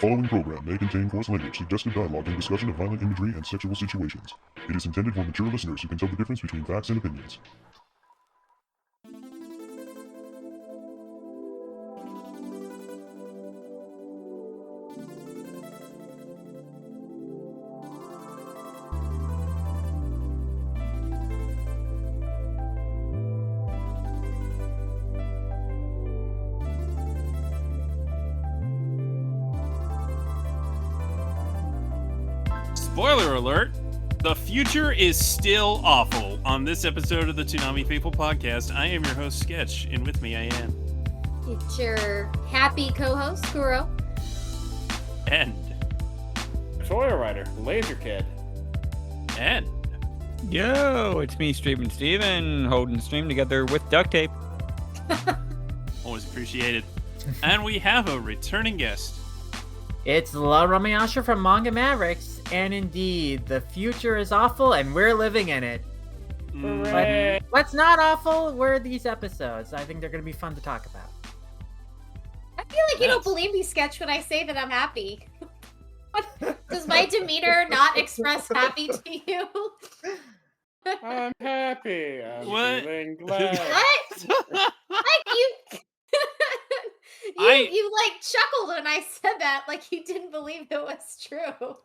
following program may contain coarse language, suggestive dialogue, and discussion of violent imagery and sexual situations. It is intended for mature listeners who can tell the difference between facts and opinions. Spoiler alert, the future is still awful. On this episode of the Toonami Faithful Podcast, I am your host, Sketch, and with me I am... It's your happy co-host, Kuro. And... Toy Rider, Laser Kid. And... Yo, it's me, Streaming Steven, holding the stream together with duct tape. Always appreciated. And we have a returning guest. It's La Ramayasha from Manga Mavericks, and indeed, the future is awful and we're living in it. But what's not awful were these episodes. I think they're going to be fun to talk about. I feel like you don't believe me, Sketch, when I say that I'm happy. Does my demeanor not express happy to you? I'm happy. I'm What? feeling glad. What? Like you like chuckled when I said that, like you didn't believe it was true.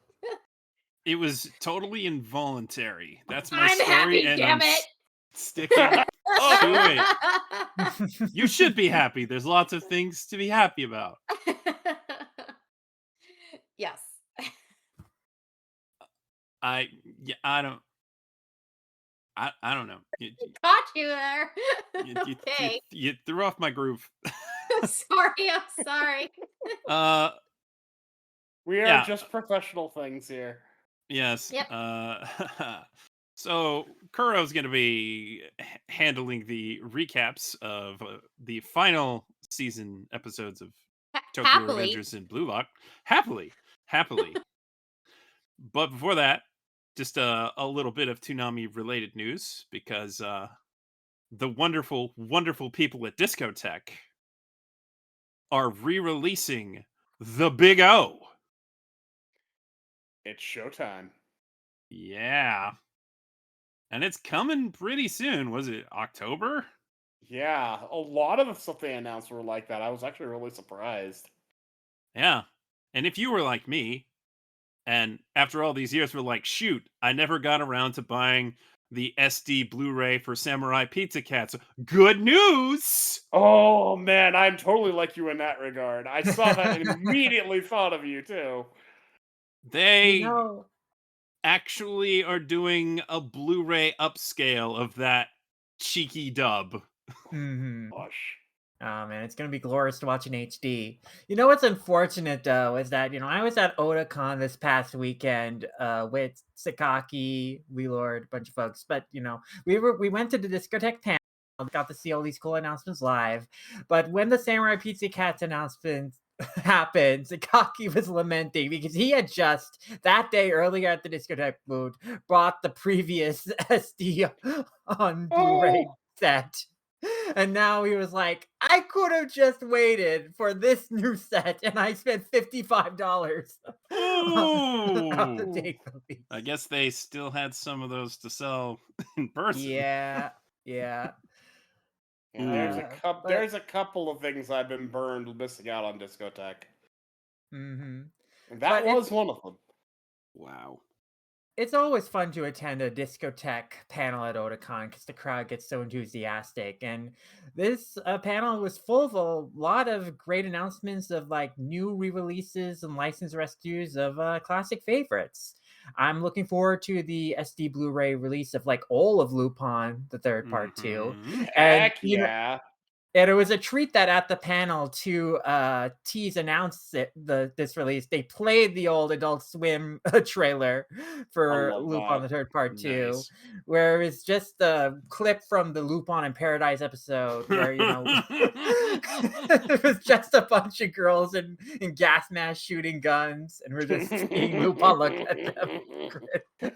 It was totally involuntary. That's my I'm story, happy, and damn I'm it. sticking to it. You should be happy. There's lots of things to be happy about. Yes. I don't know. Caught you there. Okay. You threw off my groove. Sorry, I'm sorry. We are Yeah. just professional things here. Yes. Yep. So Kuro's going to be handling the recaps of the final season episodes of Tokyo Happily. Revengers in Blue Lock. Happily. But before that, just a little bit of Toonami related news, because the wonderful, wonderful people at Discotech are re-releasing The Big O. It's showtime. Yeah. And it's coming pretty soon. Was it October? Yeah, a lot of the stuff they announced were like that. I was actually really surprised. Yeah. And if you were like me, and after all these years were like, shoot, I never got around to buying the SD Blu-ray for Samurai Pizza Cats. Good news! Oh man, I'm totally like you in that regard. I saw that and immediately thought of you too. They No. actually are doing a Blu-ray upscale of that cheeky dub. Mm-hmm. Gosh. Oh man, it's gonna be glorious to watch in HD. You know what's unfortunate though is that I was at Otakon this past weekend with Sakaki, Wheelord, a bunch of folks. But we went to the Discotheque panel, got to see all these cool announcements live. But when the Samurai Pizza Cats announcement happened, Sakaki was lamenting because he had just that day earlier at the Discotheque booth bought the previous SD on Blu-ray set. And now he was like, I could have just waited for this new set, and I spent $55 on the Ooh. day release. I guess they still had some of those to sell in person. Yeah. Yeah, But- there's a couple of things I've been burned missing out on Discotheque. Mhm. And that But was one of them. Wow. It's always fun to attend a Discotheque panel at Otakon because the crowd gets so enthusiastic. And this panel was full of a lot of great announcements of like new re-releases and license rescues of classic favorites. I'm looking forward to the SD Blu-ray release of like all of Lupin, the third part too. Mhm. Heck yeah. And it was a treat that at the panel to tease announce this release, they played the old Adult Swim trailer for love Lupin that. the Third Part 2, Nice. where it's just a clip from the Lupin in Paradise episode where, it was just a bunch of girls in gas masks shooting guns, and we're just seeing Lupin look at them.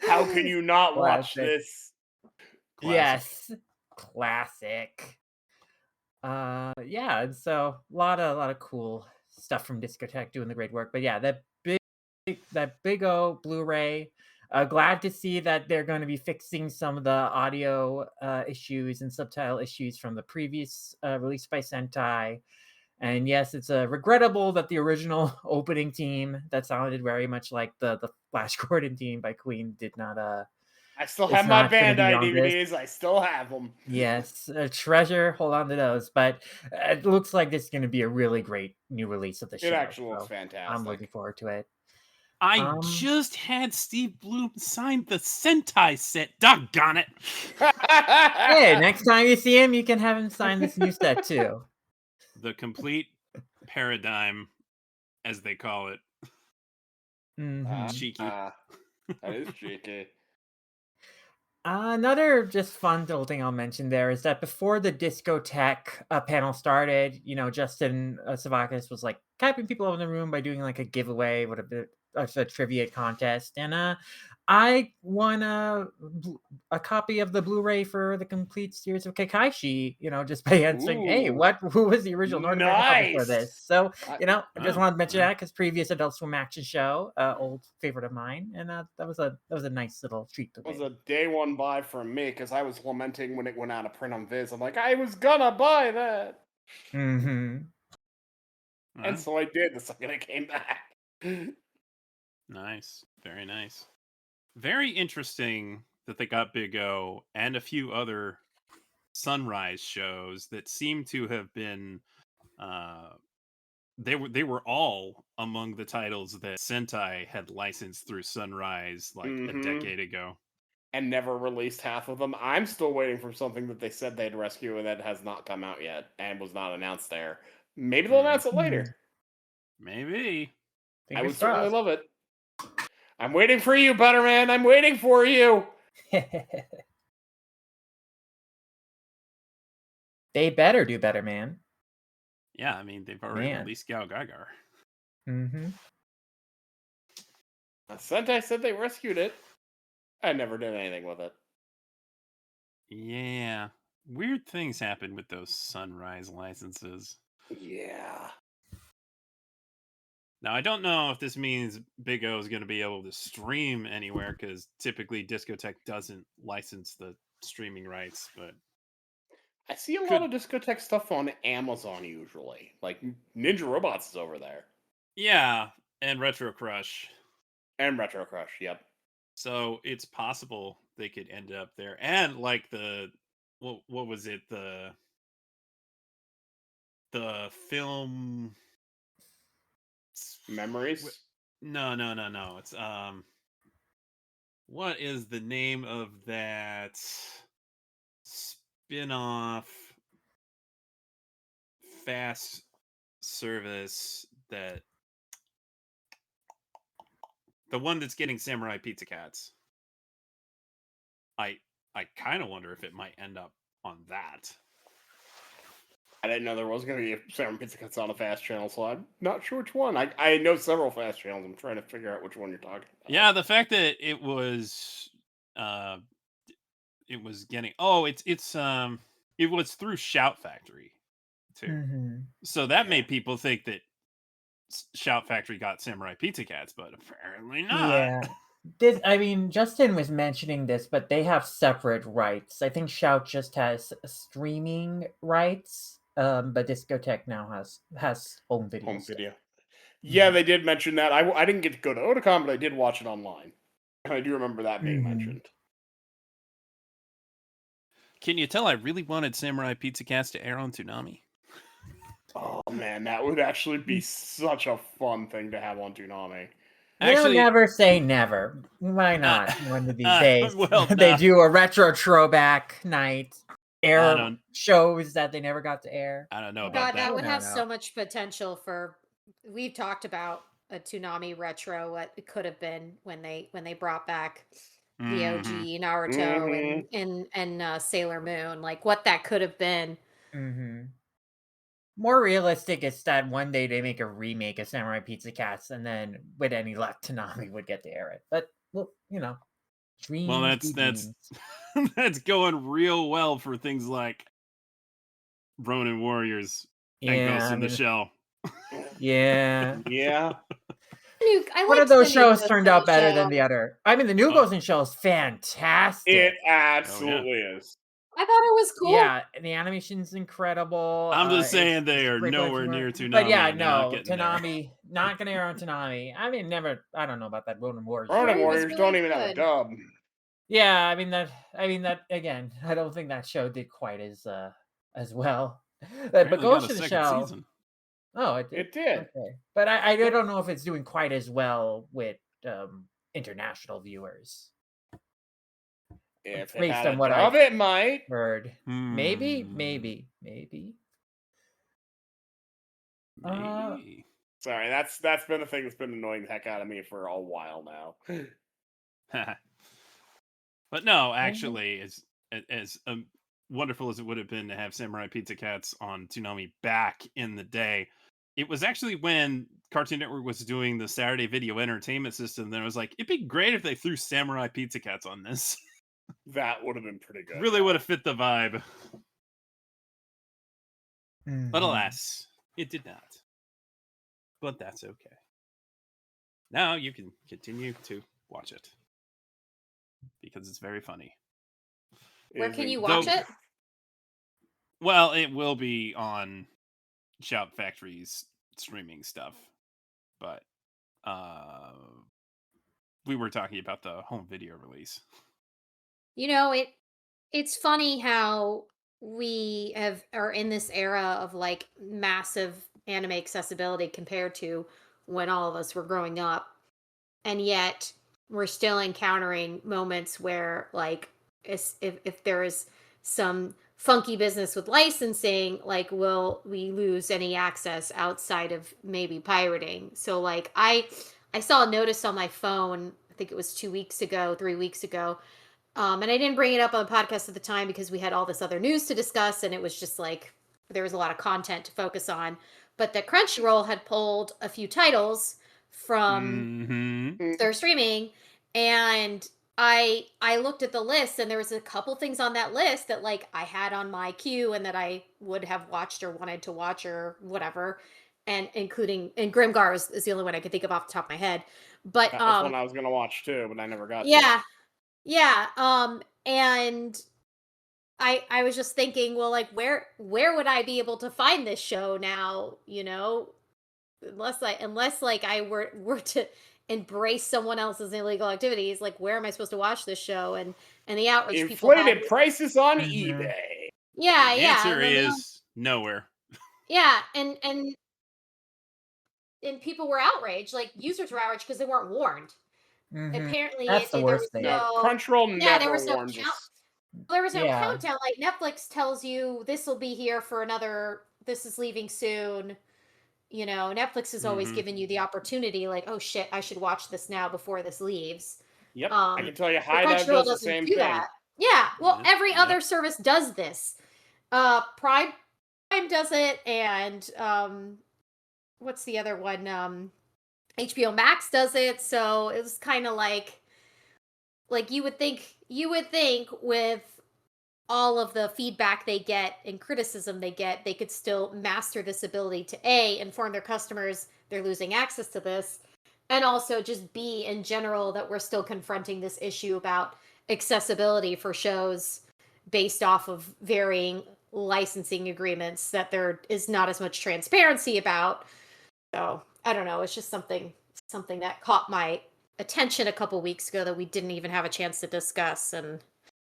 How can you not watch Classic. this? Classic. Yes, classic. Yeah, and so a lot of cool stuff from Discotech doing the great work. But yeah, that big O Blu-ray. Glad to see that they're going to be fixing some of the audio issues and subtitle issues from the previous release by Sentai. And yes, it's regrettable that the original opening team that sounded very much like the Flash Gordon team by Queen did not. I still It's have my not gonna be Bandai on this. DVDs. I still have them. Yes, a treasure. Hold on to those. But it looks like this is going to be a really great new release of the show. It actually looks so fantastic. I'm looking forward to it. I just had Steve Bloom sign the Sentai set. Doggone it. Hey, next time you see him, you can have him sign this new set too. The complete paradigm, as they call it. Mhm. Cheeky. That is cheeky. Another just fun little thing I'll mention there is that before the Discotech panel started, Justin Savakis was like capping people over in the room by doing like a giveaway with a bit of a trivia contest, and I won a copy of the Blu-ray for the complete series of Kekkaishi, just by answering, "Hey, Ooh. who was the original North American publisher for this?" So, I just Oh, wanted to mention wow. that because previous Adult Swim action show, old favorite of mine, and that was a nice little treat to It was me. a day one buy for me because I was lamenting when it went out of print on Viz. I'm like, I was gonna buy that. Mm-hmm. And so I did the second it came back. Nice. Very nice. Very interesting that they got Big O and a few other Sunrise shows that seem to have been they were all among the titles that Sentai had licensed through Sunrise like a decade ago. And never released half of them. I'm still waiting for something that they said they'd rescue and that has not come out yet and was not announced there. Maybe they'll announce it later. Maybe. I would Fingers certainly crossed. love it. I'm waiting for you, Butterman. I'm waiting for you. They better do better, man. Yeah, I mean they've already Man. released Gal Gagar. Mm-hmm. Sentai said they rescued it. I never did anything with it. Yeah. Weird things happen with those Sunrise licenses. Yeah. Now, I don't know if this means Big O is going to be able to stream anywhere because typically Discotech doesn't license the streaming rights, but I see a lot of Discotech stuff on Amazon usually. Like Ninja Robots is over there. yeah, and Retro Crush. And Retro Crush, yep. So it's possible they could end up there. And like what was it? The film Memories? No. It's what is the name of that spin-off fast service that the one that's getting Samurai Pizza Cats? I kind of wonder if it might end up on that. I didn't know there was going to be a Samurai Pizza Cats on a fast channel, so I'm not sure which one. I know several fast channels. I'm trying to figure out which one you're talking about. Yeah, the fact that it was getting it was through Shout Factory too. Mm-hmm. So that made people think that Shout Factory got Samurai Pizza Cats, but apparently not. Yeah. Justin was mentioning this, but they have separate rights. I think Shout just has streaming rights, but Discotech now has home video. Home stuff. video. Yeah, they did mention that. I didn't get to go to Otakon, but I did watch it online. I do remember that being mentioned. Can you tell I really wanted Samurai Pizza Cats to air on Toonami? Oh man, that would actually be such a fun thing to have on Toonami. Actually, never say never. Why not? One of these days, well, they do a retro throwback night, air shows that they never got to air. I don't know about God, that. that would have so much potential for. We've talked about a Toonami retro, what it could have been when they brought back the OG Naruto and Sailor Moon, like what that could have been. Mm-hmm. More realistic is that one day they make a remake of Samurai Pizza Cats, and then with any luck, Toonami would get to air it. But well, dreams. Well, that's that's going real well for things like Ronin Warriors and Ghost in the Shell. Yeah. Yeah. I One of liked those the shows New turned Ghost in out the better Shell. than the other. I mean, the New Oh. Ghost in Shell is fantastic. It absolutely is. I thought it was cool. Yeah, and the animation's incredible. I'm just saying it's they a are great bunch of nowhere humor. near Toonami. But yeah, and they're not no, getting there. Toonami, not gonna air on Toonami. I mean, never. I don't know about that Ronin Warriors. Ronin It was Warriors really don't even have a good. dub. Yeah, I mean that again. I don't think that show did quite as well. But Apparently Ghost got a in the second Shell. season. Oh, it did. It did. Okay, but I don't know if it's doing quite as well with international viewers. If it Based had on a what dub, I it might. heard. Maybe. Maybe. Sorry, that's been the thing that's been annoying the heck out of me for a while now. But no, actually, as wonderful as it would have been to have Samurai Pizza Cats on Toonami back in the day, it was actually when Cartoon Network was doing the Saturday Video Entertainment System. Then I was like, it'd be great if they threw Samurai Pizza Cats on this. That would have been pretty good. Really would have fit the vibe. Mhm. But alas, it did not. But that's okay. Now you can continue to watch it because it's very funny. Where Is can you it- watch Though- it? Well, it will be on Shout Factory's streaming stuff, but we were talking about the home video release. You know, it's funny how we are in this era of like massive anime accessibility compared to when all of us were growing up. And yet we're still encountering moments where like if there is some funky business with licensing, like will we lose any access outside of maybe pirating? So like I saw a notice on my phone, I think it was 2 weeks ago, 3 weeks ago. And I didn't bring it up on the podcast at the time because we had all this other news to discuss, and it was just like there was a lot of content to focus on. But that Crunchyroll had pulled a few titles from their streaming, and I looked at the list, and there was a couple things on that list that like I had on my queue and that I would have watched or wanted to watch or whatever, and Grimgar is the only one I could think of off the top of my head. But That was one I was gonna watch too, but I never got to. Yeah. And I was just thinking, well, like where would I be able to find this show now, you know? Unless like I were to embrace someone else's illegal activities, like where am I supposed to watch this show? And the outreach people Inflated had, prices on Mhm. eBay. yeah, The yeah. answer and then is nowhere. yeah, and people were outraged, like users were outraged because they weren't warned. Mhm. Apparently That's the there worst was thing. No, no Crunchyroll yeah, there never was no warns count. us. There was no Yeah. countdown. Like Netflix tells you this will be here for another. This is leaving soon. You know, Netflix is always Mhm. giving you the opportunity. Like, oh shit, I should watch this now before this leaves. Yep, I can tell you, But High Dive Crunchyroll does the doesn't same do thing. that. Yeah, well, Yep, every yep. other service does this. Prime does it, and what's the other one? HBO Max does it. So it was kind of like you would think with all of the feedback they get and criticism they get, they could still master this ability to A, inform their customers they're losing access to this, and also just B, in general, that we're still confronting this issue about accessibility for shows based off of varying licensing agreements that there is not as much transparency about. So I don't know. It's just something that caught my attention a couple weeks ago that we didn't even have a chance to discuss, and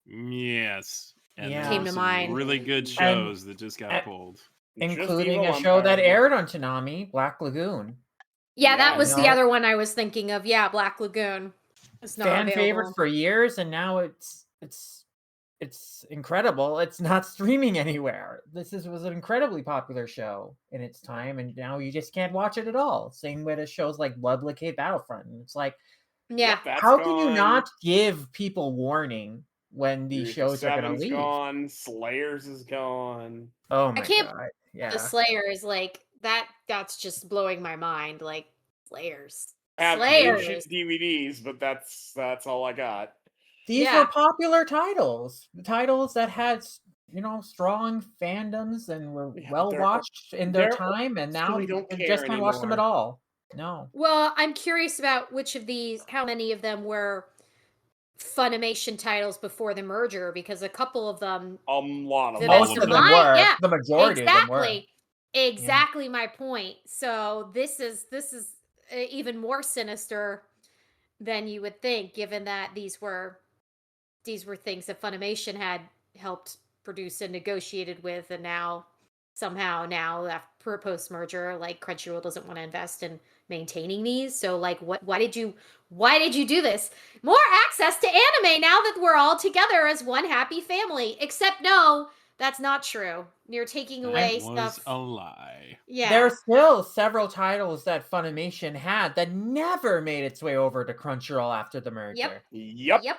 Yes. And Yeah. there Came were to some mind. really good And- shows that just got and- pulled. Just Including Evil a show that Empire. aired on Toonami, Black Lagoon. yeah, Yeah, that was the no. other one I was thinking of. Yeah, Black Lagoon. It's not Fan favorite available. for years, and now it's incredible. It's not streaming anywhere. Was an incredibly popular show in its time, and now you just can't watch it at all. Same with shows like Blood Blockade Battlefront. And it's like, Yeah. Yep, that's how can you gone. not give people warning when these Youth shows are going to 7's leave? gone. Slayers is gone. Oh my can't- god! Yeah, The Slayers, like that's just blowing my mind. Like Slayers. I have Slayers. ancient DVDs, but that's all I got. these Yeah. were popular titles that had strong fandoms and were Yeah, but well they're watched in their they're time, and so now we don't you care just can't watch them at anymore. all. No. Well, I'm curious about how many of them were Funimation titles before the merger, because a couple of them, A lot of the All Most best of of of them them. my, were. yeah, The majority of them were. exactly my point. So this is even more sinister than you would think, given that these were things that Funimation had helped produce and negotiated with, and now somehow after post merger, like Crunchyroll doesn't want to invest in maintaining these. So like, why did you do this? More access to anime now that we're all together as one happy family. Except no, that's not true. You're taking That away was stuff. a lie. Yeah. There are still several titles that Funimation had that never made its way over to Crunchyroll after the merger. Yep. Yep.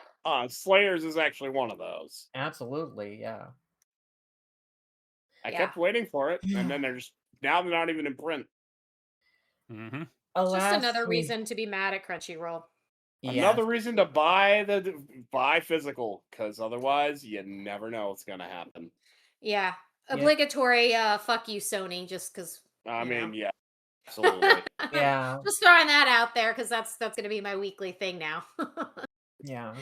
Slayers is actually one of those. Absolutely, yeah. I Yeah. kept waiting for it, and then they're not even in print. Mm-hmm. Alas, Just another reason to be mad at Crunchyroll. Another reason to buy physical, because otherwise you never know what's gonna happen. Yeah. Yeah. Obligatory fuck you, Sony, just because. I mean, yeah, absolutely. Yeah. Just throwing that out there, because that's going to be my weekly thing now. Yeah.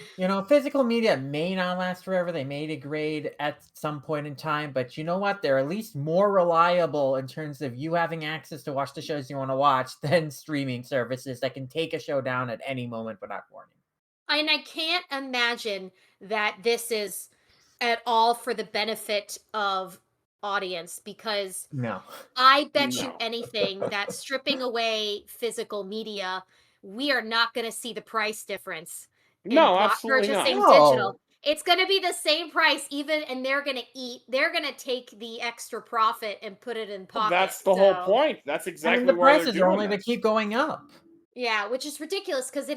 Physical media may not last forever. They may degrade at some point in time, but you know what? They're at least more reliable in terms of you having access to watch the shows you want to watch than streaming services that can take a show down at any moment without warning. And I can't imagine that this is at all for the benefit of audience, because No. I bet you No. anything that stripping away physical media, we are not going to see the price difference in No, absolutely not. purchasing No. digital. It's going to be the same price, and they're going to take the extra profit and put it in pocket. That's the whole point. That's exactly the why they're prices are doing only to this. keep going up. Yeah, which is ridiculous, because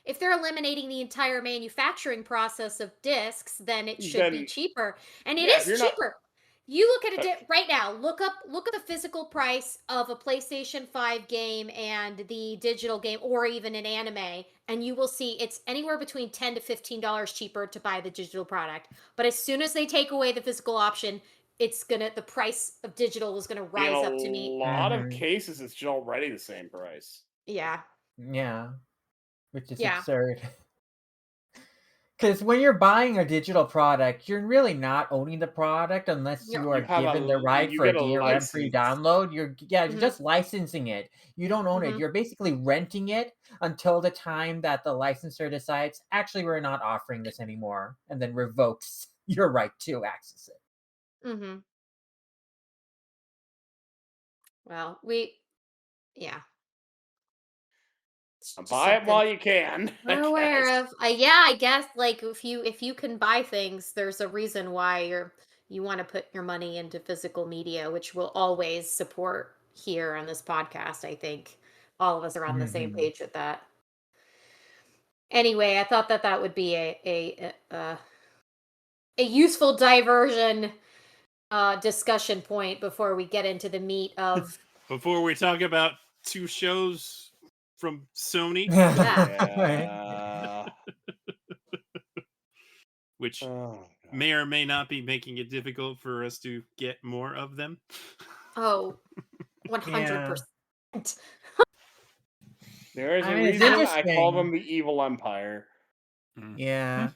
if they're eliminating the entire manufacturing process of discs, then it should be Then- cheaper. And it yeah, is if you're not- cheaper. You look at it right now. Look up the physical price of a PlayStation 5 game and the digital game, or even an anime, and you will see it's anywhere between $10 to $15 cheaper to buy the digital product. But as soon as they take away the physical option, the price of digital is gonna rise up to In meet. a lot of cases, it's already the same price. Yeah. Yeah. Which is Yeah. absurd. Because when you're buying a digital product, you're really not owning the product unless No. you are You have given a- the right you for a get a DRM-free license. download. You're Mhm. just licensing it. You don't own it. Mhm. You're basically renting it until the time that the licensor decides, actually, we're not offering this anymore, and then revokes your right to access it. Mm-hmm. Well, yeah. It's just Buy it something while you can. we're aware of. Yeah, I guess, like, if you can buy things, there's a reason why you want to put your money into physical media, which we'll always support here on this podcast. I think all of us are on the same Mhm. page with that. Anyway, I thought that would be a useful diversion discussion point before we get into the meat of Before we talk about two shows from Sony, Yeah. which Oh, may or may not be making it difficult for us to get more of them. 100%. there is I a mean, it's reason I call interesting. them the evil empire. Yeah.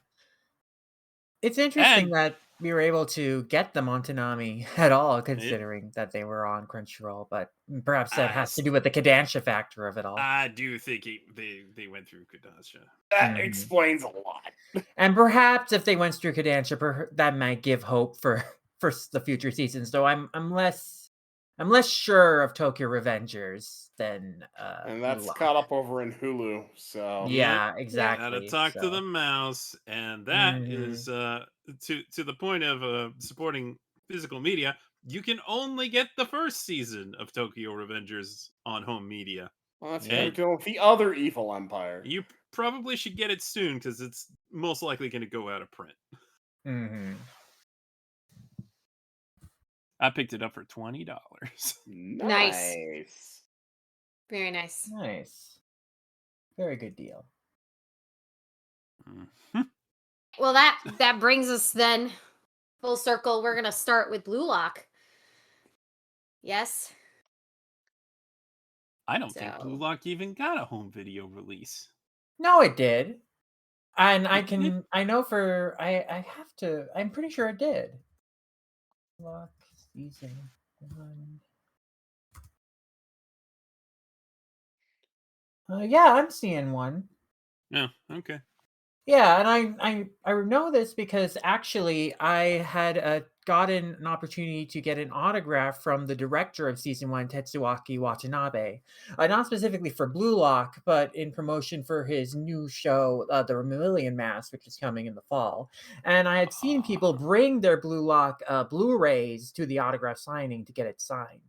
It's interesting And- that we were able to get them on Toonami at all, considering that they were on Crunchyroll, but perhaps that has to do with the Kodansha factor of it all. I do think they went through Kodansha. That Mhm. explains a lot. And perhaps if they went through Kodansha, that might give hope for the future seasons. Though I'm less sure of Tokyo Revengers than And that's Mulan. caught up over in Hulu, so Yeah, Gotta exactly. talk to so. the mouse, and that Mhm. is to the point of supporting physical media. You can only get the first season of Tokyo Revengers on home media. well, that's Yeah. true too. The other evil empire. You probably should get it soon because it's most likely going to go out of print. Mhm. I picked it up for $20. Nice. Very nice. Nice. Very good deal. Mhm. Well, that brings us then full circle, we're gonna start with Blue Lock. Yes. I don't think Blue So- Lock even got a home video release. No, it did. And I Did it? I'm pretty sure it did. Lock season 1. Yeah, I'm seeing one. No, okay. Yeah, and I know this because actually I had gotten an opportunity to get an autograph from the director of season 1, Tetsuaki Watanabe. Not specifically for Blue Lock, but in promotion for his new show, The Vermilion Mask, which is coming in the fall. And I had seen people bring their Blue Lock Blu-rays to the autograph signing to get it signed.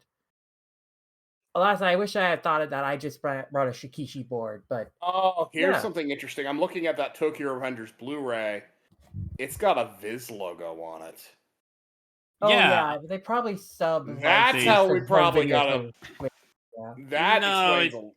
Alas, I wish I had thought of that. I just brought a Shikishi board, but Oh, here's Yeah. something interesting. I'm looking at that Tokyo Revengers Blu-ray. It's got a Viz logo on it. oh Yeah. yeah, they probably sub. That's they- how for we home probably video got to- Yeah. That No, explains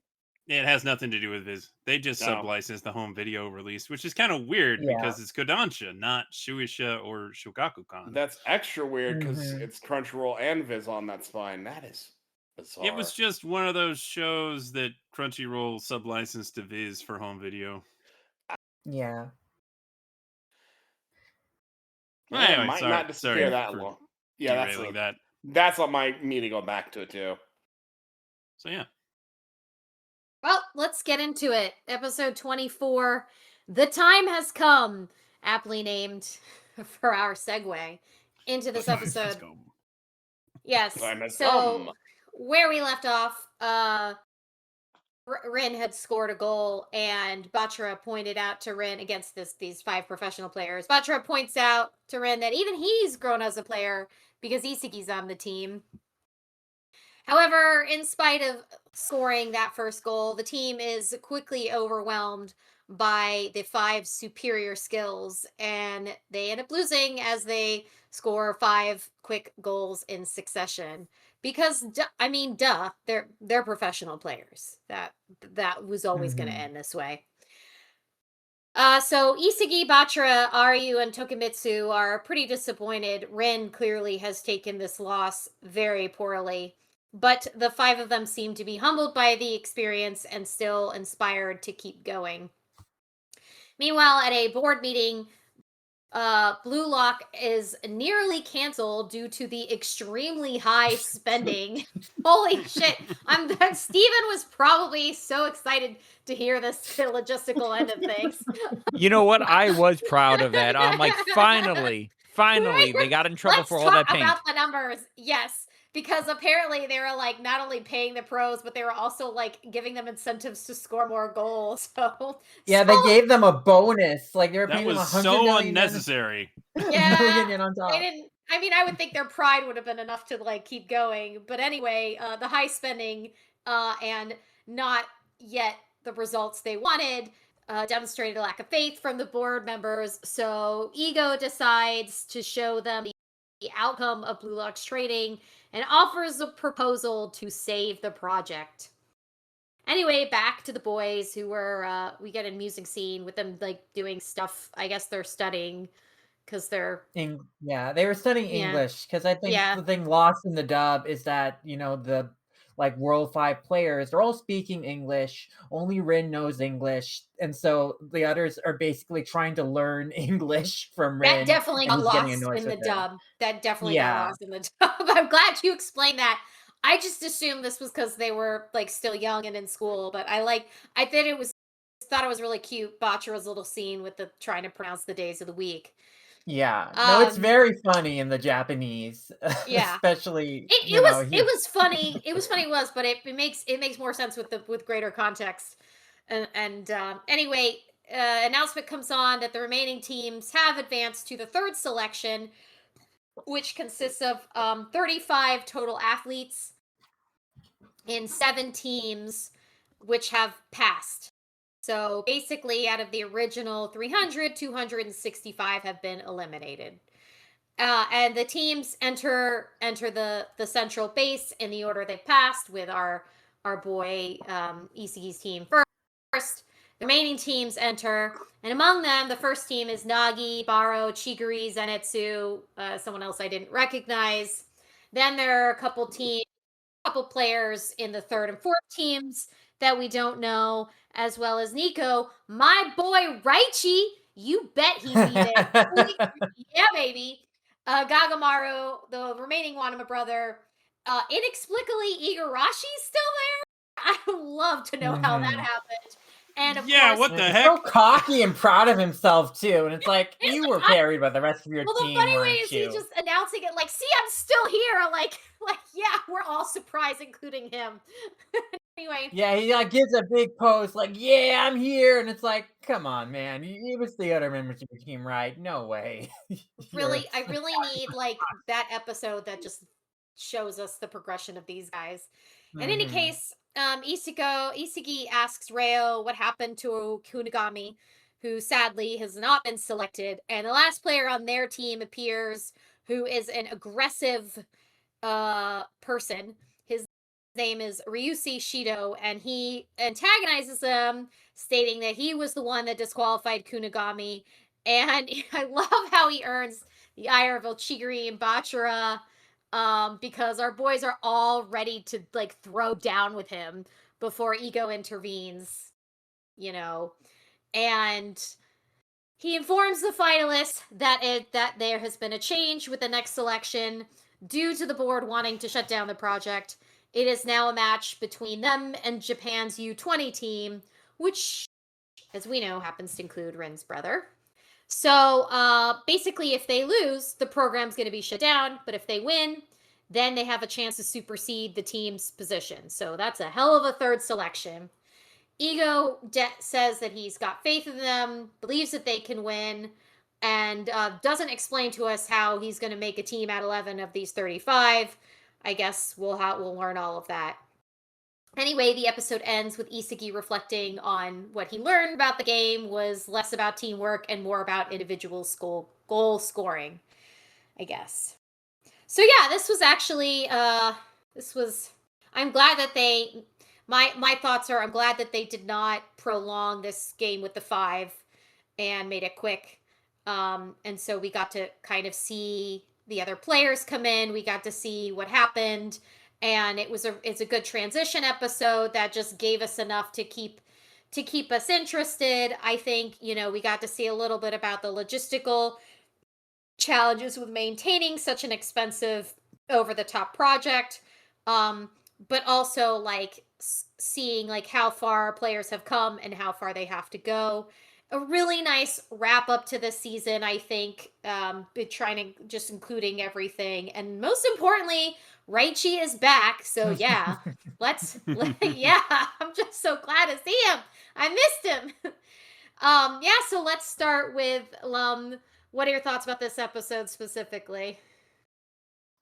It has nothing to do with Viz. They just No. sub-licensed the home video release, which is kind of weird Yeah. because it's Kodansha, not Shueisha or Shogakukan. That's extra weird because Mhm. it's Crunchyroll and Viz on that spine. That is bizarre. It was just one of those shows that Crunchyroll sub-licensed to Viz for home video. Yeah. Well, Anyway, it might sorry, not disappear sorry that for long. Yeah, derailing that. that's what my me to go back to it too. So yeah. Well, let's get into it. Episode 24. The time has come, aptly named for our segue into this Let's episode. go. Yes. Time has So come. where we left off, Rin had scored a goal, and Batra pointed out to Rin against these 5 professional players. Batra points out to Rin that even he's grown as a player because Isagi's on the team. However, in spite of scoring that first goal, the team is quickly overwhelmed by the 5 superior skills, and they end up losing as they score 5 quick goals in succession. Because they're professional players. That was always going to Mhm. end this way. So Isagi, Batra, Aryu, and Tokimitsu are pretty disappointed. Rin clearly has taken this loss very poorly, but the 5 of them seem to be humbled by the experience and still inspired to keep going. Meanwhile, at a board meeting, Blue Lock is nearly canceled due to the extremely high spending. Holy shit! Steven was probably so excited to hear this logistical end of things. You know what? I was proud of that. I'm like, finally, they got in trouble Let's for all that talk paint. about the numbers. Yes, because apparently they were like not only paying the pros, but they were also like giving them incentives to score more goals. So Yeah, they gave them a bonus. Like they were That paying them was 100 so million unnecessary. Yeah, million yen on they top. didn't. I mean, I would think their pride would have been enough to like keep going. But anyway, the high spending and not yet the results they wanted demonstrated a lack of faith from the board members. So Ego decides to show them the outcome of Blue Lock's trading and offers a proposal to save the project. Anyway, back to the boys who were we get an amusing scene with them like doing stuff. I guess they're studying because they're Yeah, they were studying Yeah. English because I think Yeah. the thing lost in the dub is that the like World 5 players, they're all speaking English. Only Rin knows English, and so the others are basically trying to learn English from Rin. that definitely and got he's getting lost annoyed in the with it. dub. That definitely Yeah. got lost in the dub. I'm glad you explained that. I just assumed this was because they were like still young and in school, but I thought it was really cute. Batra's little scene with the trying to pronounce the days of the week. Yeah, no, it's Um, very funny in the Japanese, Yeah. especially It was funny. It was funny, but it makes more sense with greater context. And anyway, announcement comes on that the remaining teams have advanced to the 3rd selection, which consists of 35 total athletes in 7 teams, which have passed. So basically, out of the original 300, 265 have been eliminated. And the teams enter the central base in the order they passed, with our boy Isagi's team first, The remaining teams enter, and among them, the first team is Nagi, Baro, Chigiri, Zenitsu, someone else I didn't recognize. Then there are a couple players in the third and fourth teams that we don't know, as well as Nico. My boy Raichi, you bet he's even. Yeah, baby. Gagamaru, the remaining Wanama brother. Inexplicably, Igarashi's still there. I would love to know how that happened. And of Yeah, course, what the He's heck? so cocky and proud of himself too, and it's like It's you were carried by the rest of your well, the team, funny way weren't is you? he just announcing it like, "See, I'm still here." Like, yeah, we're all surprised, including him. Anyway, Yeah, he like gives a big post like, "Yeah, I'm here," and it's like, come on, man, it was the other members of your team, right? No way. really, I really need like that episode that just shows us the progression of these guys. In any case, Isagi asks Reo what happened to Kunigami, who sadly has not been selected, and the last player on their team appears, who is an aggressive person. His name is Ryusi Shido, and he antagonizes them, stating that he was the one that disqualified Kunigami. And I love how he earns the ire of Ochigiri and Bachara, because our boys are all ready to like throw down with him before Ego intervenes, you know. And he informs the finalists that there has been a change with the next selection due to the board wanting to shut down the project. It is now a match between them and Japan's U20 team, which, as we know, happens to include Rin's brother. So basically, if they lose, the program's going to be shut down. But if they win, then they have a chance to supersede the team's position. So that's a hell of a third selection. Ego says that he's got faith in them, believes that they can win, and doesn't explain to us how he's going to make a team at 11 of these 35. I guess we'll learn all of that. Anyway, the episode ends with Isagi reflecting on what he learned about the game was less about teamwork and more about individual goal scoring, I guess. So yeah, this was actually I'm glad that they my thoughts are I'm glad that they did not prolong this game with the 5 and made it quick. And so we got to kind of see the other players come in. We got to see what happened, and it's a good transition episode that just gave us enough to keep us interested. I think, we got to see a little bit about the logistical challenges with maintaining such an expensive over the top project, but also like seeing like how far players have come and how far they have to go. A really nice wrap up to this season, I think. Trying to just including everything, and most importantly, Raichi is back. So yeah, yeah, I'm just so glad to see him. I missed him. Yeah, so let's start with what are your thoughts about this episode specifically?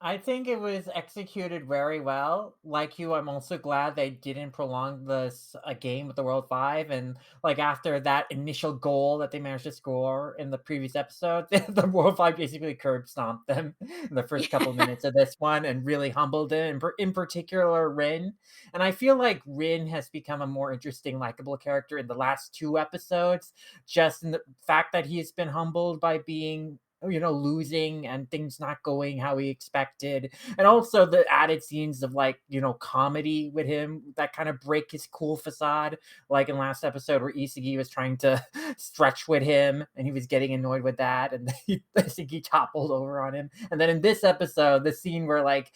I think it was executed very well. Like you, I'm also glad they didn't prolong this game with the World 5. And like after that initial goal that they managed to score in the previous episode, the World 5 basically curb stomped them in the first couple minutes of this one and really humbled them, in particular Rin. And I feel like Rin has become a more interesting, likable character in the last 2 episodes, just in the fact that he's been humbled by being losing and things not going how he expected. And also the added scenes of like, comedy with him that kind of break his cool facade. Like in last episode where Isagi was trying to stretch with him and he was getting annoyed with that. And Isagi toppled over on him. And then in this episode, the scene where like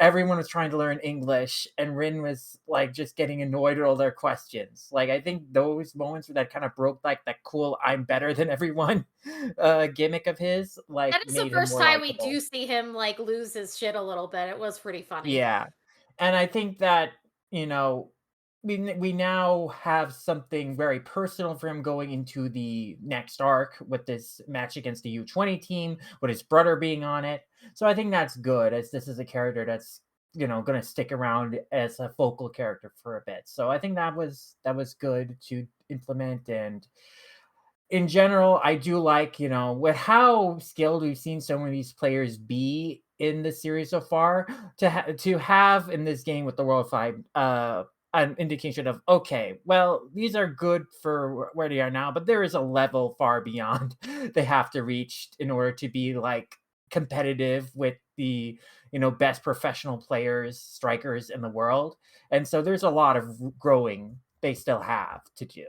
everyone was trying to learn English and Rin was like just getting annoyed with all their questions. Like I think those moments that kind of broke like that cool I'm better than everyone gimmick of his. Like that is the first time we do see him like lose his shit a little bit. It was pretty funny. Yeah. And I think that, we now have something very personal for him going into the next arc with this match against the U20 team, with his brother being on it. So I think that's good, as this is a character that's going to stick around as a focal character for a bit. So I think that was good to implement. And in general, I do like, with how skilled we've seen some of these players be in the series so far, to have in this game with the World 5, an indication of, okay, well, these are good for where they are now, but there is a level far beyond they have to reach in order to be like competitive with the best professional players, strikers in the world. And so there's a lot of growing they still have to do.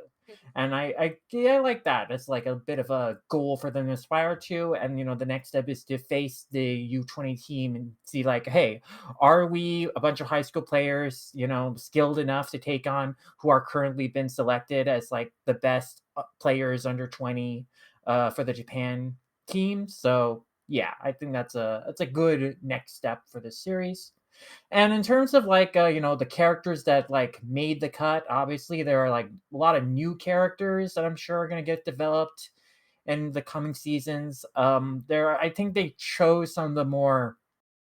And I like that. It's like a bit of a goal for them to aspire to. And the next step is to face the U20 team and see like, hey, are we a bunch of high school players, skilled enough to take on who are currently been selected as like the best players under 20 for the Japan team? So yeah, I think that's a good next step for this series. And in terms of like the characters that like made the cut, obviously there are like a lot of new characters that I'm sure are going to get developed in the coming seasons. I think they chose some of the more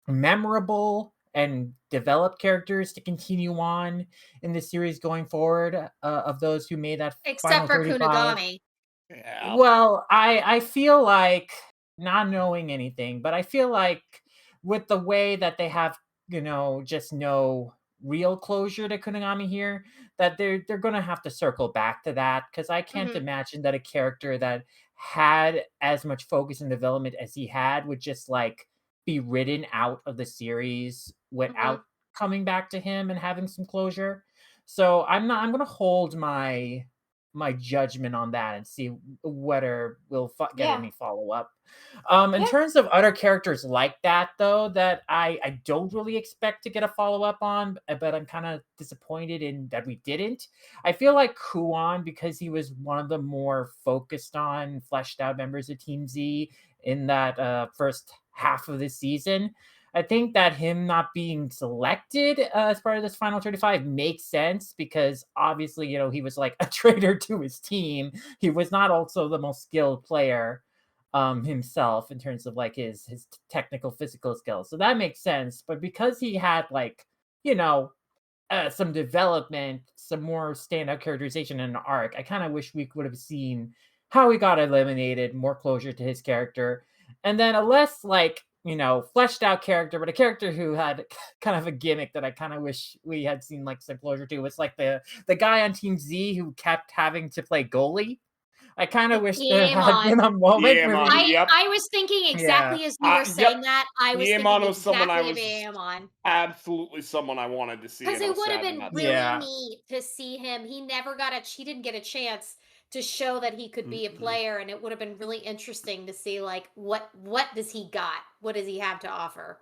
memorable and developed characters to continue on in the series going forward, of those who made that Except final for 35. Kunigami. Yeah. Well, I feel like, not knowing anything, but I feel like with the way that they have, just no real closure to Kunigami here, that they're gonna have to circle back to that, because I can't Mhm. imagine that a character that had as much focus and development as he had would just like be written out of the series Mhm. without coming back to him and having some closure. So I'm gonna hold my judgment on that and see whether we'll get Yeah. any follow up. In Yeah. terms of other characters like that, though, that I don't really expect to get a follow up on, but I'm kind of disappointed in that we didn't. I feel like Kuon, because he was one of the more focused on, fleshed out members of Team Z in that first half of the season. I think that him not being selected as part of this final 35 makes sense, because obviously, he was like a traitor to his team. He was not also the most skilled player himself in terms of like his technical physical skills. So that makes sense. But because he had like, you know, some development, some more standout characterization in an arc, I kind of wish we would have seen how he got eliminated, more closure to his character, and then a less like fleshed out character, but a character who had kind of a gimmick that I kind of wish we had seen like some closure to. Was like the guy on Team Z who kept having to play goalie. I kind of wish there had been Yaemon. a moment where Yaemon, we, yep. I was thinking yeah, exactly as you were Yep. saying that. I was thinking Yaemon was someone I exactly of was Yaemon. absolutely someone I wanted to see, Because and I it was would have sad been not to. really yeah, neat to see him. He didn't get a chance to show that he could be a player, and it would have been really interesting to see like what does he got? What does he have to offer?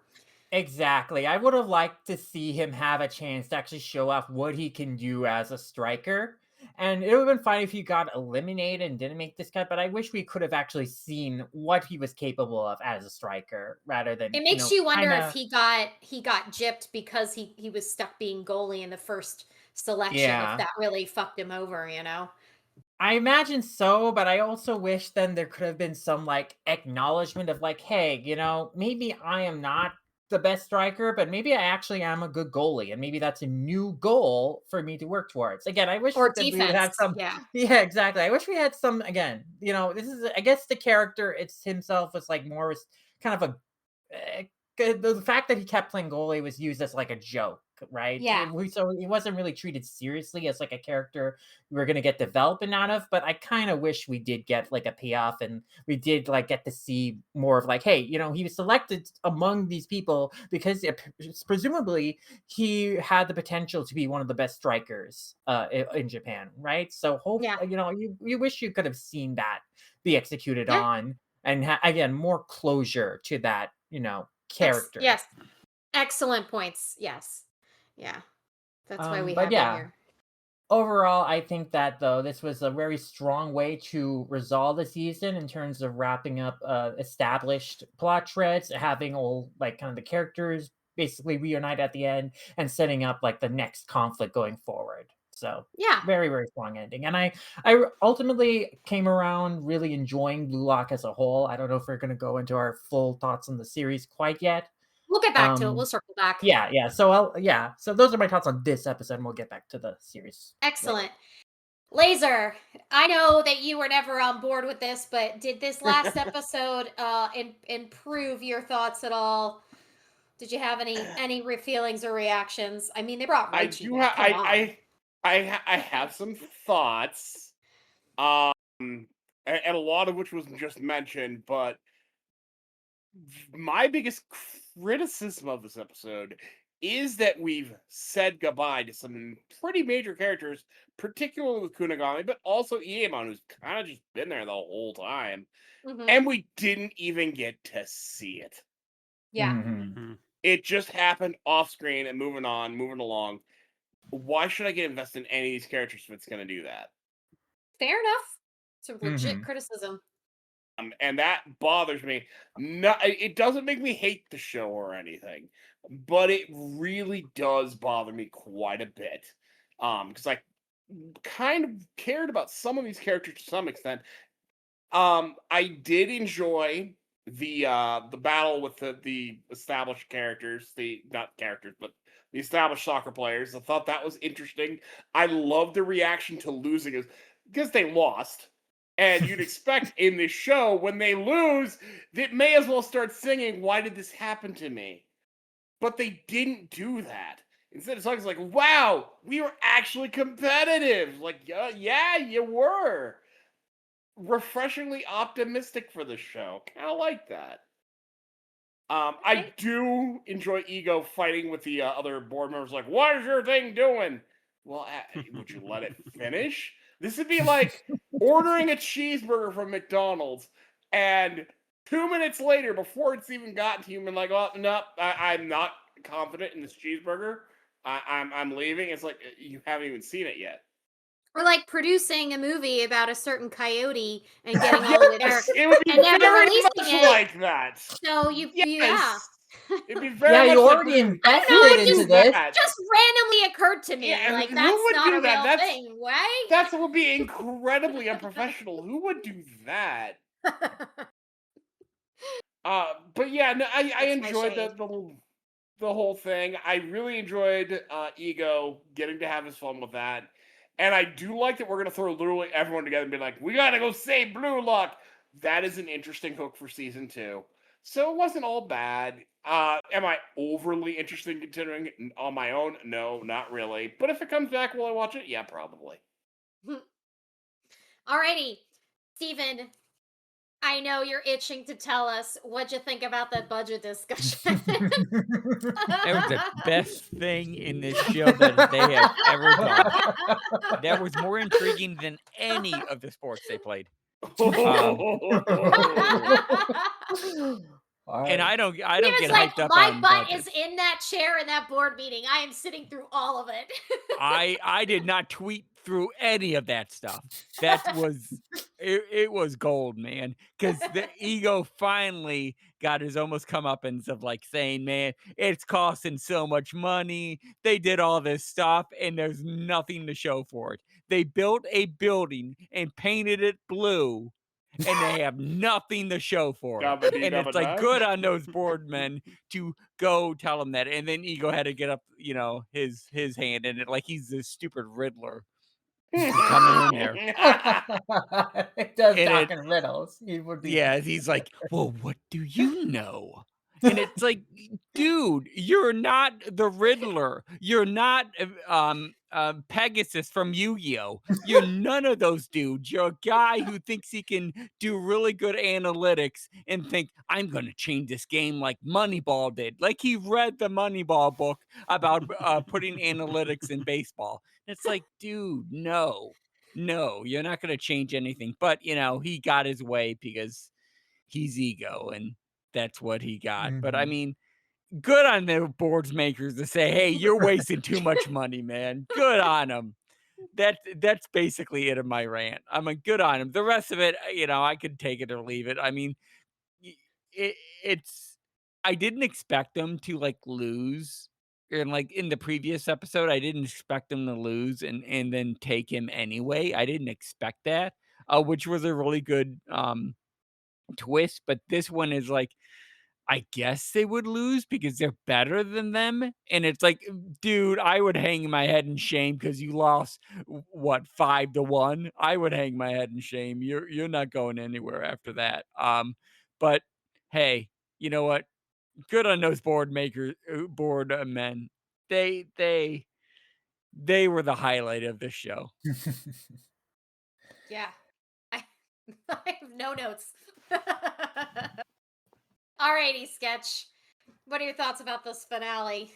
exactly. I would have liked to see him have a chance to actually show off what he can do as a striker. And it would have been fine if he got eliminated and didn't make this cut, but I wish we could have actually seen what he was capable of as a striker rather than, It makes you wonder kind if of, he got gypped because he was stuck being goalie in the first selection, if yeah. that really fucked him over. I imagine so, but I also wish then there could have been some like acknowledgement of like, hey, maybe I am not the best striker, but maybe I actually am a good goalie, and maybe that's a new goal for me to work towards. Again, I wish Or that we would have defense. some. Yeah. Yeah, exactly. I wish we had some. Again, this is, I guess, the character it's himself was like more was kind of a the fact that he kept playing goalie was used as like a joke, right? Yeah. So he wasn't really treated seriously as like a character we were going to get development out of. But I kind of wish we did get like a payoff, and we did like get to see more of like, hey, he was selected among these people because presumably he had the potential to be one of the best strikers in Japan, right? So hope Yeah. you wish you could have seen that be executed Yeah. on, and again more closure to that character. Yes. Excellent points. Yes. Yeah. That's why we But have you yeah, here. overall, I think that though this was a very strong way to resolve the season in terms of wrapping up established plot threads, having all like kind of the characters basically reunite at the end, and setting up like the next conflict going forward. So Yeah. very, very strong ending. And I ultimately came around really enjoying Blue Lock as a whole. I don't know if we're going to go into our full thoughts on the series quite yet. We'll get back to it. We'll circle back. Yeah. So those are my thoughts on this episode, and we'll get back to the series later. Excellent. Laser, I know that you were never on board with this, but did this last episode improve your thoughts at all Did you have any feelings or reactions? I mean, they brought I Richie do back. have Come on. I have some thoughts, um, and a lot of which was just mentioned, but my biggest criticism of this episode is that we've said goodbye to some pretty major characters, particularly with Kunigami, but also Iemon, who's kind of just been there the whole time, Mhm. and we didn't even get to see it. Yeah. Mm-hmm. It just happened off screen and moving along. Why should I get invested in any of these characters if it's going to do that? Fair enough. It's a legit Mhm. criticism. And that bothers me. No, it doesn't make me hate the show or anything, but it really does bother me quite a bit. Because I kind of cared about some of these characters to some extent. I did enjoy the battle with the established characters, the not characters, but the established soccer players. I thought that was interesting. I love the reaction to losing because they lost. And you'd expect in this show, when they lose, they may as well start singing, "Why did this happen to me?" But they didn't do that. Instead, it's like, wow, we were actually competitive. Like, yeah, you were. Refreshingly optimistic for the show. Kind of like that. I Okay. do enjoy Ego fighting with the other board members. Like, what is your thing doing? Well, would you let it finish? This would be like ordering a cheeseburger from McDonald's, and 2 minutes later, before it's even gotten to you, and like, oh no, I'm not confident in this cheeseburger. I'm leaving. It's like you haven't even seen it yet. Or like producing a movie about a certain coyote and getting all the way there Yes, it would be and never very releasing much it. like that. So yeah. Yes, it'd be Yeah, very much you like already I don't invested know, it into just this. that. just randomly occurred to me. Yeah, Like who that's would not do a that? real thing, right? That would be incredibly unprofessional. Who would do that? But yeah, no, I That's my enjoyed shade. the whole thing. I really enjoyed Ego getting to have his fun with that. And I do like that we're gonna throw literally everyone together and be like, we gotta go save Blue Lock. That is an interesting hook for season 2. So it wasn't all bad. Am I overly interested in continuing it on my own? No, not really. But if it comes back, will I watch it? Yeah, probably. Alrighty, Steven, I know you're itching to tell us what you think about that budget discussion. It was the best thing in this show that they have ever done. That was more intriguing than any of the sports they played. And I don't Steven's get like, hyped up my on butt budgets. is in that chair in that board meeting. I am sitting through all of it. I did not tweet through any of that stuff. That was it was gold, man. Because the Ego finally got his almost comeuppance of like saying, man, it's costing so much money. They did all this stuff and there's nothing to show for it. They built a building and painted it blue and they have nothing to show for it. And it's like good on those board men to go tell him that. And then Ego had to get up, his hand in it like he's this stupid Riddler coming in there. It does And talk in riddles. He would be. Yeah, he's like, well, what do you know? And it's like, dude, you're not the Riddler. You're not Pegasus from Yu-Gi-Oh. You're none of those dudes. You're a guy who thinks he can do really good analytics and think, I'm going to change this game like Moneyball did. Like he read the Moneyball book about putting analytics in baseball. It's like, dude, no, you're not going to change anything. But, he got his way because he's Ego and that's what he got. But I mean, good on the boards makers to say, hey, you're wasting too much money, man. Good on them. That's basically it of my rant. I mean, good on him. The rest of it, I could take it or leave it. I mean, it's I didn't expect them to like lose. And like in the previous episode, I didn't expect them to lose and then take him anyway. I didn't expect that, which was a really good twist. But this one is like, I guess they would lose because they're better than them. And it's like, dude, I would hang my head in shame because you lost what 5-1. I would hang my head in shame. You're not going anywhere after that. But hey, you know what? good on those board men. They were the highlight of this show. Yeah. I have no notes. Alrighty, Sketch. What are your thoughts about this finale?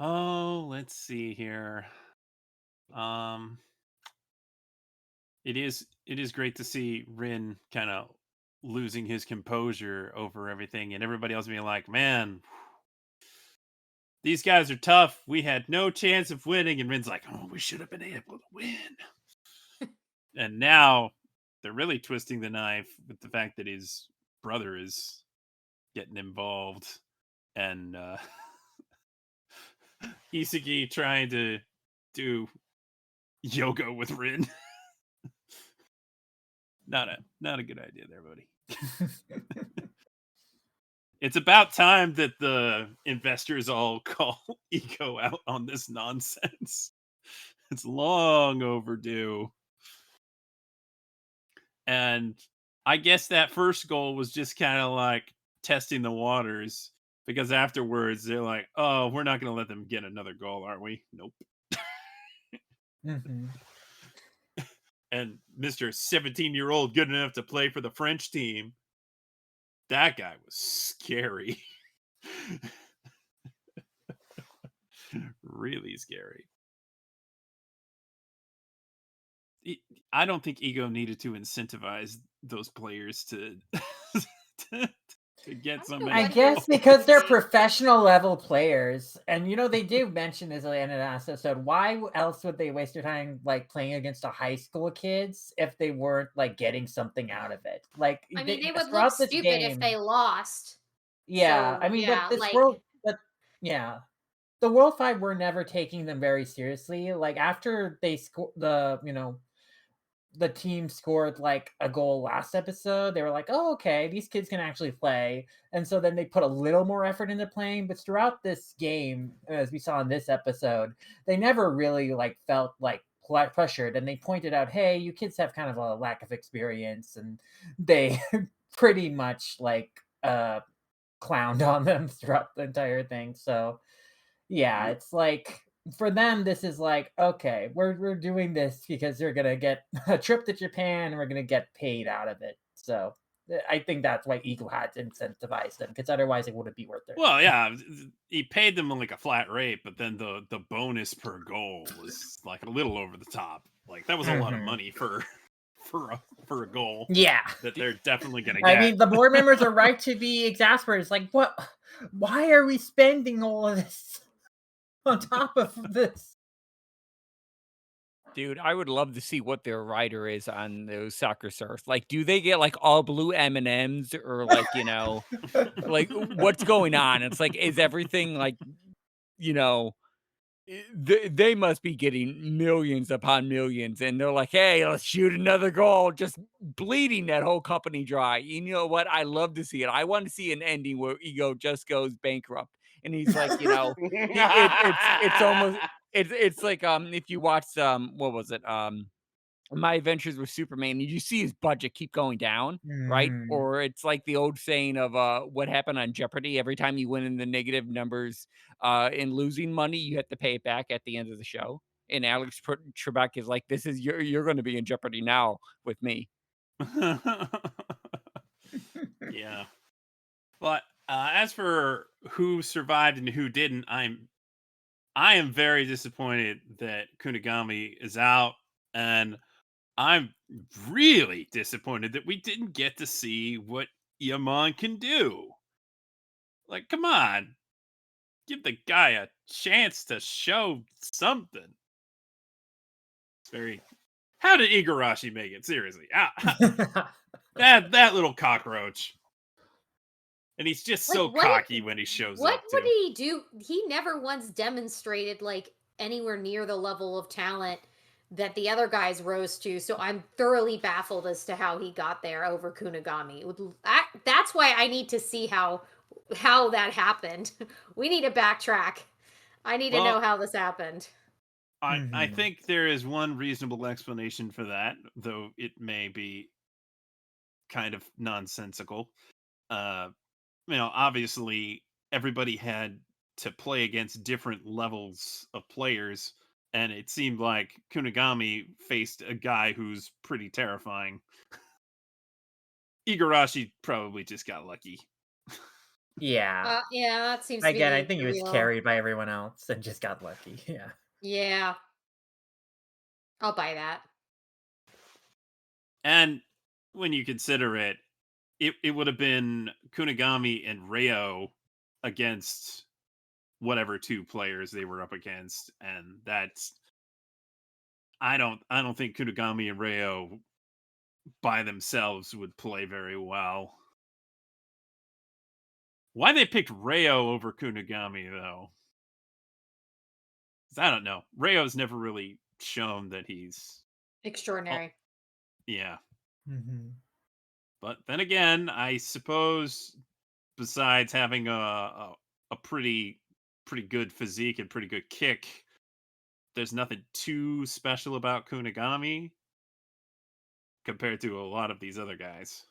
Oh, let's see here. It is great to see Rin kind of losing his composure over everything, and everybody else being like, "Man, these guys are tough. We had no chance of winning." And Rin's like, "Oh, we should have been able to win." And now they're really twisting the knife with the fact that his brother is getting involved, and Isagi trying to do yoga with Rin. Not a good idea there, buddy. It's about time that the investors all call Ego out on this nonsense. It's long overdue. And I guess that first goal was just kind of like testing the waters, because afterwards they're like, "Oh, we're not going to let them get another goal, are we?" Nope. Mhm. And Mr. 17-year-old good enough to play for the French team, that guy was scary. Really scary. I don't think Ego needed to incentivize those players to to get so many I what guess they're because they're thinking. professional level players, and they do mention this at the end of the episode. Why else would they waste their time like playing against a high school kids if they weren't like getting something out of it? Like I mean, they would look throughout this stupid if game, they lost. yeah. So I mean, yeah, like yeah, the World 5 were never taking them very seriously. Like after they score the team scored like a goal last episode, they were like, oh, okay, these kids can actually play. And so then they put a little more effort into playing. But throughout this game, as we saw in this episode, they never really like felt like pressured. And they pointed out, hey, you kids have kind of a lack of experience. And they pretty much like clowned on them throughout the entire thing. So yeah, Yep. it's like for them, this is like, okay, we're doing this because they're gonna get a trip to Japan and we're gonna get paid out of it. So I think that's why Eagle had to incentivize them, because otherwise it wouldn't be worth it. Well, yeah, he paid them like a flat rate, but then the bonus per goal was like a little over the top. Like that was a lot of Mhm. money for for a goal Yeah. that they're definitely gonna I get. mean, the board members are right to be exasperated. It's like, what? Why are we spending all of this on top of this? Dude, I would love to see what their rider is on those soccer surfs. Like, do they get like all blue M&Ms or like, like what's going on? It's like, is everything like, you know, they must be getting millions upon millions, and they're like, hey, let's shoot another goal, just bleeding that whole company dry. You know what? I love to see it. I want to see an ending where Ego just goes bankrupt and he's like, it's almost it's like if you watched what was it My Adventures with Superman, you see his budget keep going down, right? Mhm. Or it's like the old saying of what happened on Jeopardy. Every time you win in the negative numbers in losing money, you have to pay it back at the end of the show. And Alex Trebek is like, this is you're going to be in Jeopardy now with me. Yeah. But as for who survived and who didn't, I am very disappointed that Kunigami is out, and I'm really disappointed that we didn't get to see what Yaman can do. Like, come on, give the guy a chance to show something. It's very. How did Igarashi make it? Seriously, that little cockroach, and he's just like so what cocky when he shows what up would too. he do? He never once demonstrated like anywhere near the level of talent that the other guys rose to. So I'm thoroughly baffled as to how he got there over Kunigami. That's why I need to see how that happened. We need to backtrack. I need to know Well, how this happened. I Mhm. think there is one reasonable explanation for that, though it may be kind of nonsensical. Obviously everybody had to play against different levels of players, and it seemed like Kunigami faced a guy who's pretty terrifying. Igarashi probably just got lucky. Yeah. Yeah, that seems to Again, I be think he the was real. carried by everyone else and just got lucky. Yeah. Yeah, I'll buy that. And when you consider it, it would have been Kunigami and Ryo against whatever two players they were up against, and that's I don't think Kunigami and Ryo by themselves would play very well. Why they picked Ryo over Kunigami though? 'Cause I don't know. Ryo's never really shown that he's Extraordinary. yeah. Mm-hmm. But then again, I suppose besides having a pretty good physique and pretty good kick, there's nothing too special about Kunigami compared to a lot of these other guys.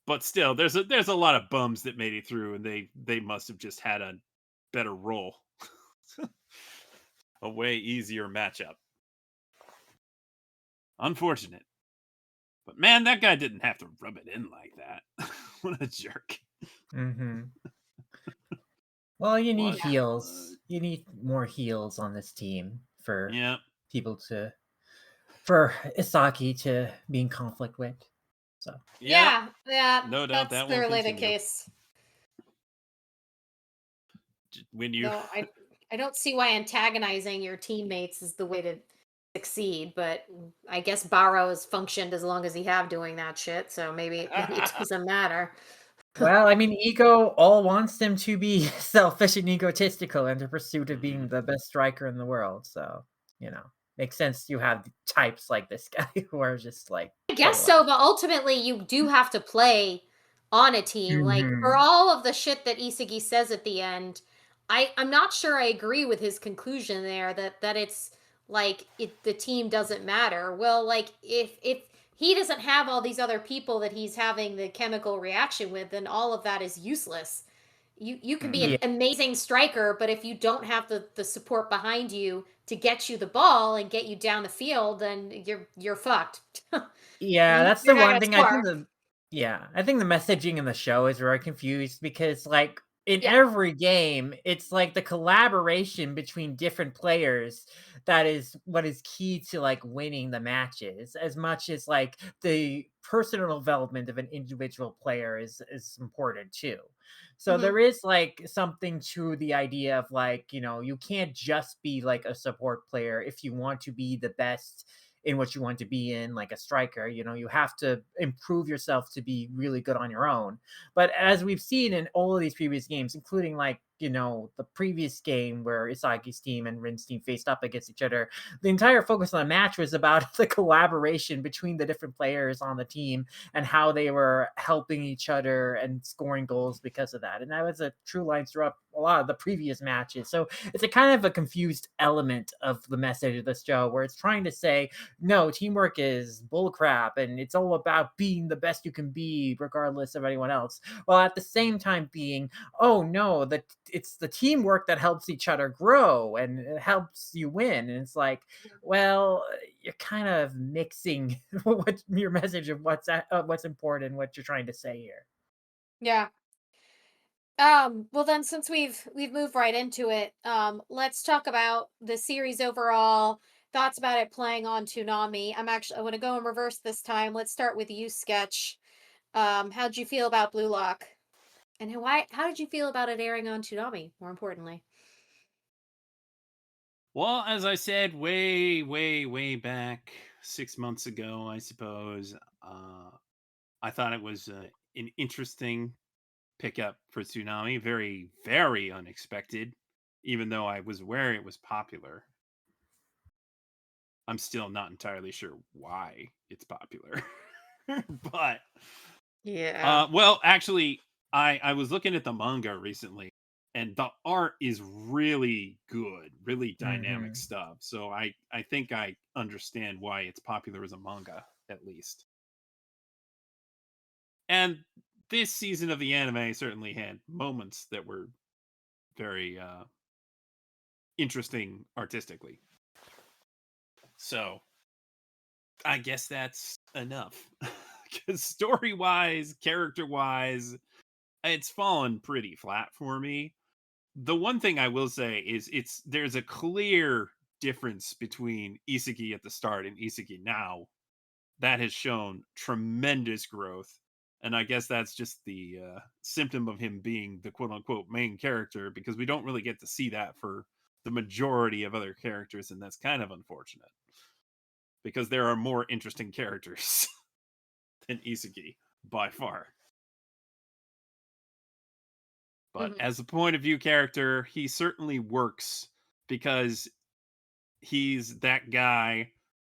But still, there's a lot of bums that made it through, and they must have just had a better role, a way easier matchup. Unfortunate, but man, that guy didn't have to rub it in like that. What a jerk! Mm-hmm. Well, you need What? heals. You need more heals on this team for Yeah, people for Isaki to be in conflict with. So yeah. Yeah, No doubt that's that will clearly the continue. case. When you No, I don't see why antagonizing your teammates is the way to succeed, but I guess Barrow has functioned as long as he have doing that shit, so maybe it doesn't matter. well, I mean, Ego all wants him to be selfish and egotistical in the pursuit of being the best striker in the world. So, makes sense you have types like this guy who are just like I guess total so, but ultimately you do have to play on a team. Like for Mhm. all of the shit that Isagi says at the end, I'm not sure I agree with his conclusion there that it's like the team doesn't matter. Well, like if he doesn't have all these other people that he's having the chemical reaction with, then all of that is useless. You can be Yeah. an amazing striker, but if you don't have the support behind you to get you the ball and get you down the field, then you're fucked. Yeah, that's You're the not one gonna thing score. I think the messaging in the show is very confused because like in Yeah. every game, it's like the collaboration between different players that is what is key to like winning the matches as much as like the personal development of an individual player is important too. So Mhm. there is like something to the idea of like, you can't just be like a support player if you want to be the best in what you want to be in, like a striker. You have to improve yourself to be really good on your own. But as we've seen in all of these previous games, including like, the previous game where Isagi's team and Rin's team faced up against each other, the entire focus on the match was about the collaboration between the different players on the team and how they were helping each other and scoring goals because of that. And that was a true line throughout a lot of the previous matches. So it's a kind of a confused element of the message of this show where it's trying to say, no, teamwork is bullcrap and it's all about being the best you can be regardless of anyone else, while at the same time being, oh no, that it's the teamwork that helps each other grow and it helps you win. And it's like, well, you're kind of mixing what your message of what's important, what you're trying to say here. Yeah. Well then since we've moved right into it, let's talk about the series overall, thoughts about it playing on Toonami. I want to go in reverse this time. Let's start with you, Sketch. How'd you feel about Blue Lock? And how did you feel about it airing on Toonami, more importantly? Well, as I said way back 6 months ago, I suppose, I thought it was an interesting pickup for Toonami. Very unexpected, even though I was aware it was popular. I'm still not entirely sure why it's popular. But Yeah. well, actually, I was looking at the manga recently, and the art is really good, really dynamic Mm-hmm. stuff. So I think I understand why it's popular as a manga, at least. And this season of the anime certainly had moments that were very interesting artistically. So I guess that's enough. Because story wise, character wise, it's fallen pretty flat for me. The one thing I will say is there's a clear difference between Isagi at the start and Isagi now that has shown tremendous growth. And I guess that's just the symptom of him being the quote unquote main character, because we don't really get to see that for the majority of other characters. And that's kind of unfortunate because there are more interesting characters than Isagi by far. But as a point of view character, he certainly works because he's that guy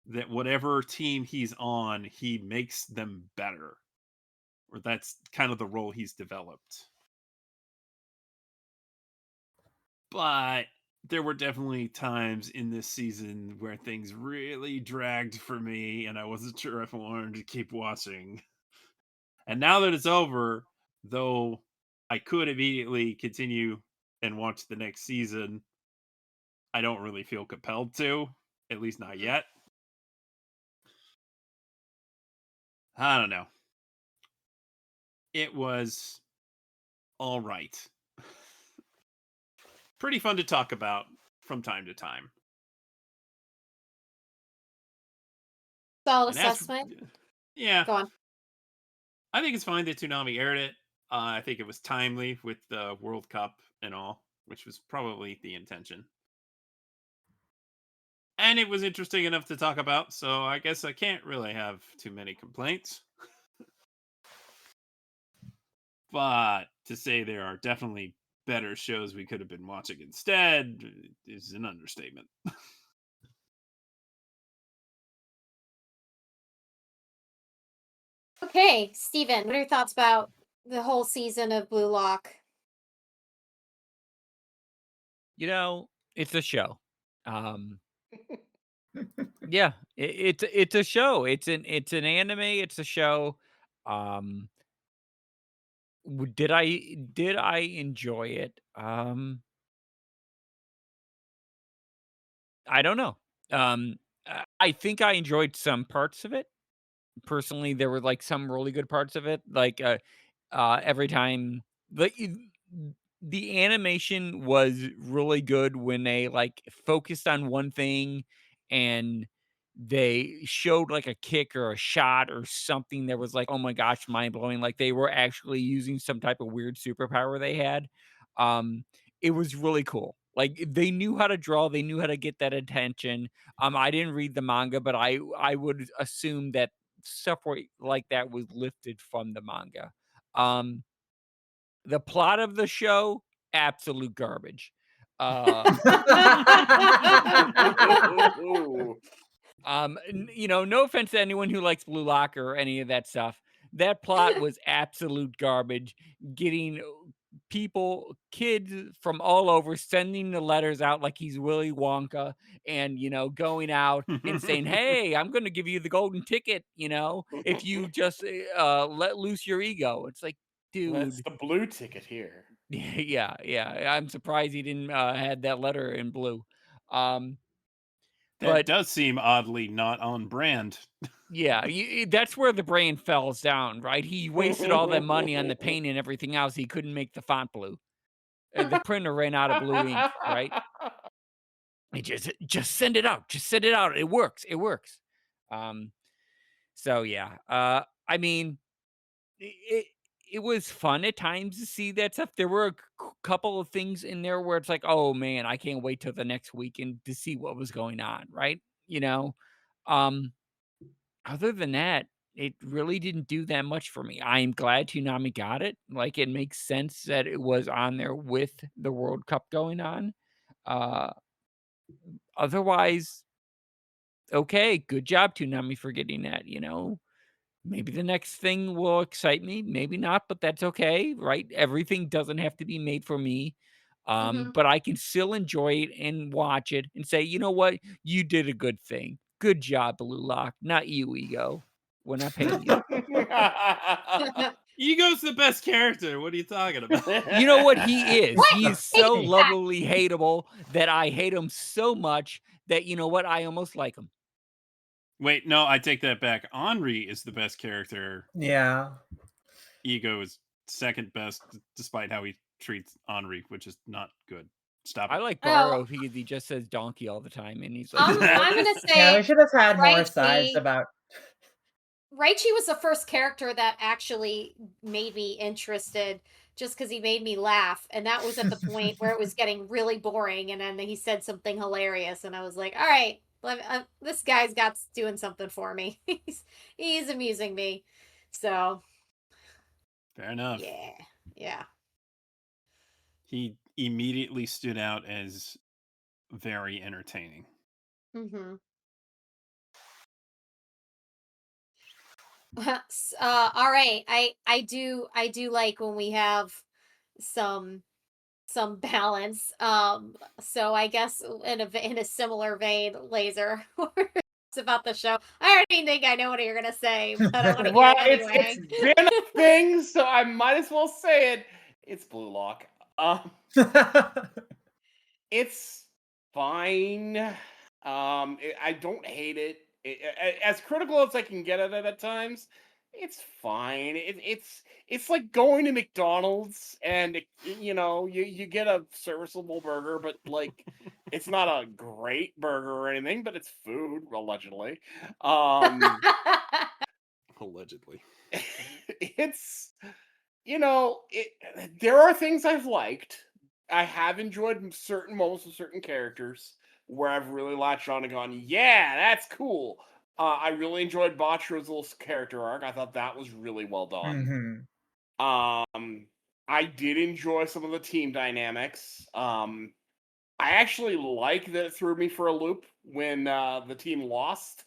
that whatever team he's on, he makes them better. Or that's kind of the role he's developed. But there were definitely times in this season where things really dragged for me and I wasn't sure if I wanted to keep watching. And now that it's over, though I could immediately continue and watch the next season, I don't really feel compelled to, at least not yet. I don't know. It was all right. Pretty fun to talk about from time to time. Solid And as assessment. yeah, Go on. I think it's fine that Toonami aired it. I think it was timely with the World Cup and all, which was probably the intention. And it was interesting enough to talk about, so I guess I can't really have too many complaints. But to say there are definitely better shows we could have been watching instead is an understatement. Okay, Steven, what are your thoughts about the whole season of Blue Lock? You know, it's a show. Um, yeah, it's a show. It's an anime. It's a show. Um, did I enjoy it? I don't know. I think I enjoyed some parts of it. Personally, there were like some really good parts of it. Like every time the animation was really good when they like focused on one thing and they showed like a kick or a shot or something that was like, oh my gosh, mind blowing. Like they were actually using some type of weird superpower they had. Um, it was really cool. Like they knew how to draw, they knew how to get that attention. I didn't read the manga, but I would assume that stuff like that was lifted from the manga. Um, the plot of the show, absolute garbage. Uh, no offense to anyone who likes Blue Lock or any of that stuff. That plot was absolute garbage. Getting kids from all over, sending the letters out like he's Willy Wonka, and going out and saying, "Hey, I'm going to give you the golden ticket. If you just let loose your ego." It's like, That's dude, the blue ticket here. yeah. I'm surprised he didn't had that letter in blue. That But does seem oddly not on brand. yeah, that's where the brain falls down, right? He wasted all that money on the paint and everything else. He couldn't make the font blue. The printer ran out of blue ink, right? He just send it out. Just send it out. It works. It works. Um, so yeah. I mean, it it was fun at times to see that stuff. There were a couple of things in there where it's like, oh man, I can't wait till the next weekend to see what was going on, right? You know, um, Other than that, it really didn't do that much for me. I am glad Toonami got it. Like, it makes sense that it was on there with the World Cup going on. Uh, Otherwise, okay, good job, Toonami, for getting that. Maybe the next thing will excite me, maybe not, but that's okay, right? Everything doesn't have to be made for me. Mhm. But I can still enjoy it and watch it and say, you know what? You did a good thing. Good job, Blue Lock. Not you, Ego. We're not paying you. Ego's the best character. What are you talking about? You know what he is? What? He is so Take that. lovably hateable that I hate him so much that, you know what? I almost like him. Wait, no, I take that back. Henri is the best character. Yeah. Ego is second best, despite how he treats Henri, which is not good. Stop I it. like Oh. Garo because he just says donkey all the time, and he's like, I'm gonna Yeah, say we should have had more sides Raichi- about. Raichi was the first character that actually made me interested, just because he made me laugh, and that was at the point where it was getting really boring, and then he said something hilarious, and I was like, all right, this guy's got doing something for me. he's amusing me. So Fair enough. yeah. He immediately stood out as very entertaining. Mm-hmm. All right. I do like when we have some balance. So I guess in a similar vein, Laser. It's about the show. I already think I know what you're gonna say, but I want to Well, hear it anyway. it's been a thing, so I might as well say it. It's Blue Lock. It's fine. I don't hate it. As critical as I can get at it at times, it's fine. It's like going to McDonald's and you get a serviceable burger, but like it's not a great burger or anything, but it's food allegedly. Allegedly. It's there are things I've liked. I have enjoyed certain moments with certain characters where I've really latched on and gone, yeah, that's cool. I really enjoyed Batro's little character arc. I thought that was really well done. I did enjoy some of the team dynamics. I actually like that it threw me for a loop when the team lost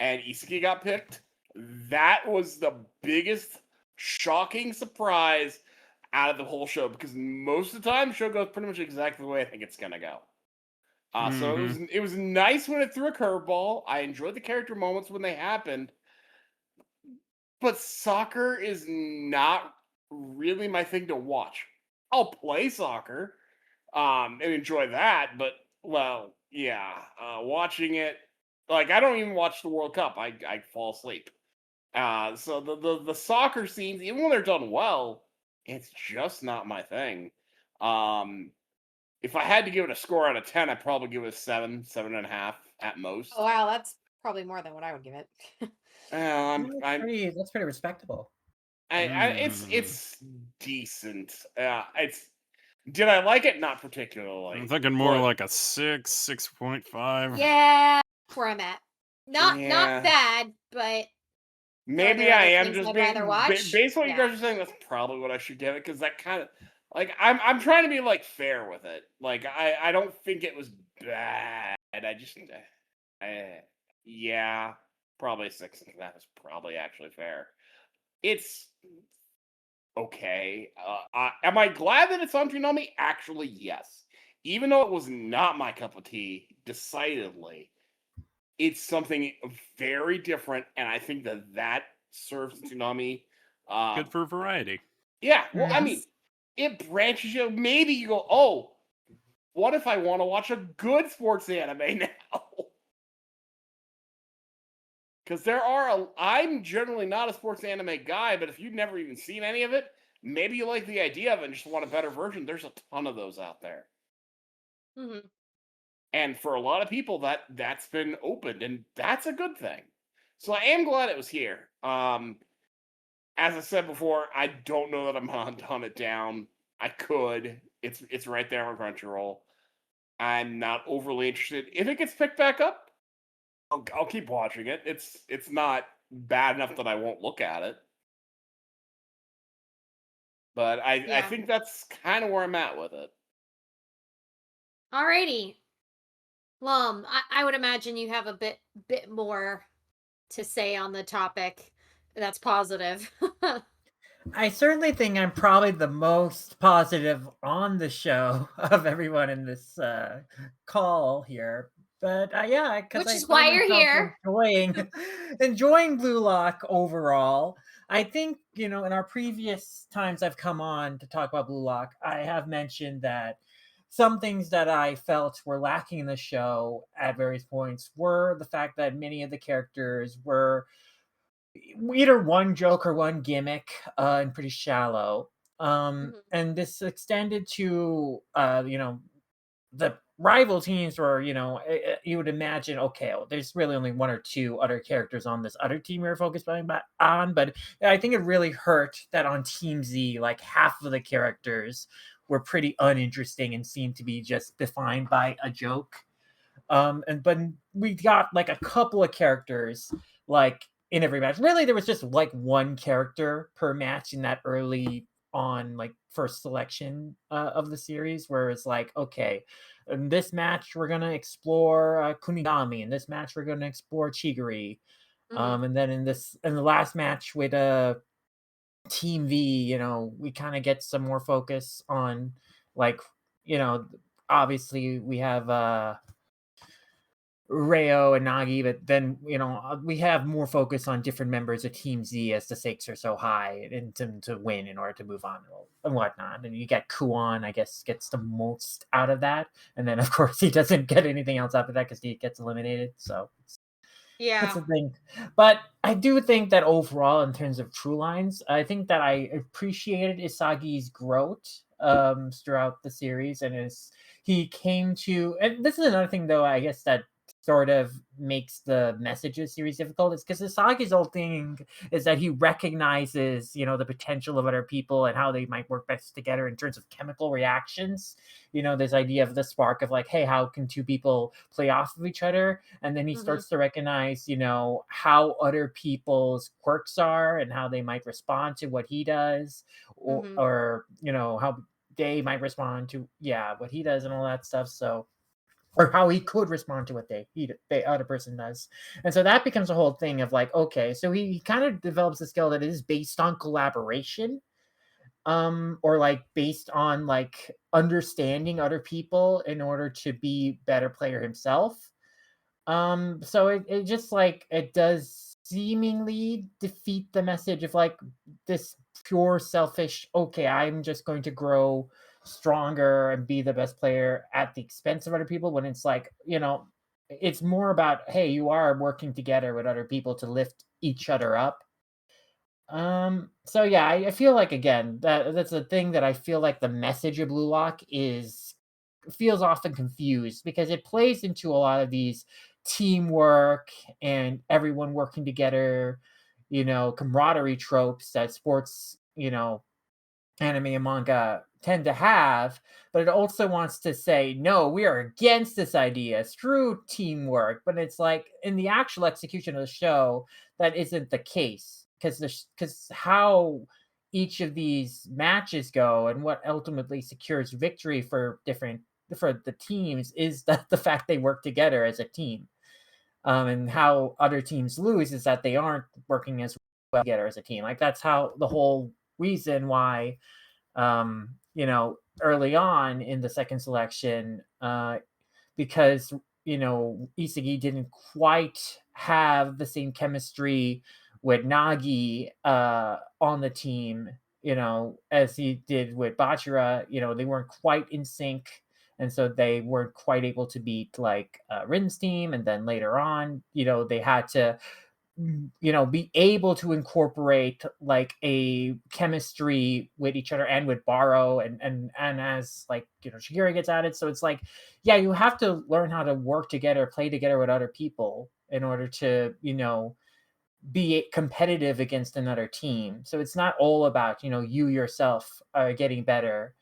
and Isiki got picked. That was the biggest shocking surprise out of the whole show, because most of the time the show goes pretty much exactly the way I think it's gonna go. So it was nice when it threw a curveball. I enjoyed the character moments when they happened, but soccer is not really my thing to watch. I'll play soccer and enjoy that, but watching it, like, I don't even watch the World Cup. I fall asleep. So the soccer scenes, even when they're done well, it's just not my thing. If I had to give it a score out of 10, I'd probably give it a 7.5 at most. Oh, wow, that's probably more than what I would give it. That's pretty respectable. It's decent. Did I like it? Not particularly. I'm thinking more like a 6.5. Yeah, that's where I'm at. Not Yeah. bad, but maybe there I other am things just I'd being rather watch? based on what you Yeah. guys are saying. That's probably what I should give it, because that kind of, like, I'm trying to be like fair with it. Like, I don't think it was bad. I just yeah, probably 6. That is probably actually fair. It's okay. Am I glad that it's on Toonami? Actually, yes. Even though it was not my cup of tea, decidedly, it's something very different, and I think that serves Toonami. Good for variety. Yeah, well, I mean, Yes. it branches you. Maybe you go, oh, what if I want to watch a good sports anime now? Because I'm generally not a sports anime guy, but if you've never even seen any of it, maybe you like the idea of it and just want a better version. There's a ton of those out there. Mhm. And for a lot of people, that's been opened, and that's a good thing. So I am glad it was here. As I said before, I don't know that I'm gonna hunt it down. I could. It's right there on Crunchyroll. I'm not overly interested. If it gets picked back up, I'll keep watching it. It's not bad enough that I won't look at it. But I Yeah. think that's kind of where I'm at with it. Alrighty. Lum, I would imagine you have a bit more to say on the topic that's positive. I certainly think I'm probably the most positive on the show of everyone in this call here. But yeah, because Which I is find why you're myself here. enjoying Blue Lock overall. I think, in our previous times I've come on to talk about Blue Lock, I have mentioned that some things that I felt were lacking in the show at various points were the fact that many of the characters were either one joke or one gimmick, and pretty shallow. And this extended to, the rival teams where, you would imagine, okay, well, there's really only one or two other characters on this other team we're focused on. But I think it really hurt that on Team Z, like half of the characters were pretty uninteresting and seemed to be just defined by a joke. But we got like a couple of characters like in every match. Really, there was just like one character per match in that early on like first selection of the series, where it's like, okay, in this match we're gonna explore Kunigami. In this match we're gonna explore Chigiri. And then in the last match with Team V, we kind of get some more focus on like, you know, obviously we have Rayo and Nagi, but then we have more focus on different members of Team Z as the stakes are so high and to win in order to move on and whatnot. And you get Kuon, I guess, gets the most out of that, and then of course he doesn't get anything else after that because he gets eliminated. So that's the thing. But I do think that overall, in terms of true lines, I think that I appreciated Isagi's growth throughout the series, and he came to. And this is another thing, though, I guess that sort of makes the messages series difficult, is because Isagi's whole thing is that he recognizes, the potential of other people and how they might work best together in terms of chemical reactions. This idea of the spark of like, hey, how can two people play off of each other? And then he starts to recognize, how other people's quirks are and how they might respond to what he does, or how they might respond to what he does and all that stuff. So, or how he could respond to what the other person does. And so that becomes a whole thing of like, okay, so he kind of develops a skill that is based on collaboration, or like based on like understanding other people in order to be better player himself. So it just like it does seemingly defeat the message of like this pure selfish, okay, I'm just going to grow stronger and be the best player at the expense of other people, when it's like, it's more about, hey, you are working together with other people to lift each other up. So yeah, I feel like, again, that's a thing that I feel like the message of Blue Lock feels often confused, because it plays into a lot of these teamwork and everyone working together, camaraderie tropes that sports, anime and manga tend to have. But it also wants to say, no, we are against this idea through teamwork. But it's like in the actual execution of the show, that isn't the case, because how each of these matches go and what ultimately secures victory for the teams is that the fact they work together as a team. And how other teams lose is that they aren't working as well together as a team. Like that's how the whole reason why, early on in the second selection, because Isagi didn't quite have the same chemistry with Nagi on the team, as he did with Bachira. They weren't quite in sync, and so they weren't quite able to beat like Rin's team. And then later on, they had to be able to incorporate like a chemistry with each other and with Baro, and as like Shigeru gets added. So it's like, yeah, you have to learn how to work together, play together with other people in order to be competitive against another team. So it's not all about you yourself getting better,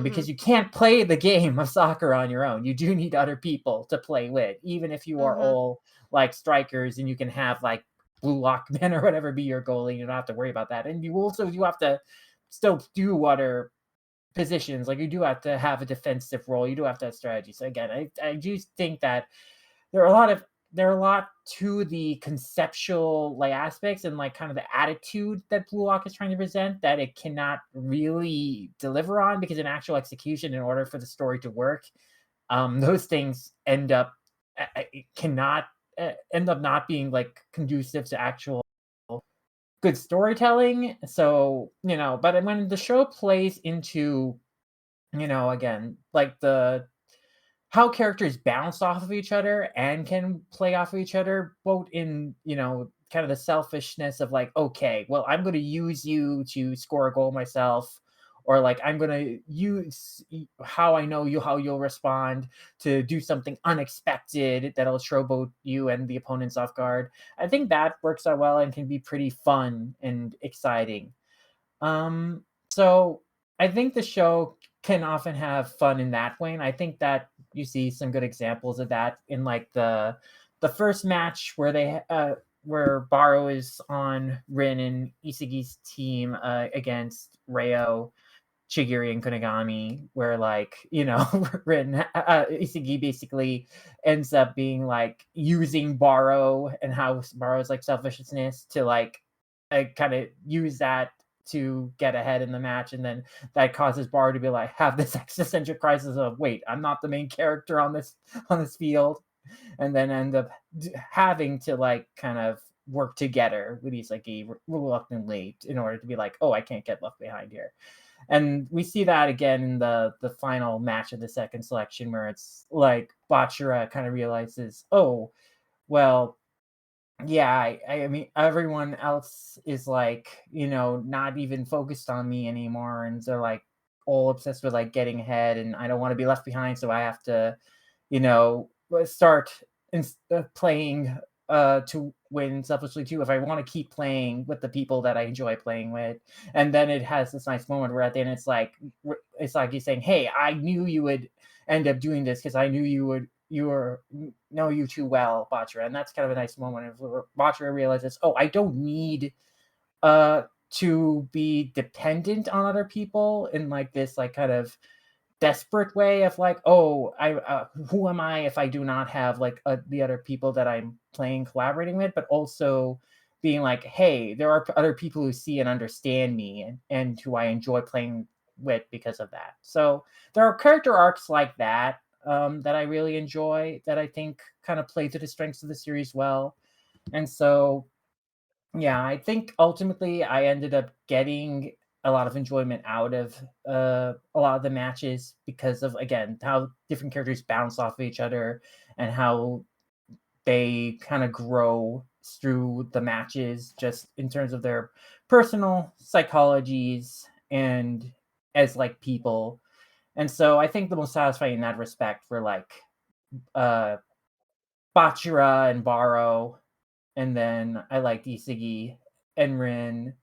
because you can't play the game of soccer on your own. You do need other people to play with, even if you are all like strikers and you can have like Blue Lock men or whatever be your goalie. You don't have to worry about that. And you have to still do other positions. Like you do have to have a defensive role. You do have to have strategy. So again, I do think that there are a lot to the conceptual like aspects and like kind of the attitude that Blue Lock is trying to present that it cannot really deliver on, because in actual execution, in order for the story to work, those things cannot end up not being like conducive to actual good storytelling. So, but when the show plays into, again, like how characters bounce off of each other and can play off of each other, both in, kind of the selfishness of like, okay, well, I'm going to use you to score a goal myself, or like I'm going to use how I know you, how you'll respond to do something unexpected that'll throw both you and the opponents off guard. I think that works out well and can be pretty fun and exciting. So I think the show can often have fun in that way, and I think that you see some good examples of that in like the first match where where Baro is on Rin and Isagi's team against Reo, Chigiri, and Kunigami, where like Rin Isagi basically ends up being like using Baro and how Baro's like selfishness to like kind of use that to get ahead in the match, and then that causes Baro to be like have this existential crisis of wait, I'm not the main character on this field, and then end up having to like kind of work together with Isagi reluctantly in order to be like, oh, I can't get left behind here. And we see that again in the final match of the second selection, where it's like Bachira kind of realizes, oh, well, yeah, I mean, everyone else is like, not even focused on me anymore, and they're like all obsessed with like getting ahead, and I don't want to be left behind, so I have to, start playing to win selfishly too, if I want to keep playing with the people that I enjoy playing with. And then it has this nice moment where at the end it's like he's saying, hey, I knew you would end up doing this because I knew know you too well, Bachira. And that's kind of a nice moment where Bachira realizes, oh, I don't need to be dependent on other people in like this like kind of desperate way of like, oh, I who am I if I do not have like the other people that I'm playing collaborating with, but also being like, hey, there are other people who see and understand me and who I enjoy playing with because of that. So there are character arcs like that that I really enjoy, that I think kind of play to the strengths of the series well. And so yeah, I think ultimately I ended up getting a lot of enjoyment out of a lot of the matches because of, again, how different characters bounce off of each other and how they kind of grow through the matches just in terms of their personal psychologies and as like people. And so I think the most satisfying in that respect for like uh Bachira and Baro, and then I liked Isagi and Rin.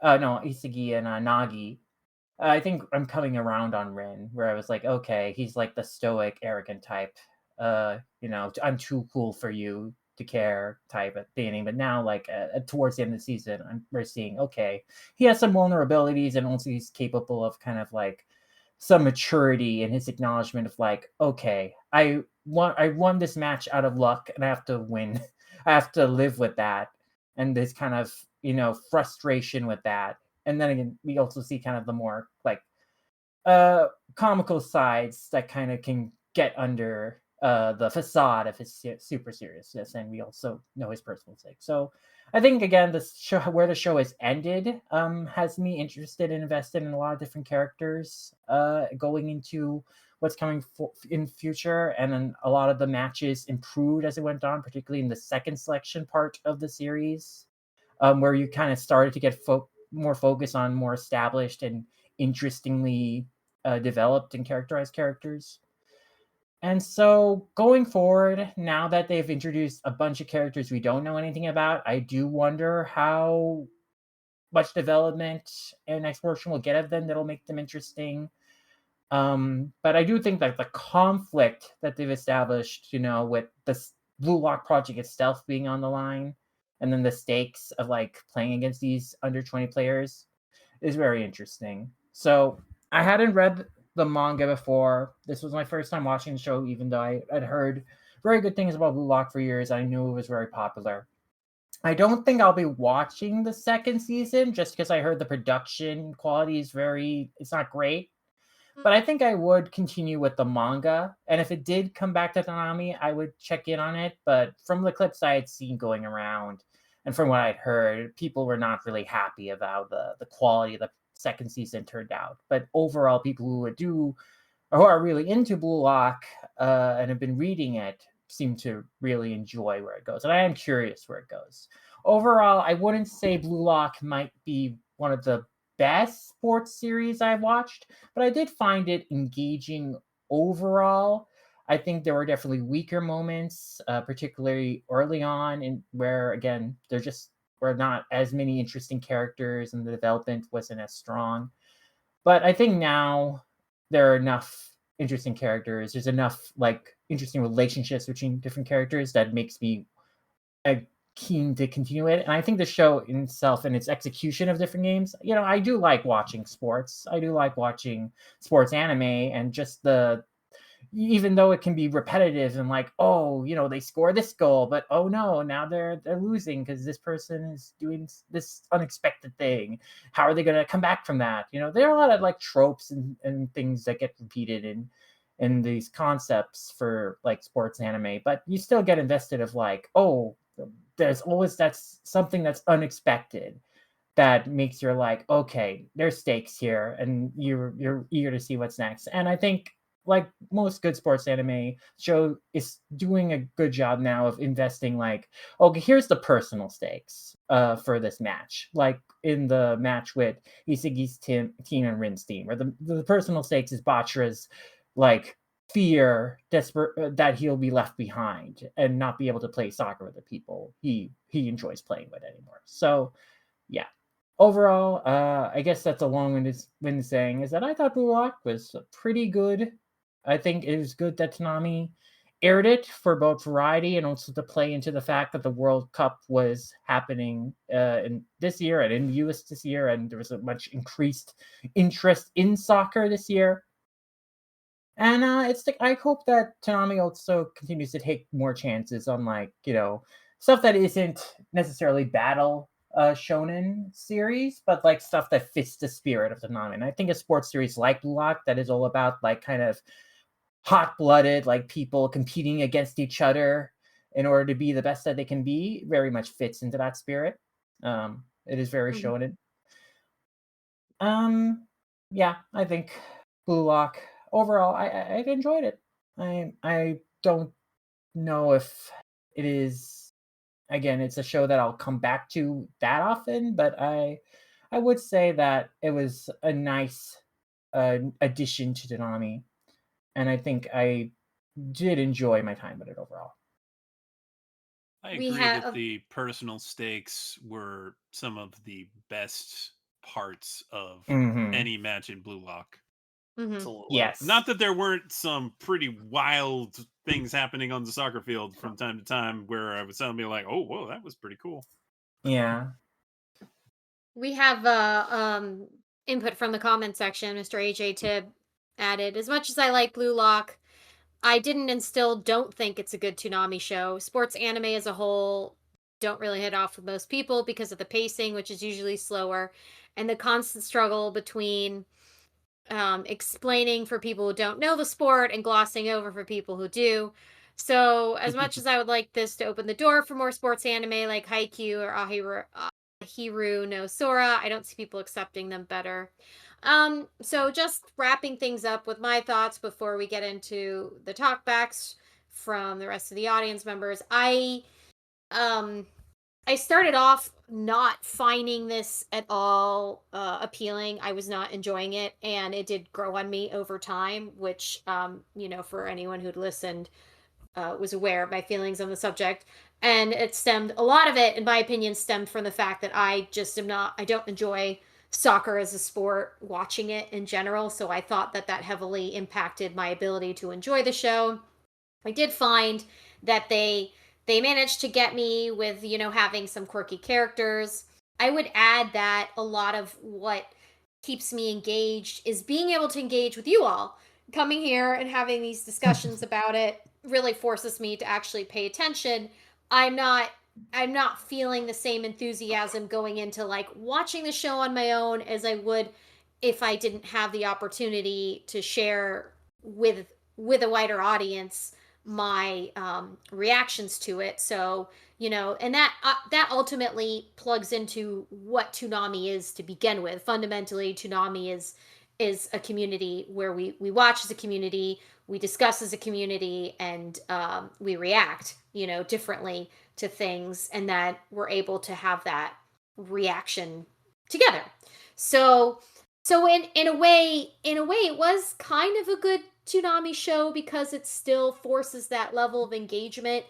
No, Isagi and Nagi. I think I'm coming around on Rin, where I was like, okay, he's like the stoic, arrogant type. I'm too cool for you to care type at the beginning. But now, like towards the end of the season, we're seeing, okay, he has some vulnerabilities, and also he's capable of kind of like some maturity in his acknowledgement of like, okay, I won this match out of luck, and I have to win. I have to live with that, and this kind of frustration with that. And then again, we also see kind of the more like comical sides that kind of can get under the facade of his super seriousness, and we also know his personal sake. So I think again, the show, where the show has ended, has me interested and invested in a lot of different characters going into what's coming in future, and then a lot of the matches improved as it went on, particularly in the second selection part of the series, where you kind of started to get more focus on more established and interestingly developed and characterized characters. And so going forward, now that they've introduced a bunch of characters we don't know anything about, I do wonder how much development and exploration we'll get of them that'll make them interesting. But I do think that the conflict that they've established, with the Blue Lock project itself being on the line, and then the stakes of like playing against these under 20 players, is very interesting. So I hadn't read the manga before. This was my first time watching the show, even though I had heard very good things about Blue Lock for years. I knew it was very popular. I don't think I'll be watching the second season just because I heard the production quality is it's not great. But I think I would continue with the manga. And if it did come back to Toonami, I would check in on it. But from the clips I had seen going around and from what I'd heard, people were not really happy about the quality of the second season turned out. But overall, people who are really into Blue Lock and have been reading it seem to really enjoy where it goes. And I am curious where it goes. Overall, I wouldn't say Blue Lock might be one of the best sports series I've watched, but I did find it engaging overall. I think there were definitely weaker moments, particularly early on, and where again there just were not as many interesting characters, and the development wasn't as strong. But I think now there are enough interesting characters. There's enough like interesting relationships between different characters that makes me keen to continue it. And I think the show in itself and its execution of different games, I do like watching sports. I do like watching sports anime, and just even though it can be repetitive and like, oh, they score this goal, but oh no, now they're losing because this person is doing this unexpected thing. How are they going to come back from that? There are a lot of like tropes and things that get repeated in these concepts for like sports anime, but you still get invested of like, oh, there's always that's something that's unexpected that makes you like, okay, there's stakes here, and you're eager to see what's next. And I think like most good sports anime show is doing a good job now of investing like, okay, here's the personal stakes for this match, like in the match with Isagi's team and Rin's team, where the personal stakes is Bachira's like fear that he'll be left behind and not be able to play soccer with the people he enjoys playing with anymore. So yeah, overall, I guess that's a long-winded saying is that I thought Blue Lock was pretty good. I think it was good that Toonami aired it for both variety and also to play into the fact that the World Cup was happening in this year and in the US this year, and there was a much increased interest in soccer this year. And I hope that Toonami also continues to take more chances on like, stuff that isn't necessarily battle shonen series, but like stuff that fits the spirit of Toonami. And I think a sports series like Blue Lock that is all about like kind of hot-blooded, like people competing against each other in order to be the best that they can be, very much fits into that spirit. It is very shonen. Yeah, I think Blue Lock overall, I've enjoyed it. I don't know if it is, again, it's a show that I'll come back to that often, but I would say that it was a nice addition to Toonami, and I think I did enjoy my time with it overall. I agree that the personal stakes were some of the best parts of any match in Blue Lock. Yes. Not that there weren't some pretty wild things happening on the soccer field from time to time where I was telling me like, oh, whoa, that was pretty cool. Yeah. We have input from the comment section. Mr. AJ Tibb added, as much as I like Blue Lock, I didn't and still don't think it's a good Toonami show. Sports anime as a whole don't really hit off with most people because of the pacing, which is usually slower, and the constant struggle between explaining for people who don't know the sport and glossing over for people who do. So, as much as I would like this to open the door for more sports anime like Haikyuu or Ahiru no Sora, I don't see people accepting them better. So just wrapping things up with my thoughts before we get into the talkbacks from the rest of the audience members. I started off not finding this at all appealing. I was not enjoying it, and it did grow on me over time, which for anyone who'd listened was aware of my feelings on the subject. And a lot of it, in my opinion, stemmed from the fact that I don't enjoy soccer as a sport, watching it in general. So I thought that heavily impacted my ability to enjoy the show. I did find that they managed to get me with, having some quirky characters. I would add that a lot of what keeps me engaged is being able to engage with you all. Coming here and having these discussions about it really forces me to actually pay attention. I'm not feeling the same enthusiasm going into like watching the show on my own as I would if I didn't have the opportunity to share with a wider audience my reactions to it. So and that ultimately plugs into what Toonami is to begin with. Fundamentally, Toonami is a community where we watch as a community, we discuss as a community, and we react, differently to things, and that we're able to have that reaction together. So in a way it was kind of a good Toonami show because it still forces that level of engagement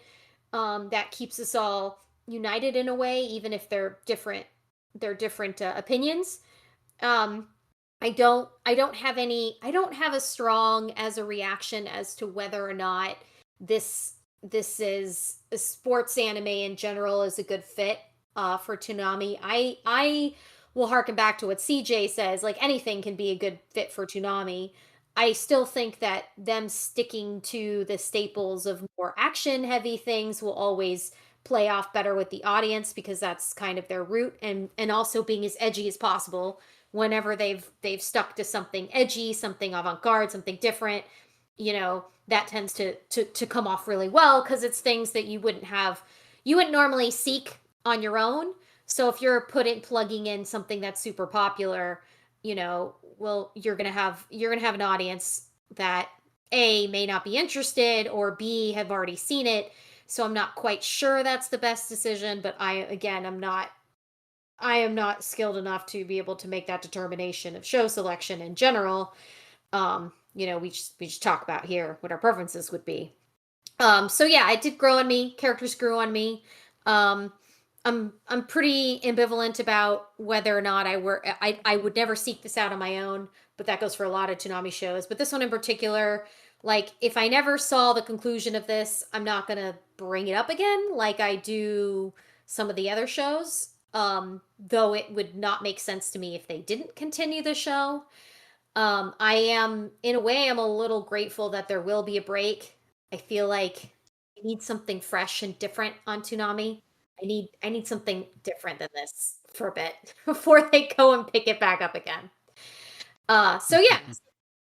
that keeps us all united in a way, even if they're different opinions. I don't have a strong as a reaction as to whether or not this is a sports anime in general is a good fit for Toonami. I will harken back to what CJ says, like anything can be a good fit for Toonami. I still think that them sticking to the staples of more action heavy things will always play off better with the audience because that's kind of their root, and also being as edgy as possible whenever they've stuck to something edgy, something avant-garde, something different, that tends to come off really well because it's things that you wouldn't normally seek on your own. So if you're plugging in something that's super popular, well, you're gonna have an audience that A, may not be interested, or B, have already seen it. So I'm not quite sure that's the best decision, but I am not skilled enough to be able to make that determination of show selection in general. We just talk about here what our preferences would be. So yeah, it did grow on me. Characters grew on me. I'm pretty ambivalent about whether or not I would never seek this out on my own, but that goes for a lot of Toonami shows. But this one in particular, like if I never saw the conclusion of this, I'm not gonna bring it up again like I do some of the other shows. Though it would not make sense to me if they didn't continue the show. I am, in a way, I'm a little grateful that there will be a break. I feel like I need something fresh and different on Toonami. I need something different than this for a bit before they go and pick it back up again. So yeah,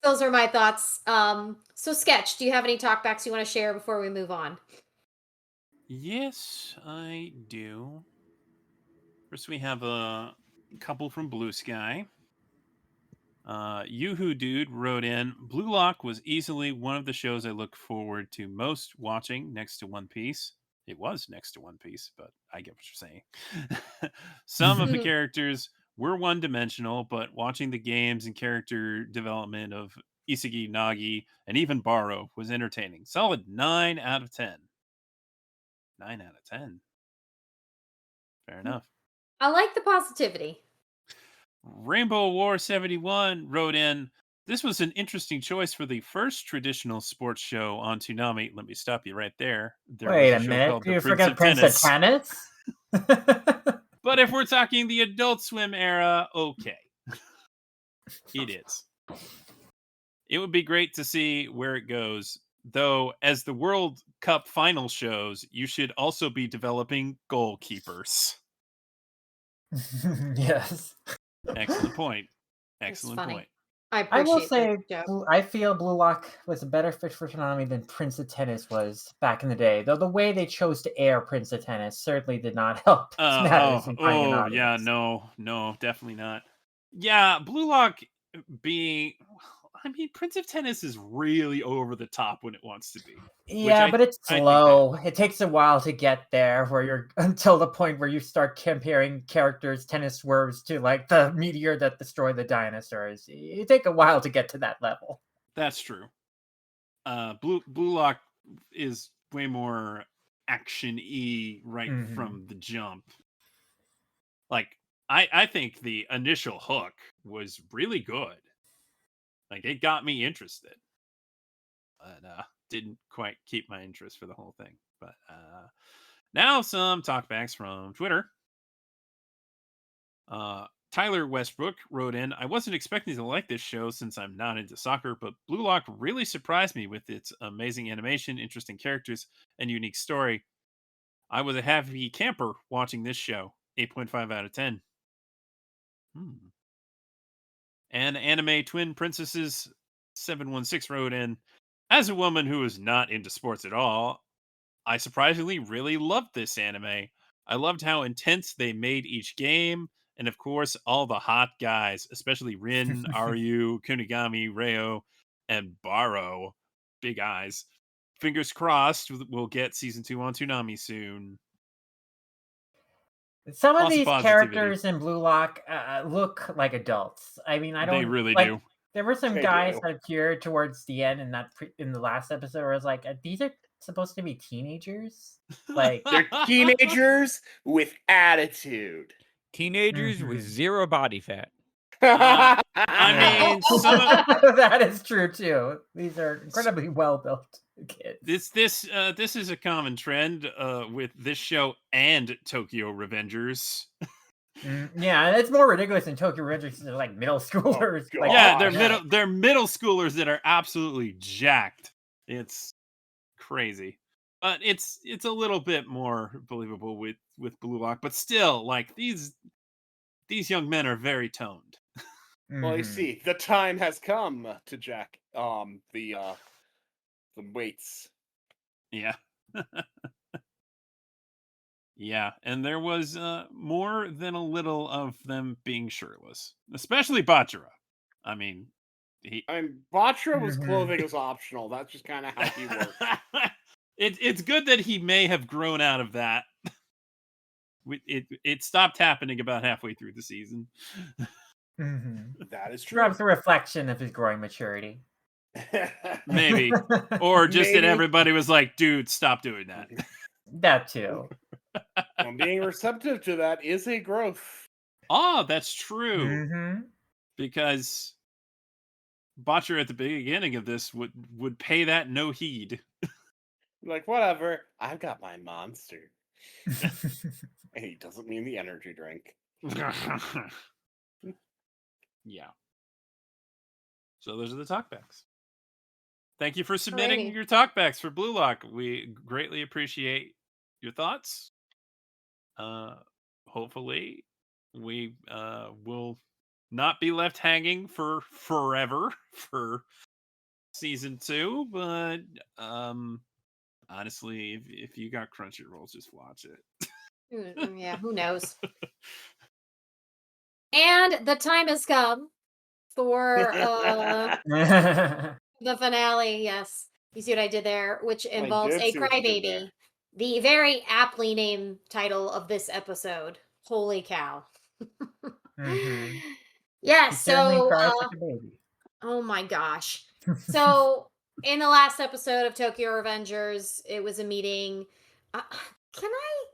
those are my thoughts. So Sketch, do you have any talkbacks you want to share before we move on? Yes, I do. First, we have a couple from Blue Sky. Yoo-Hoo Dude wrote in, Blue Lock was easily one of the shows I look forward to most watching next to One Piece. It was next to One Piece, but I get what you're saying. Some of the characters were one-dimensional, but watching the games and character development of Isagi, Nagi, and even Baro was entertaining. Solid 9 out of 10. 9 out of 10. Fair enough. I like the positivity. Rainbow War 71 wrote in, this was an interesting choice for the first traditional sports show on Toonami. Let me stop you right there. There Wait was a show minute. called Do The you Prince forget of Prince Tennis. of Tennis? But if we're talking the Adult Swim era, okay. It is. It would be great to see where it goes. Though, as the World Cup final shows, you should also be developing goalkeepers. Yes. Excellent point. It's Excellent funny. point. I will appreciate say, that joke. I feel Blue Lock was a better fit for Toonami than Prince of Tennis was back in the day. Though the way they chose to air Prince of Tennis certainly did not help matters in finding an Yeah, audience. no, definitely not. Yeah, Blue Lock being, I mean, Prince of Tennis is really over the top when it wants to be. Yeah, but it's I think slow. It takes a while to get there, where you're until the point where you start comparing characters' tennis swerves to like the meteor that destroyed the dinosaurs. It take a while to get to that level. that's true. Blue Lock is way more action-y right from the jump. Like, I think the initial hook was really good. Like, it got me interested. But didn't quite keep my interest for the whole thing. But now some talkbacks from Twitter. Tyler Westbrook wrote in, I wasn't expecting to like this show since I'm not into soccer, but Blue Lock really surprised me with its amazing animation, interesting characters, and unique story. I was a happy camper watching this show. 8.5 out of 10. And Anime Twin Princesses 716 wrote in, as a woman who is not into sports at all, I surprisingly really loved this anime. I loved how intense they made each game, and of course, all the hot guys, especially Rin, Aryu, Kunigami, Reo, and Baro. Big eyes. Fingers crossed we'll get season 2 on Toonami soon. Some of Lots of these positivity. characters in Blue Lock look like adults. I mean, I don't. They really like, do. There were some They guys do. that appeared towards the end in the last episode where I was like, these are supposed to be teenagers. Like, They're teenagers with attitude. Teenagers with zero body fat. I yeah. mean, some of that is true too. These are incredibly well built kids. this is a common trend with this show and Tokyo Revengers. Yeah, it's more ridiculous than Tokyo Revengers. They're like middle schoolers. God. like, Yeah, Oh, they're middle schoolers that are absolutely jacked. It's crazy. But it's a little bit more believable with Blue Lock, but still, like these young men are very toned. Well, you Mhm. see, the time has come to jack the weights. Yeah. Yeah, and there was more than a little of them being shirtless, especially Bachira. I mean, Batra Mhm. clothing was optional. That's just kind of how he works. it's good that he may have grown out of that. It stopped happening about halfway through the season. Mhm. That is true. Perhaps a reflection of his growing maturity. Maybe. Or just that Maybe. everybody was like, dude, stop doing that. That too. Well, being receptive to that is a growth. Oh, that's true. Mhm. Because Botcher at the beginning of this would pay that no heed. Like, whatever. I've got my monster. And he doesn't mean the energy drink. Yeah. So those are the talkbacks. Thank you for submitting Alrighty. your talkbacks for Blue Lock. We greatly appreciate your thoughts. Hopefully we will not be left hanging for forever for season 2, but honestly, if you got Crunchyroll, just watch it. Yeah, who knows? And the time has come for the finale. Yes, you see what I did there, which involves did a see what you did there. crybaby. The very aptly named title of this episode. Holy cow! Mhm. Yeah. He certainly So, cries like a baby. oh my gosh. So, in the last episode of Tokyo Revengers, it was a meeting. Can I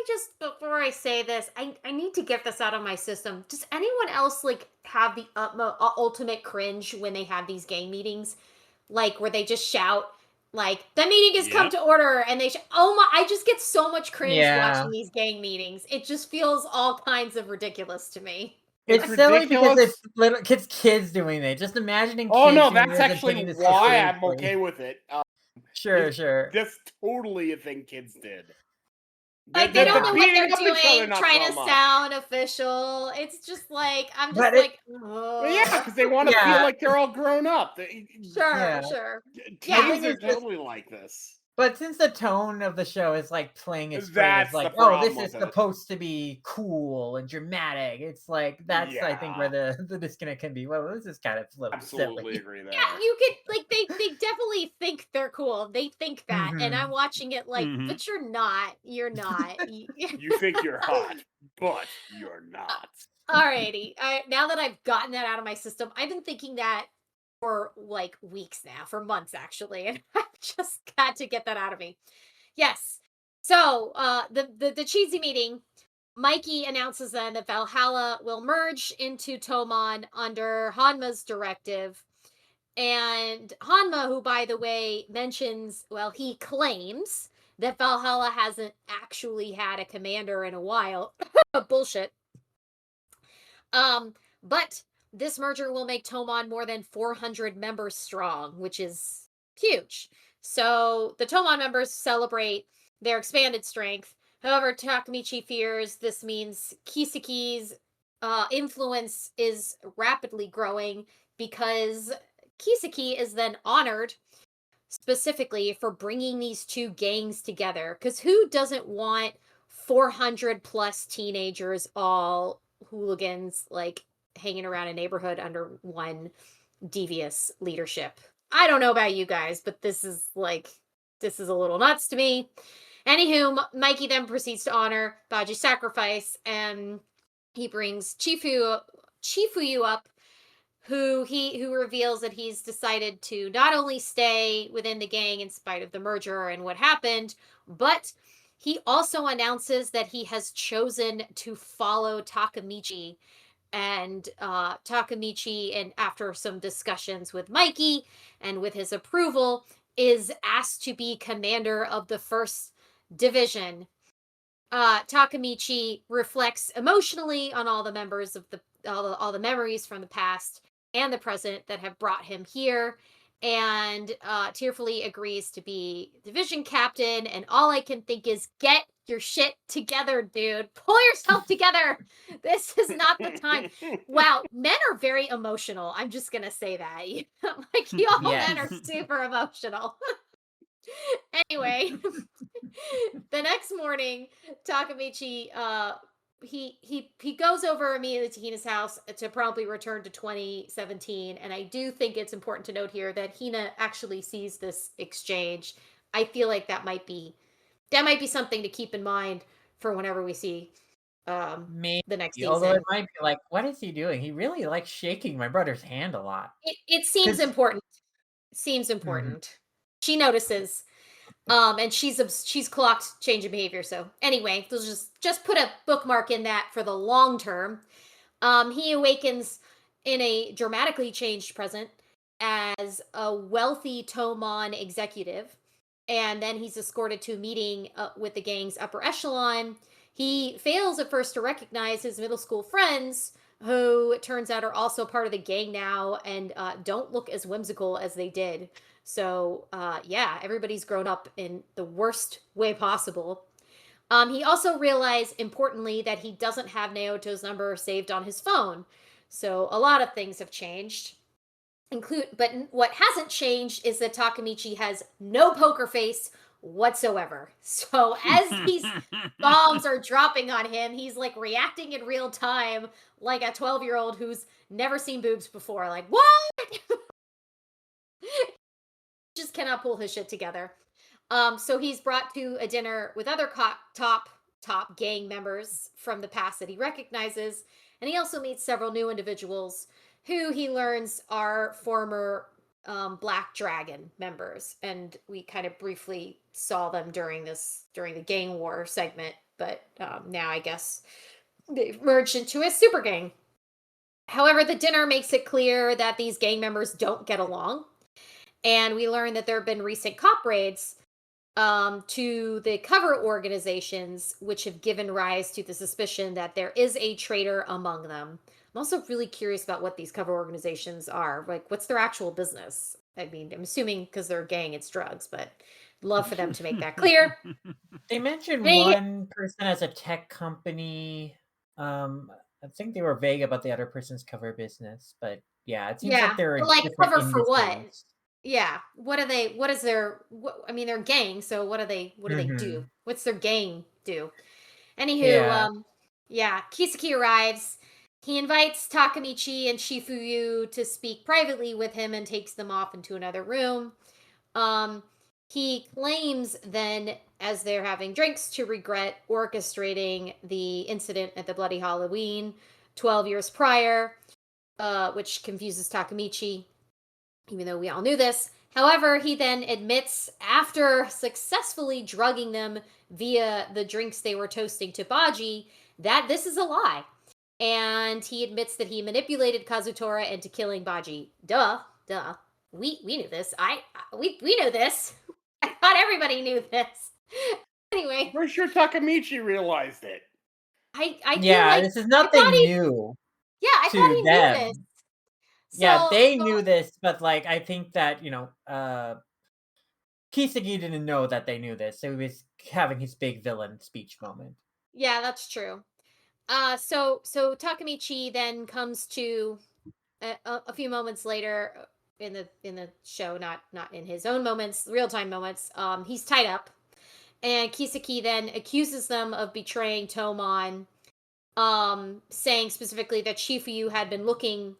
just, before I say this, I need to get this out of my system. Does anyone else like have the ultimate cringe when they have these gang meetings, like where they just shout like the meeting has come Yep. to order, and they oh my! I just get so much cringe Yeah. watching these gang meetings. It just feels all kinds of ridiculous to me. It's It's silly because ridiculous. it's little kids doing it. Just imagining Oh kids no, doing that's this and actually taking this why I'm seriously. okay with it. Sure. That's totally a thing kids did. Like they don't know what beating they're up each other, doing, not trying so to much. sound official. It's just like I'm just But like, Well, yeah, because they want to Yeah. feel like they're all grown up. sure. Yeah. Yeah. Teens are it's just- totally like this. But since the tone of the show is like playing it straight That's as the like, oh, problem this is with it. supposed to be cool and dramatic. It's like that's I think where the disconnect can be. Well, this is kind of a little Absolutely silly. agree there. Yeah, you could like they definitely think they're cool. They think that, and Mhm. I'm watching it like, Mhm. but you're not. You're not. You think you're hot, but you're not. Alrighty. Now that I've gotten that out of my system, I've been thinking that for like weeks now, for months actually, and I've just got to get that out of me. Yes. So, the cheesy meeting, Mikey announces then that Valhalla will merge into Tomon under Hanma's directive. And Hanma, who by the way mentions, well, he claims that Valhalla hasn't actually had a commander in a while. Bullshit. But this merger will make Tomon more than 400 members strong, which is huge. So the Tomon members celebrate their expanded strength. However, Takamichi fears this means Kisaki's influence is rapidly growing because Kisaki is then honored specifically for bringing these two gangs together. Because who doesn't want 400 plus teenagers, all hooligans, like hanging around a neighborhood under one devious leadership? I don't know about you guys, but this is a little nuts to me. Anywho, Mikey then proceeds to honor Baji's sacrifice, and he brings Chifuyu up, who reveals that he's decided to not only stay within the gang in spite of the merger and what happened, but he also announces that he has chosen to follow Takamichi. And Takamichi, and after some discussions with Mikey and with his approval, is asked to be commander of the first division. Takamichi reflects emotionally on all the members of all the memories from the past and the present that have brought him here, and tearfully agrees to be division captain. And all I can think is, get your shit together, dude. Pull yourself together. This is not the time. Wow, men are very emotional. I'm just gonna say that. Like, y'all men are Yes. super emotional. Anyway, the next morning, Takamichi he goes over immediately to Hina's house to promptly return to 2017. And I do think it's important to note here that Hina actually sees this exchange. I feel like that might be something to keep in mind for whenever we see Maybe, the next although season. it might be like, what is he doing? He really likes shaking my brother's hand a lot. It seems 'Cause- important. Seems important. She notices. And she's clocked change in behavior. So anyway, they'll just put a bookmark in that for the long term. He awakens in a dramatically changed present as a wealthy Tomon executive, and then he's escorted to a meeting with the gang's upper echelon. He fails at first to recognize his middle school friends, who it turns out are also part of the gang now and don't look as whimsical as they did. So, yeah, everybody's grown up in the worst way possible. He also realized, importantly, that he doesn't have Naoto's number saved on his phone. So a lot of things have changed. But what hasn't changed is that Takamichi has no poker face whatsoever. So as these bombs are dropping on him, he's like reacting in real time like a 12-year-old who's never seen boobs before. Like, what? Just cannot pull his shit together. So he's brought to a dinner with other top gang members from the past that he recognizes, and he also meets several new individuals who he learns are former Black Dragon members, and we kind of briefly saw them during the gang war segment, but now I guess they've merged into a super gang. However, the dinner makes it clear that these gang members don't get along, and we learn that there have been recent cop raids to the cover organizations, which have given rise to the suspicion that there is a traitor among them. I'm also really curious about what these cover organizations are. Like, what's their actual business? I mean, I'm assuming because they're a gang, it's drugs, but love for them to make that clear. They mentioned They- one person as a tech company. I think they were vague about the other person's cover business, but yeah, it seems Yeah, like they're in but, like, different cover for what? industries. Yeah, what are they? What is their? I mean, they're a gang, so what do they? What do they do? Mhm. What's their gang do? Anywho, Yeah. yeah, Kisaki arrives. He invites Takamichi and Shifuyu to speak privately with him and takes them off into another room. He claims then, as they're having drinks, to regret orchestrating the incident at the Bloody Halloween 12 years prior, which confuses Takamichi, even though we all knew this. However, he then admits, after successfully drugging them via the drinks they were toasting to Baji, that this is a lie. And he admits that he manipulated Kazutora into killing Baji. Duh. We knew this. We know this. I thought everybody knew this. Anyway, We're sure Takamichi realized it. I feel Yeah, like this is I nothing thought he new I to thought he knew them. this. Yeah, they So- knew this, but like I think that, Kisagi didn't know that they knew this, so he was having his big villain speech moment. Yeah, that's true. So Takamichi then comes to a few moments later, in the show, not in his own moments, real time moments. He's tied up, and Kisaki then accuses them of betraying Tomon, saying specifically that Shifuyu had been looking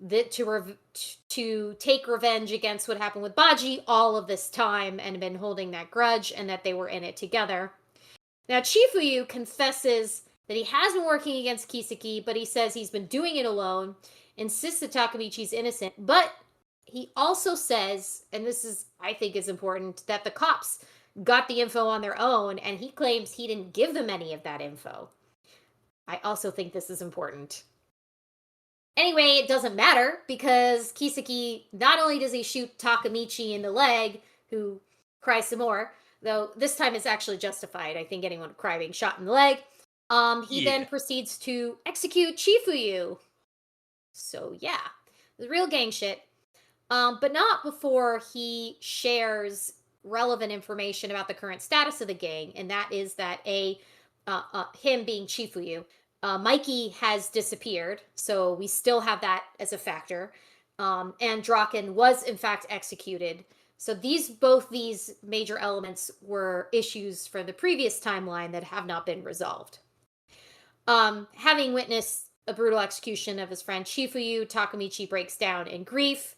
to take revenge against what happened with Baji all of this time and been holding that grudge, and that they were in it together. Now Chifuyu confesses that he has been working against Kisaki, but he says he's been doing it alone, insists that Takamichi's innocent, but he also says, and this is, I think, is important, that the cops got the info on their own, and he claims he didn't give them any of that info. I also think this is important. Anyway, it doesn't matter, because Kisaki, not only does he shoot Takamichi in the leg, who cries some more, though this time it's actually justified. I think anyone would cry being shot in the leg. He then proceeds to execute Chifuyu. So yeah, the real gang shit. But not before he shares relevant information about the current status of the gang, and that is that him being Chifuyu, Mikey has disappeared, so we still have that as a factor. And Draken was in fact executed. So both these major elements were issues from the previous timeline that have not been resolved. Having witnessed a brutal execution of his friend Chifuyu, Takamichi breaks down in grief.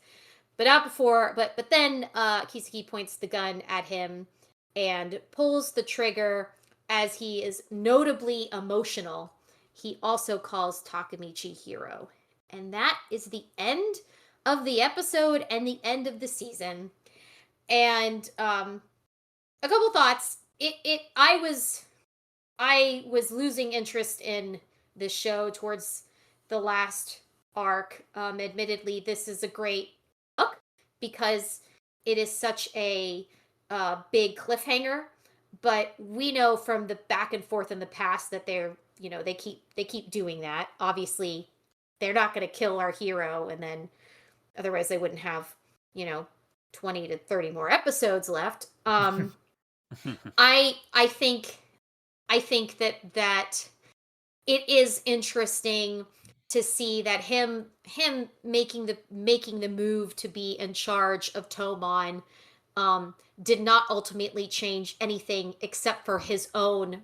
But not before, but then Kisaki points the gun at him and pulls the trigger as he is notably emotional. He also calls Takamichi hero. And that is the end of the episode and the end of the season. And a couple thoughts. I was losing interest in the show towards the last arc. Admittedly, this is a great book because it is such a big cliffhanger. But we know from the back and forth in the past that they keep doing that. Obviously, they're not going to kill our hero, and then otherwise they wouldn't have 20 to 30 more episodes left. I think that it is interesting to see that him making the move to be in charge of Tomon did not ultimately change anything except for his own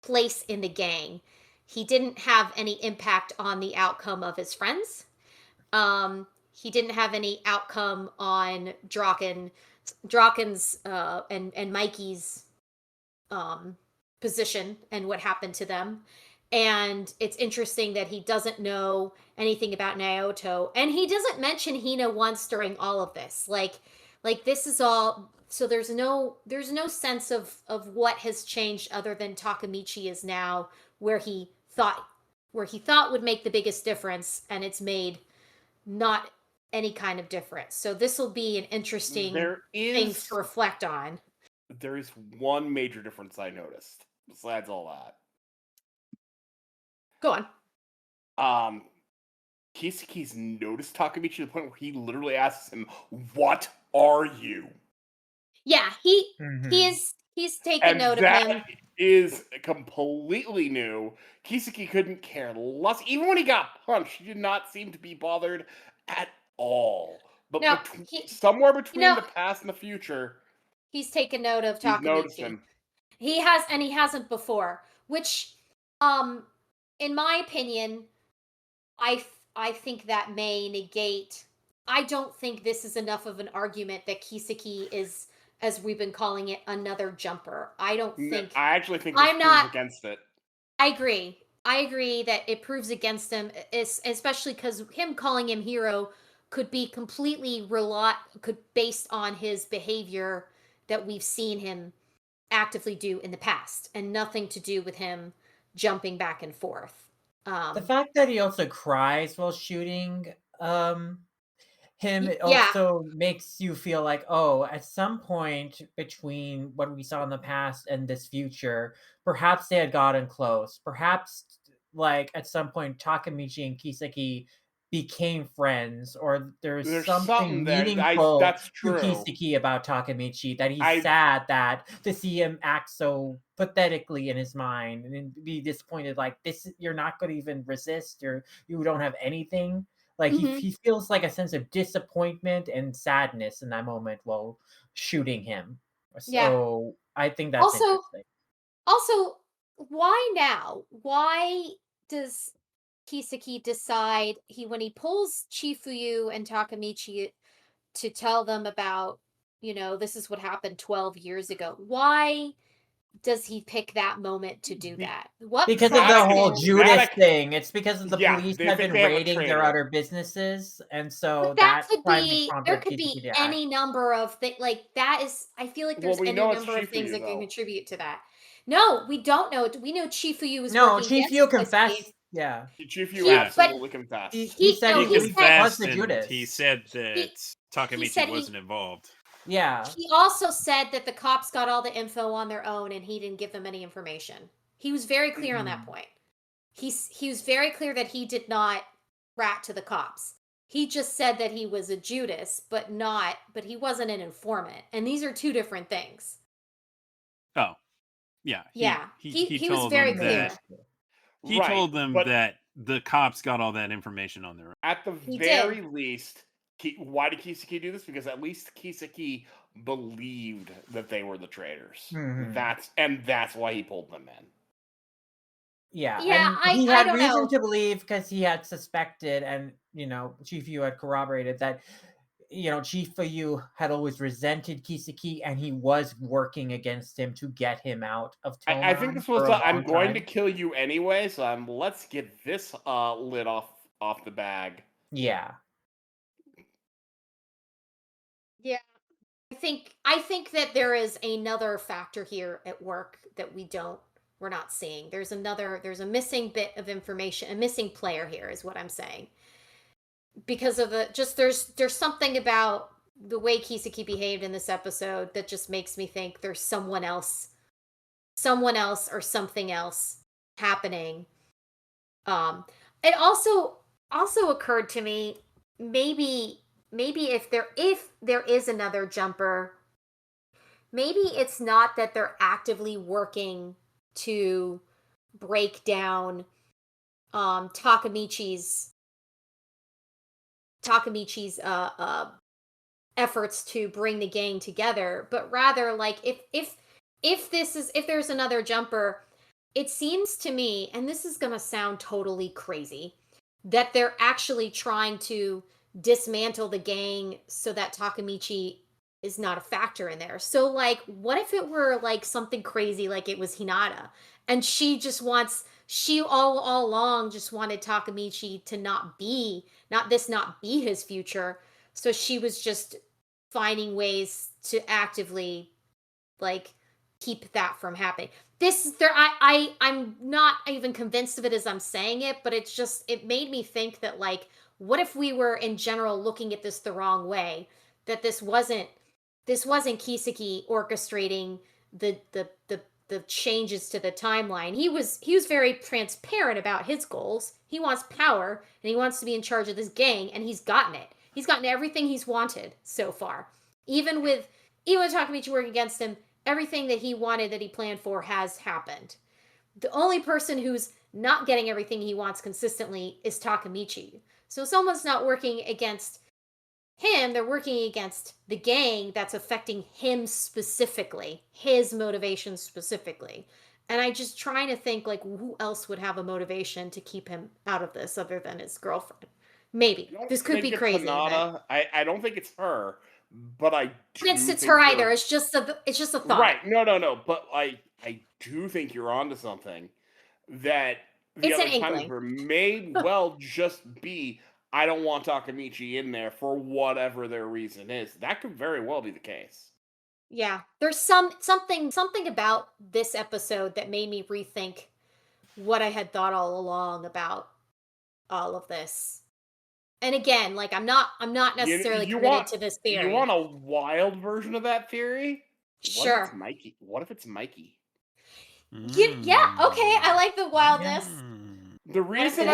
place in the gang. He didn't have any impact on the outcome of his friends. He didn't have any outcome on Draken's and Mikey's position and what happened to them. And it's interesting that he doesn't know anything about Naoto, and he doesn't mention Hina once during all of this. Like this is all. So there's no sense of what has changed other than Takamichi is now where he thought would make the biggest difference, and it's made not any kind of difference. So this will be an interesting thing to reflect on. There is one major difference I noticed besides all that. Go on. Kisaki's noticed Takamichi to the point where he literally asks him, "What are you?" Yeah, he's taken note of him. That is completely new. Kisaki couldn't care less. Even when he got punched, he did not seem to be bothered at all. But No, somewhere between the past and the future, he's taken note of Takamichi. He's noticed him. He has, and he hasn't before. Which, in my opinion, I think that may negate. I don't think this is enough of an argument that Kisaki is, as we've been calling it, another jumper. I don't think. I actually think this proves against it. I agree that it proves against him, especially because him calling him hero could be completely based on his behavior that we've seen him actively do in the past, and nothing to do with him jumping back and forth. The fact that he also cries while shooting him also makes you feel like, oh, at some point between what we saw in the past and this future, perhaps they had gotten close. Perhaps, like, at some point, Takamichi and Kisaki became friends, or there's something meaningful to Kisaki about Takamichi, that he's sad that to see him act so pathetically in his mind and be disappointed, like, this, you're not going to even resist, you don't have anything. Like Mhm. he feels like a sense of disappointment and sadness in that moment while shooting him. Yeah. So I think that's Also, interesting. also, why now? Why does Kisaki decide when he pulls Chifuyu and Takamichi to tell them about, this is what happened 12 years ago. Why does he pick that moment to do Be- that? What Because of That the I whole can- Judas that I- thing. It's because of the Yeah, police they have think been they have a raiding their traitor. other businesses, and so But that that could finally be prompted there could Kisaki be to act. any number of things. Like that is, I feel like Well, there's we any know it's number of things Chifuyu, that can though. contribute to that. No, we don't know. We know Chifuyu was No, working Chief against Yu Kisaki. confessed. Yeah, Chifuyu He- but absolutely confessed. he said He he said confessed the and Judas. he said that Takamichi said wasn't involved. Yeah, he also said that the cops got all the info on their own and he didn't give them any information. He was very clear on that Mhm. point. He was very clear that he did not rat to the cops. He just said that he was a Judas, but he wasn't an informant. And these are two different things. Oh, yeah. Yeah. He was told very them clear. that he Right, told them but that the cops got all that information on their own. at the He very did. least, why did Kisaki do this? Because at least Kisaki believed that they were the traitors. Mhm. That's why he pulled them in. Yeah, Yeah, and he I had don't reason know. to believe because he had suspected, and Chief Yu had corroborated that. Chief Yu had always resented Kisaki, and he was working against him to get him out of Toman. I think this was for a I'm long going to time. kill you anyway, so let's get this lid off the bag. Yeah. Yeah. I think that there is another factor here at work that we're not seeing. There's a missing bit of information, a missing player here is what I'm saying. Because of there's something about the way Kisaki behaved in this episode that just makes me think there's someone else or something else happening. It also occurred to me maybe if there is another jumper, maybe it's not that they're actively working to break down Takamichi's efforts to bring the gang together, but rather like if there's another jumper, it seems to me, and this is going to sound totally crazy, that they're actually trying to dismantle the gang so that Takamichi is not a factor in there. So like what if it were like something crazy like it was Hinata and she all along just wanted Takamichi to not be his future. So she was just finding ways to actively like keep that from happening. I'm not even convinced of it as I'm saying it, but it made me think that like what if we were in general looking at this the wrong way, that this wasn't Kisaki orchestrating the changes to the timeline. He was very transparent about his goals. He wants power and he wants to be in charge of this gang, and he's gotten it. He's gotten everything he's wanted so far. Even with Takamichi working against him, everything that he wanted, that he planned for, has happened. The only person who's not getting everything he wants consistently is Takamichi. So someone's not working against him, they're working against the gang that's affecting him specifically, his motivation specifically. And I just trying to think like who else would have a motivation to keep him out of this other than his girlfriend. Maybe. This could be crazy. I don't think it's her, but I do It's think her either. It's just a thought. Right. No. But I do think you're onto something. That the It's an other inkling. timer may well just be I don't want Takamichi in there for whatever their reason is. That could very well be the case. Yeah. There's something about this episode that made me rethink what I had thought all along about all of this. And again, like I'm not necessarily committed to this theory. You want a wild version of that theory? Sure. What if it's Mikey? Yeah, okay. I like the wildness. The reason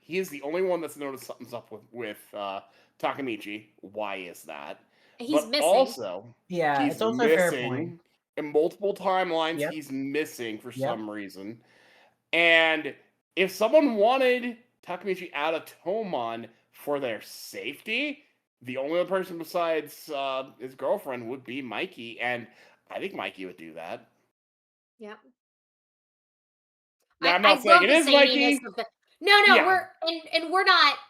he is the only one that's noticed something's up with Takamichi. Why is that? He's missing. Also, Yeah, he's it's also a fair point. missing in multiple timelines. Yep. He's missing for Yep. some reason. And if someone wanted Takamichi out of Tomon for their safety. The only other person besides his girlfriend would be Mikey, and I think Mikey would do that. Yep. Now, I'm I not saying love it the is zaniness Mikey. of the. No, Yeah.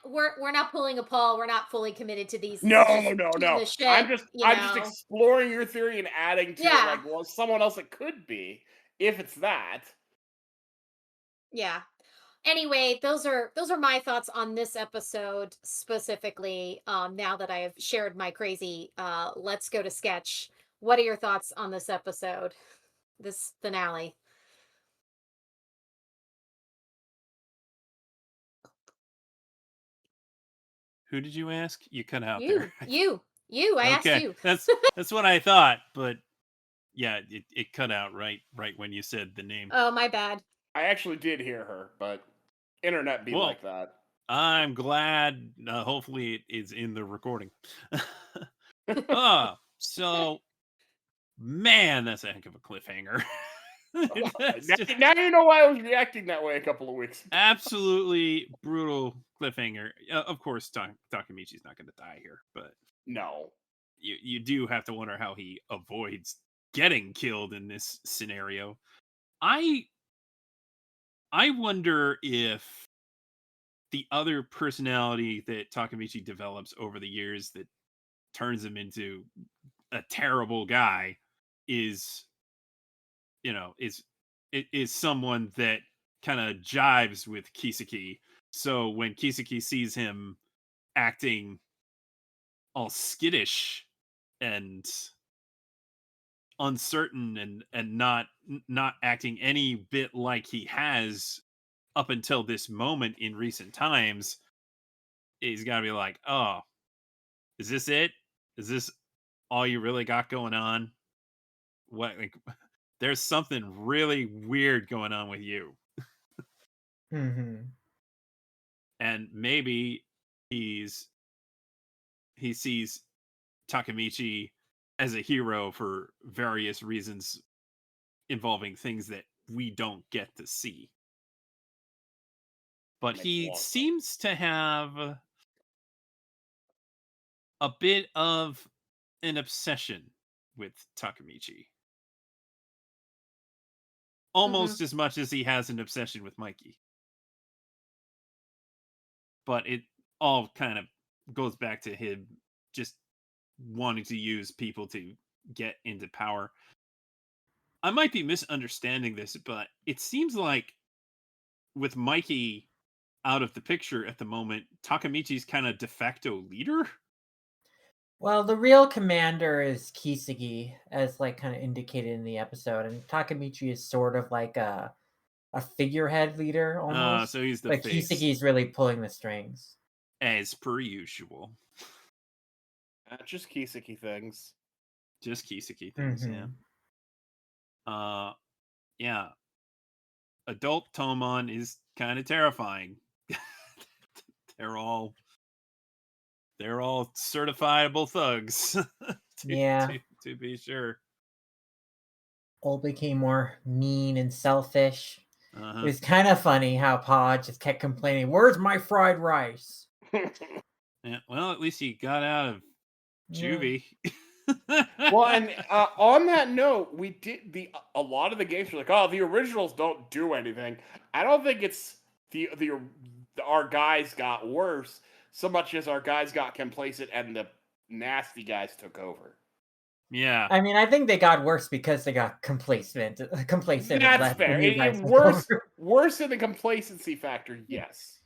we're not pulling a Paul. We're not fully committed to these. This No, is just no, shooting no. the shit. I'm just You I'm just know. exploring your theory and adding to it Yeah. like, well, someone else it could be if it's that. Yeah. Anyway, those are my thoughts on this episode specifically. Now that I have shared my crazy let's go to sketch. What are your thoughts on this episode? This finale? Who did you ask? You cut out You, there. you. I asked Okay, you. that's what I thought, but yeah, it cut out right when you said the name. Oh, my bad. I actually did hear her, but internet be Well, like that. I'm glad. Hopefully, it is in the recording. So man, that's a heck of a cliffhanger. That's just Now you know why I was reacting that way a couple of weeks ago. absolutely brutal cliffhanger. Of course, Takamichi's not going to die here, but No. you do have to wonder how he avoids getting killed in this scenario. I wonder if the other personality that Takamichi develops over the years that turns him into a terrible guy is is someone that kind of jives with Kiseki. So when Kiseki sees him acting all skittish and uncertain and not acting any bit like he has up until this moment in recent times, he's got to be like, "Oh, is this it? Is this all you really got going on? What like there's something really weird going on with you." Mm-hmm. And maybe he sees Takamichi as a hero for various reasons involving things that we don't get to see. But Makes a he lot of sense. seems to have a bit of an obsession with Takamichi. Almost as much as he has an obsession with Mikey. But it all kind of goes back to him just wanting to use people to get into power. I might be misunderstanding this, but it seems like with Mikey out of the picture at the moment, Takamichi's kind of de facto leader. Well, the real commander is Kiseki, as like kind of indicated in the episode, and Takamichi is sort of like a figurehead leader almost. So he's the But face, Kiseki's really pulling the strings. as per usual. Just Kiseki things. Just Kiseki things, Mhm. yeah. Yeah. Adult Tomon is kind of terrifying. they're all certifiable thugs. Yeah. To be sure. All became more mean and selfish. Uh-huh. It was kind of funny how Pa just kept complaining, "Where's my fried rice?" Yeah, well, at least he got out of juvie. Well, and on that note, we did a lot of the games were like, oh, the originals don't do anything. I don't think it's our guys got worse so much as our guys got complacent and the nasty guys took over. Yeah. I mean, I think they got worse because they got complacent. Complacent. And That's let the fair. new guys take Worse, over. worse than the complacency factor. Yes.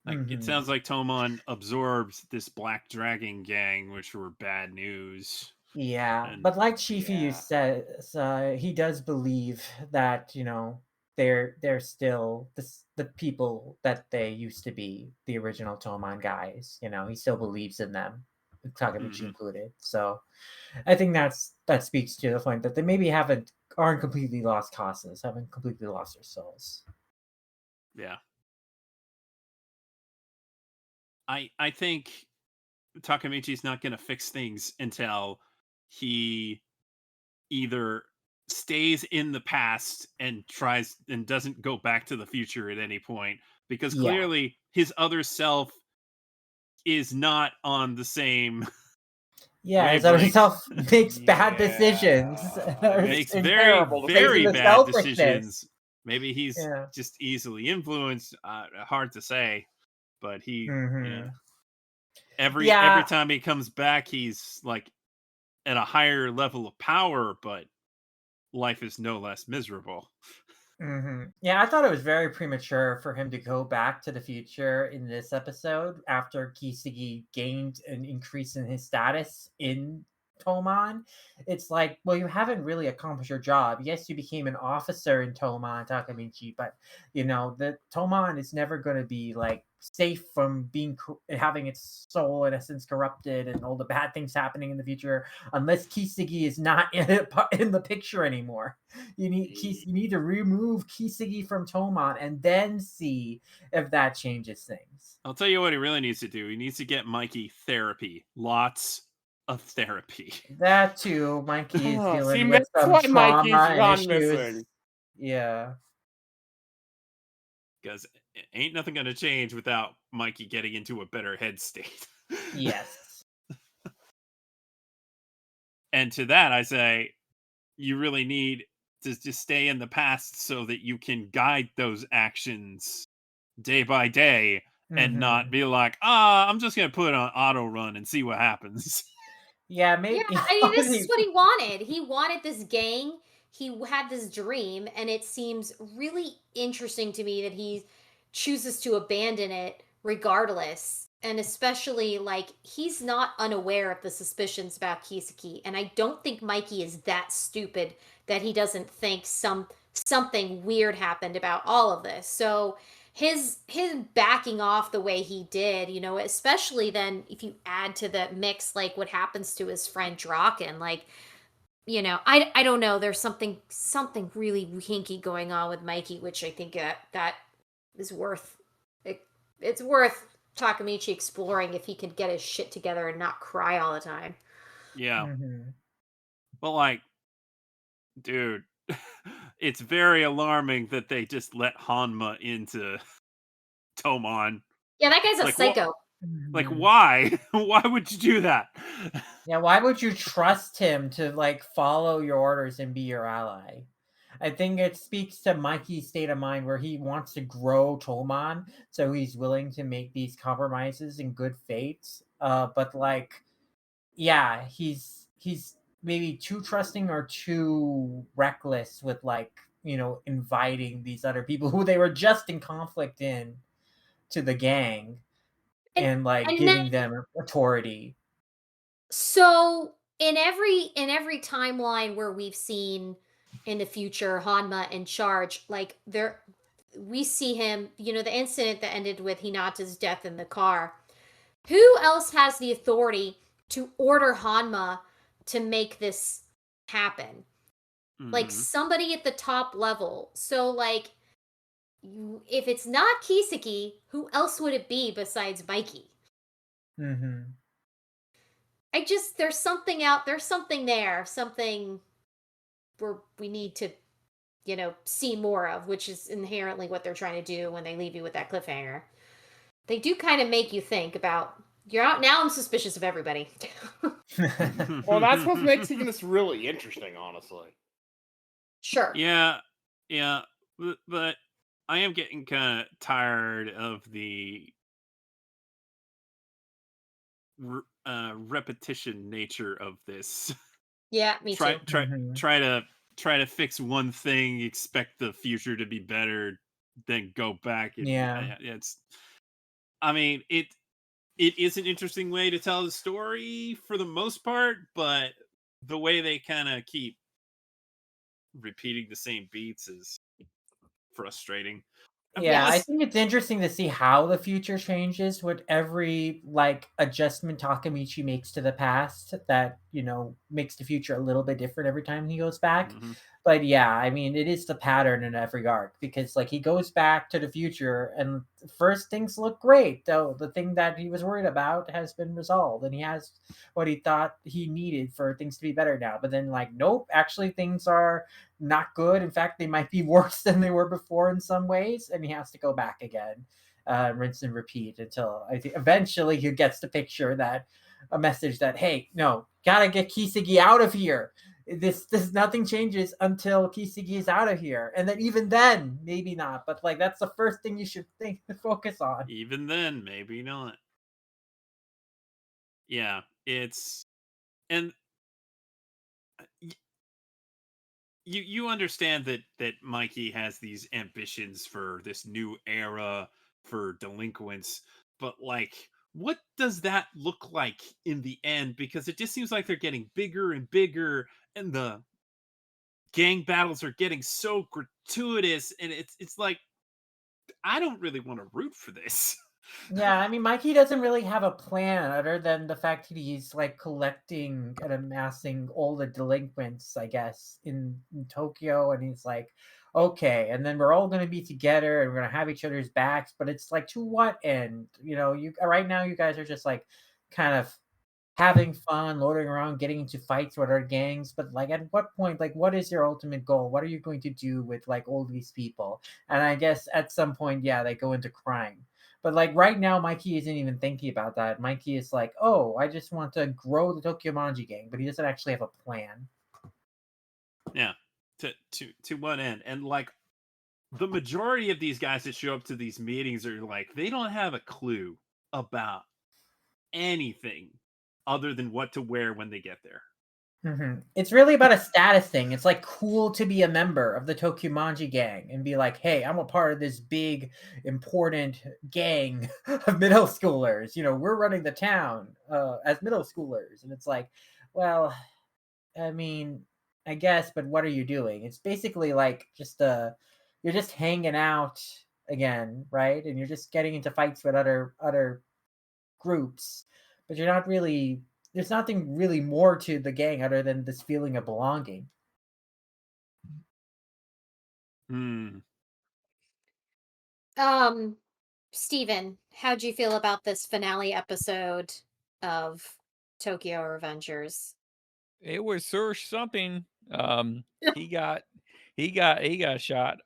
Like, It Mhm. sounds like Tomon absorbed this Black Dragon gang, which were bad news. Yeah, And- but like Chiefy Yeah. says, he does believe that they're still the people that they used to be, the original Tomon guys. He still believes in them, Takamichi Mhm. included. So I think that speaks to the point that they maybe aren't completely lost causes, haven't completely lost their souls. Yeah. I think Takamichi's not going to fix things until he either stays in the past and tries and doesn't go back to the future at any point, because Yeah. clearly his other self is not on the same Yeah, his other wavelength. self makes bad decisions. Yeah, Makes And very, terrible very the bad selfishness. decisions. Maybe he's Yeah. just easily influenced. Hard to say, but he, Mhm. every Yeah. time he comes back, he's like at a higher level of power, but life is no less miserable. Yeah, I thought it was very premature for him to go back to the future in this episode after Kisigi gained an increase in his status in Toman. It's like, well, you haven't really accomplished your job. Yes, you became an officer in Toman Takamichi, but the Toman is never going to be like safe from being having its soul in essence corrupted and all the bad things happening in the future unless Kisigi is not in the picture anymore. You need to remove Kisigi from Toman and then see if that changes things. I'll tell you what he really needs to do. He needs to get Mikey therapy. Lots of therapy. That too, Mikey is See, dealing with that's some why trauma Mikey's and gone issues. missing. Yeah. Because ain't nothing going to change without Mikey getting into a better head state. Yes. And to that, I say, you really need to just stay in the past so that you can guide those actions day by day and not be like, I'm just going to put it on auto run and see what happens. Yeah, maybe. Yeah, I mean, this is what he wanted. He wanted this gang. He had this dream, and it seems really interesting to me that he chooses to abandon it regardless. And especially, like, he's not unaware of the suspicions about Kisaki. And I don't think Mikey is that stupid that he doesn't think something weird happened about all of this. So his backing off the way he did, especially then if you add to the mix like what happens to his friend Draken, like, I don't know, there's something really hinky going on with Mikey, which I think that is worth it's worth Takamichi exploring if he could get his shit together and not cry all the time. Yeah. But like, dude, it's very alarming that they just let Hanma into Toman. Yeah, that guy's a Like, psycho. Like, why? Why would you do that? Yeah, why would you trust him to like follow your orders and be your ally? I think it speaks to Mikey's state of mind where he wants to grow Toman, so he's willing to make these compromises in good faith. But like, yeah, he's maybe too trusting or too reckless with like, inviting these other people who they were just in conflict in to the gang and like and giving then- them authority. So in every timeline where we've seen in the future Hanma in charge, like we see him, the incident that ended with Hinata's death in the car. Who else has the authority to order Hanma to make this happen? Like somebody at the top level. So like if it's not Kisaki, who else would it be besides Mikey? There's something there, something where we need to, see more of, which is inherently what they're trying to do when they leave you with that cliffhanger. They do kind of make you think about, now I'm suspicious of everybody. Well, that's what makes this really interesting, honestly. Sure. Yeah, but I am getting kind of tired of the repetition nature of this. Yeah, me too. Try to fix one thing, expect the future to be better, then go back. I mean, it is an interesting way to tell the story for the most part, but the way they kind of keep repeating the same beats is frustrating. Yeah, I think it's interesting to see how the future changes with every like adjustment Takamichi makes to the past that, makes the future a little bit different every time he goes back. But yeah, I mean, it is the pattern in every arc because like he goes back to the future and first things look great. Though the thing that he was worried about has been resolved and he has what he thought he needed for things to be better now. But then like, nope, actually things are not good. In fact, they might be worse than they were before in some ways, and he has to go back again, rinse and repeat until I think eventually he gets the picture that a message that hey, no, gotta get Kisagi out of here. This nothing changes until Kisagi is out of here, and then even then maybe not, but like that's the first thing you should think to focus on. Even then, maybe not. Yeah, it's and you understand that Mikey has these ambitions for this new era for delinquents, but like what does that look like in the end? Because it just seems like they're getting bigger and bigger, and the gang battles are getting so gratuitous, and it's like I don't really want to root for this. Yeah, I mean, Mikey doesn't really have a plan other than the fact that he's like collecting and amassing all the delinquents, I guess, in Tokyo. And he's like, okay, and then we're all going to be together and we're going to have each other's backs. But it's like, to what end? You know, you right now, you guys are just like kind of having fun, loitering around, getting into fights with our gangs. But like, at what point, like, what is your ultimate goal? What are you going to do with like all these people? And I guess at some point, yeah, they go into crime. But like right now, Mikey isn't even thinking about that. Mikey is like, oh, I just want to grow the Tokyo Manji gang, but he doesn't actually have a plan. Yeah, to what end? And like the majority of these guys that show up to these meetings are like they don't have a clue about anything other than what to wear when they get there. It's really about a status thing. It's like cool to be a member of the Tokyo Manji gang and be like, hey, I'm a part of this big, important gang of middle schoolers. You know, we're running the town as middle schoolers. And it's like, well, I mean, I guess, but what are you doing? It's basically like just you're just hanging out again, right? And you're just getting into fights with other groups, but you're not really. There's nothing really more to the gang other than this feeling of belonging. Hmm. Steven, how'd you feel about this finale episode of Tokyo Revengers? It was Sir something. He got he got shot.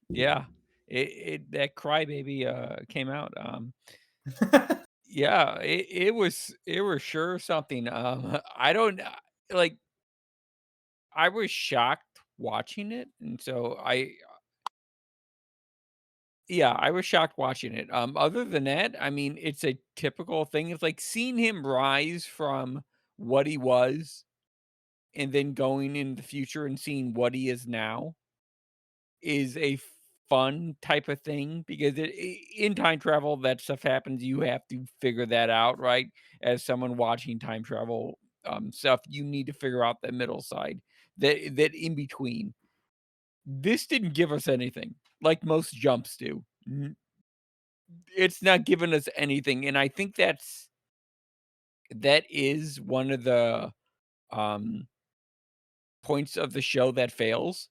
Yeah. That crybaby came out. Yeah, it was sure something. I don't like I was shocked watching it, and so I was shocked watching it. Other than that, I mean, it's a typical thing. It's like seeing him rise from what he was and then going in the future and seeing what he is now is a fun type of thing because in time travel, that stuff happens. You have to figure that out, right? As someone watching time travel stuff, you need to figure out that middle side, that in between. This didn't give us anything like most jumps do. It's not giving us anything, and I think that is one of the um points of the show that fails.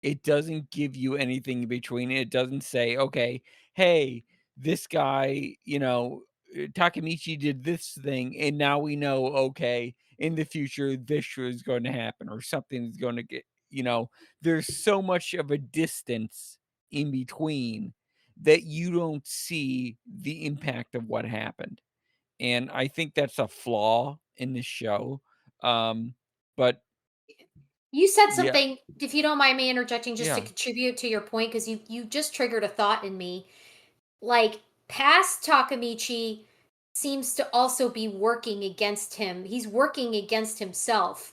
It doesn't give you anything in between. It doesn't say, okay, hey, this guy, Takemichi did this thing, and now we know, okay, in the future, this is going to happen, or something is going to there's so much of a distance in between that you don't see the impact of what happened. And I think that's a flaw in the show. But You said yeah, something, if you don't mind me interjecting, just to yeah. contribute to your point, because you just triggered a thought in me. Like, past Takamichi seems to also be working against him. He's working against himself.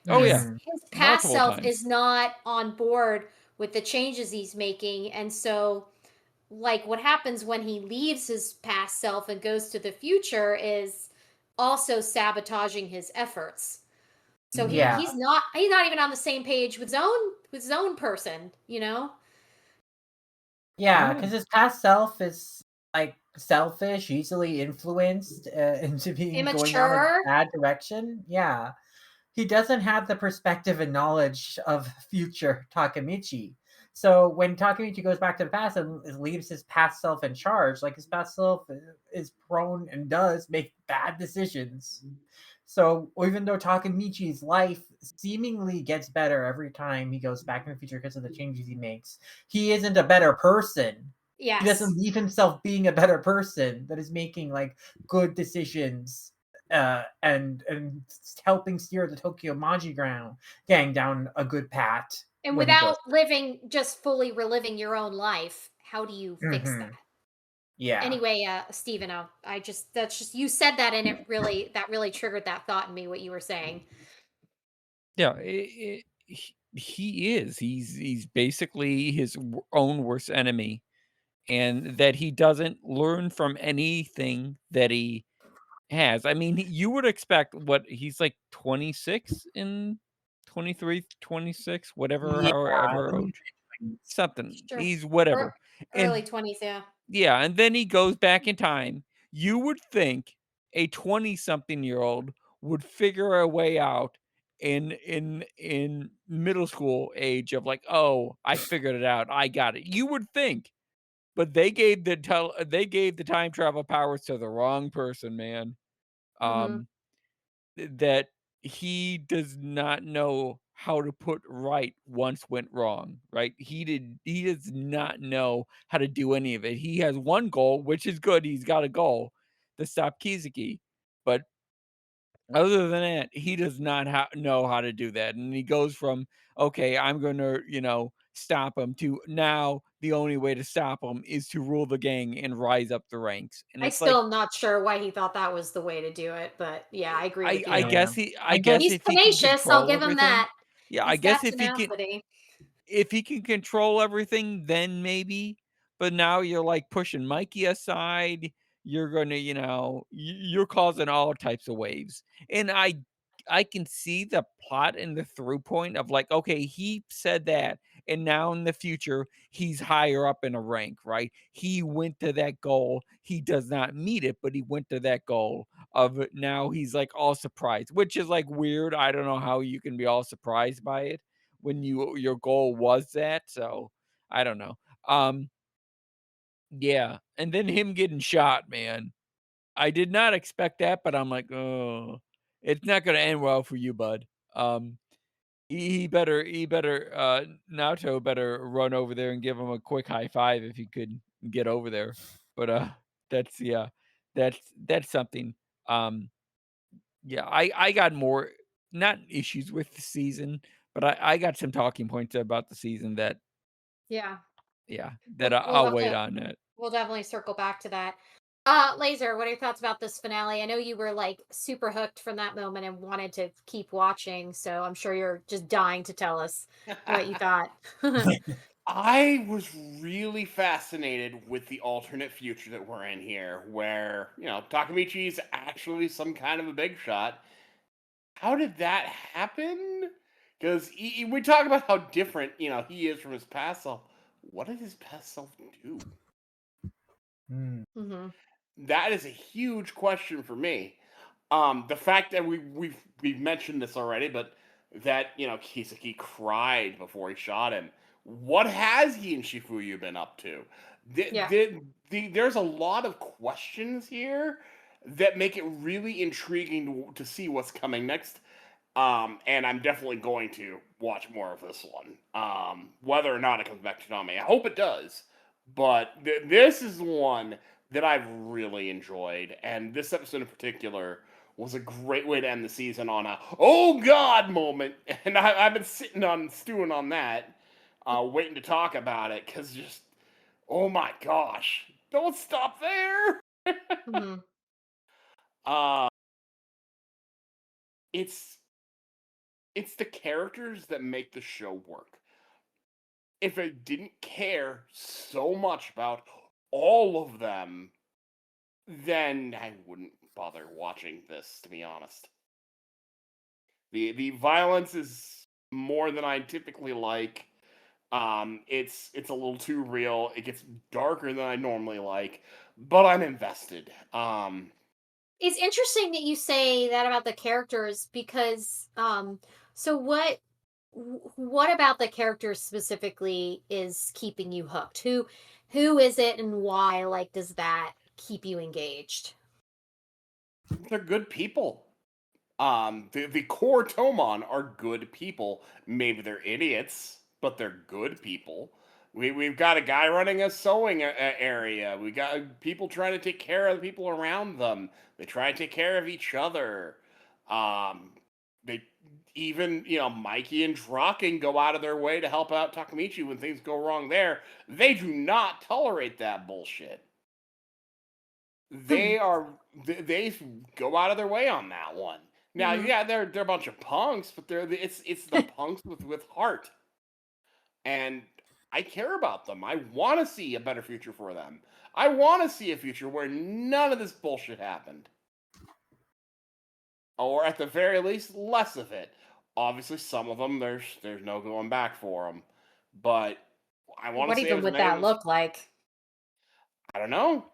Oh, yeah. His past Multiple self times. is not on board with the changes he's making, and so like what happens when he leaves his past self and goes to the future is also sabotaging his efforts. So he Mhm. Yeah, he's not even on the same page with his own person, you know? yeah, Yeah. because his past self is like selfish, easily influenced into being going down a Immature. bad direction. Yeah, he doesn't have the perspective and knowledge of future Takemichi. So when Takemichi goes back to the past and leaves his past self in charge, like his past self is prone and does make bad decisions. So even though Takemichi's life seemingly gets better every time he goes back in the future because of the changes he makes, he isn't a better person. He doesn't Yes. leave himself being a better person that is making like good decisions and helping steer the Tokyo Maji gang down a good path And when he without goes. living, just fully reliving your own life, how do you fix that? Yeah. Anyway, Stephen, that's just, you said that and that really triggered that thought in me, what you were saying. Yeah, he is. He's basically his own worst enemy, and that he doesn't learn from anything that he has. I mean, you would expect what he's like 26 in 23, 26, whatever, Yeah. however old, something. Sure. He's whatever. Early And 20s, yeah. yeah, and then he goes back in time. You would think a 20-something-year-old would figure a way out in middle school age of like, "Oh, I figured it out. I got it." You would think, but they gave the time travel powers to the wrong person, man. Mhm. That he does not know how to put right once went wrong, right? He does not know how to do any of it. He has one goal, which is good. He's got a goal to stop Kizuki, but other than that, he does not know how to do that. And he goes from, okay, I'm going to, stop him to now the only way to stop him is to rule the gang and rise up the ranks. And I it's like, still am not sure why he thought that was the way to do it, but yeah, I agree with I you. Yeah. guess he I I guess guess He's if he can tenacious, I'll control give him everything. that. Yeah, I He's guess got tenacity. if he can control everything, then maybe. But now you're like pushing Mikey aside. You're gonna, you're causing all types of waves. And I can see the plot and the through point of like, okay, he said that, and now in the future, he's higher up in a rank, right? He went to that goal. He does not meet it, but he went to that goal of now he's like all surprised, which is like weird. I don't know how you can be all surprised by it when your goal was that. So I don't know. Um, yeah, and then him getting shot, man. I did not expect that, but I'm like, oh, it's not gonna end well for you, bud. Um, he better Naoto better run over there and give him a quick high five if he could get over there. But that's yeah, that's something. Um, yeah, I got more not issues with the season, but I got some talking points about the season that Yeah. yeah, that We'll I'll have wait to on that. we'll definitely circle back to that. Laser, what are your thoughts about this finale? I know you were like super hooked from that moment and wanted to keep watching, so I'm sure you're just dying to tell us what you thought. I was really fascinated with the alternate future that we're in here, where, Takamichi's actually some kind of a big shot. How did that happen? Because we talk about how different, he is from his past self. What did his past self do? Mhm. That is a huge question for me. The fact that we've mentioned this already, but that Kisaki cried before he shot him. What has he and Shifuyu been up to? Yeah. There's a lot of questions here that make it really intriguing to see what's coming next. And I'm definitely going to watch more of this one. Whether or not it comes back to Toonami, I hope it does. But this is one that I've really enjoyed, and this episode in particular was a great way to end the season on a "oh God" moment. And I've been stewing on that, waiting to talk about it because just oh my gosh, don't stop there. Mhm. Uh, it's it's the characters that make the show work. If I didn't care so much about all of them, then I wouldn't bother watching this, to be honest. The violence is more than I typically like. It's a little too real. It gets darker than I normally like, but I'm invested. It's interesting that you say that about the characters because so what about the characters specifically is keeping you hooked? Who is it and why like does that keep you engaged? They're good people. The core Tomon are good people. Maybe they're idiots, but they're good people. We've got a guy running a sewing area. We got people trying to take care of the people around them. They try to take care of each other. Um, they even, Mikey and Draken go out of their way to help out Takamichi when things go wrong there. They do not tolerate that bullshit. They are they go out of their way on that one. Now, Mhm. yeah, they're a bunch of punks, but it's the punks with heart, and I care about them. I want to see a better future for them. I want to see a future where none of this bullshit happened, or at the very least, less of it. Obviously, some of them there's no going back for them, but I want to What save even as would many of that them. look like? I don't know.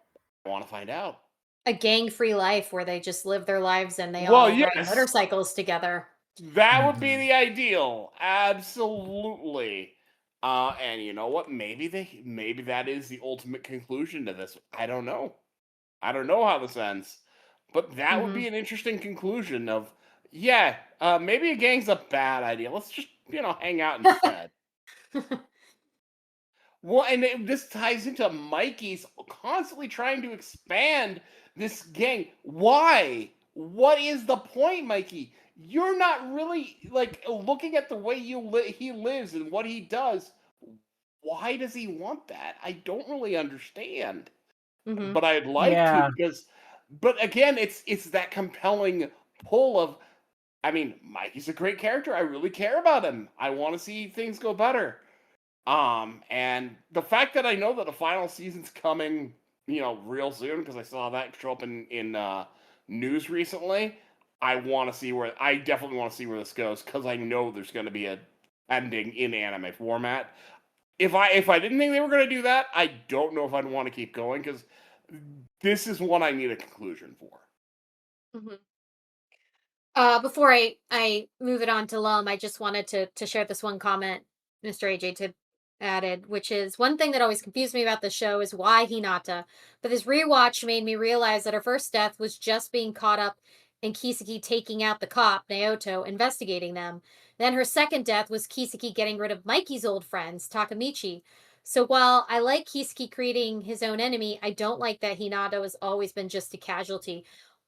I want to find out. A gang-free life where they just live their lives and they Well, all ride yes. motorcycles together. That would be Mhm. the ideal. Absolutely. And you know what? Maybe that is the ultimate conclusion to this. I don't know. I don't know how this ends. But that would Mhm. be an interesting conclusion of yeah, maybe a gang's a bad idea. Let's just, hang out instead. Well, and this ties into Mikey's constantly trying to expand this gang. Why? What is the point, Mikey? You're not really like looking at the way he lives and what he does. Why does he want that? I don't really understand, Mhm. but I'd like to Yeah. because. But again, it's that compelling pull of. I mean, Mikey's a great character. I really care about him. I want to see things go better. And the fact that I know that the final season's coming, real soon because I saw that show up in news recently. I definitely want to see where this goes because I know there's going to be a ending in anime format. If I didn't think they were going to do that, I don't know if I'd want to keep going because this is one I need a conclusion for. Mhm. Before I move it on to Lum, I just wanted to share this one comment Mr. AJ Tib added, which is one thing that always confused me about the show is why Hinata. But this rewatch made me realize that her first death was just being caught up in Kiseki taking out the cop, Naoto, investigating them. Then her second death was Kiseki getting rid of Mikey's old friends, Takamichi. So while I like Kiseki creating his own enemy, I don't like that Hinata has always been just a casualty.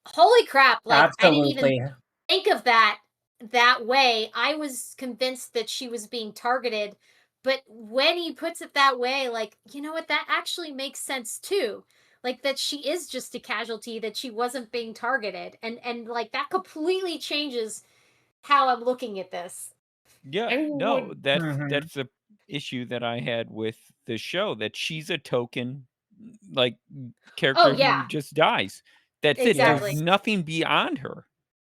Holy crap, like I didn't even Absolutely. think of that way. I was convinced that she was being targeted, but when he puts it that way, like, you know what, that actually makes sense too. Like that she is just a casualty, that she wasn't being targeted. And like that completely changes how I'm looking at this. Yeah, I no, would. Mhm. that's the issue that I had with the show, that she's a token, like, Oh character who yeah, just dies. That's it. There's exactly. Yes. nothing beyond her.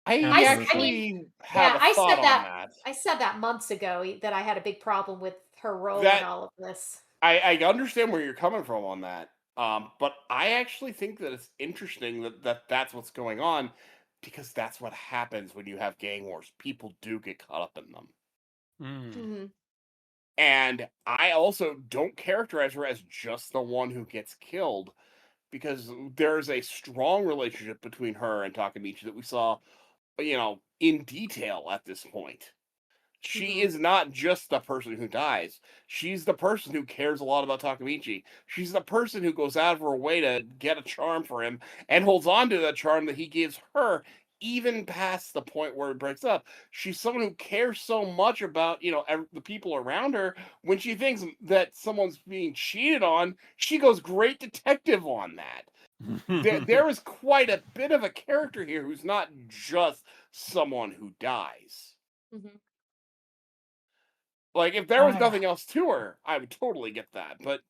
I I Absolutely. mean, actually have yeah, a thought on that. I said that months ago that I had a big problem with her role in That all of this. I understand where you're coming from on that. But I actually think that it's interesting that's what's going on because that's what happens when you have gang wars. People do get caught up in them. Mm. Mhm. And I also don't characterize her as just the one who gets killed because there's a strong relationship between her and Takamichi that we saw, in detail at this point. She Mhm. is not just the person who dies. She's the person who cares a lot about Takamichi. She's the person who goes out of her way to get a charm for him and holds on to that charm that he gives her, even past the point where it breaks up. She's someone who cares so much about, the people around her. When she thinks that someone's being cheated on, she goes great detective on that. There is quite a bit of a character here who's not just someone who dies. Mhm. Like, if there was I nothing else to her, I would totally get that. But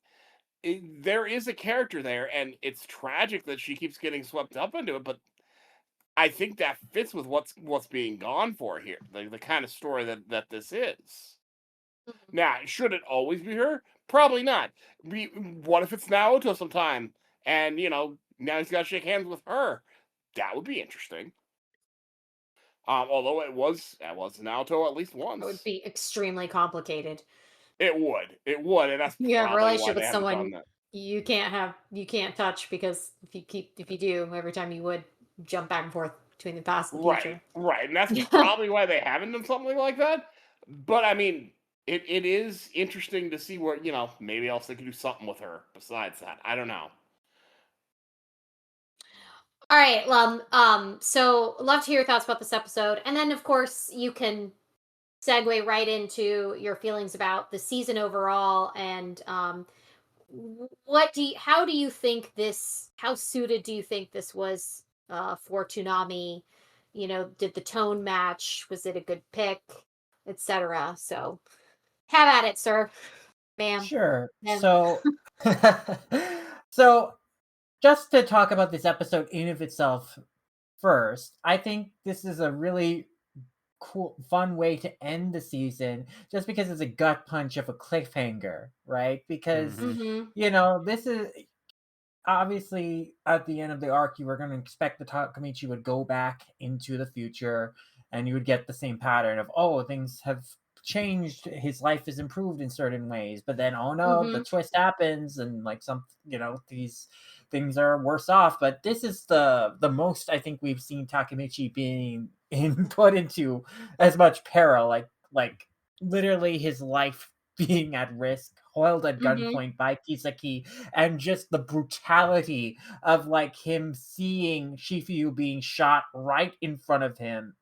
there is a character there, and it's tragic that she keeps getting swept up into it. But I think that fits with what's being gone for here, the kind of story that this is. Mhm. Now, should it always be her? Probably not. What if it's Naoto sometime, and now he's got to shake hands with her? That would be interesting. Although it was Naoto at least It would once. be extremely complicated. It would, and that's You have a probably why relationship they with haven't done someone that. you can't touch, because if you do, every time you would jump back and forth between the past and the Right, future. right, and that's probably why they haven't done something like that. But I mean, it is interesting to see where maybe else they could do something with her besides that. I don't know. All right. So love to hear your thoughts about this episode. And then of course you can segue right into your feelings about the season overall, and how do you think how suited do you think this was for Toonami? Did the tone match? Was it a good pick, etc.? So have at it, sir. Ma'am. Sure. Ma'am. So, so just to talk about this episode in of itself first, I think this is a really cool, fun way to end the season, just because it's a gut punch of a cliffhanger, right? Because Mm-hmm. this is obviously at the end of the arc, you were going to expect the Takamichi would go back into the future, and you would get the same pattern of, oh, things have changed, his life is improved in certain ways, but then, oh no, the Mm-hmm. twist happens, and like these things are worse off. But this is the most I think we've seen Takamichi being put into as much peril, like literally his life being at risk, held at Mm-hmm. gunpoint by Kisaki, and just the brutality of like him seeing Shifuyu being shot right in front of him,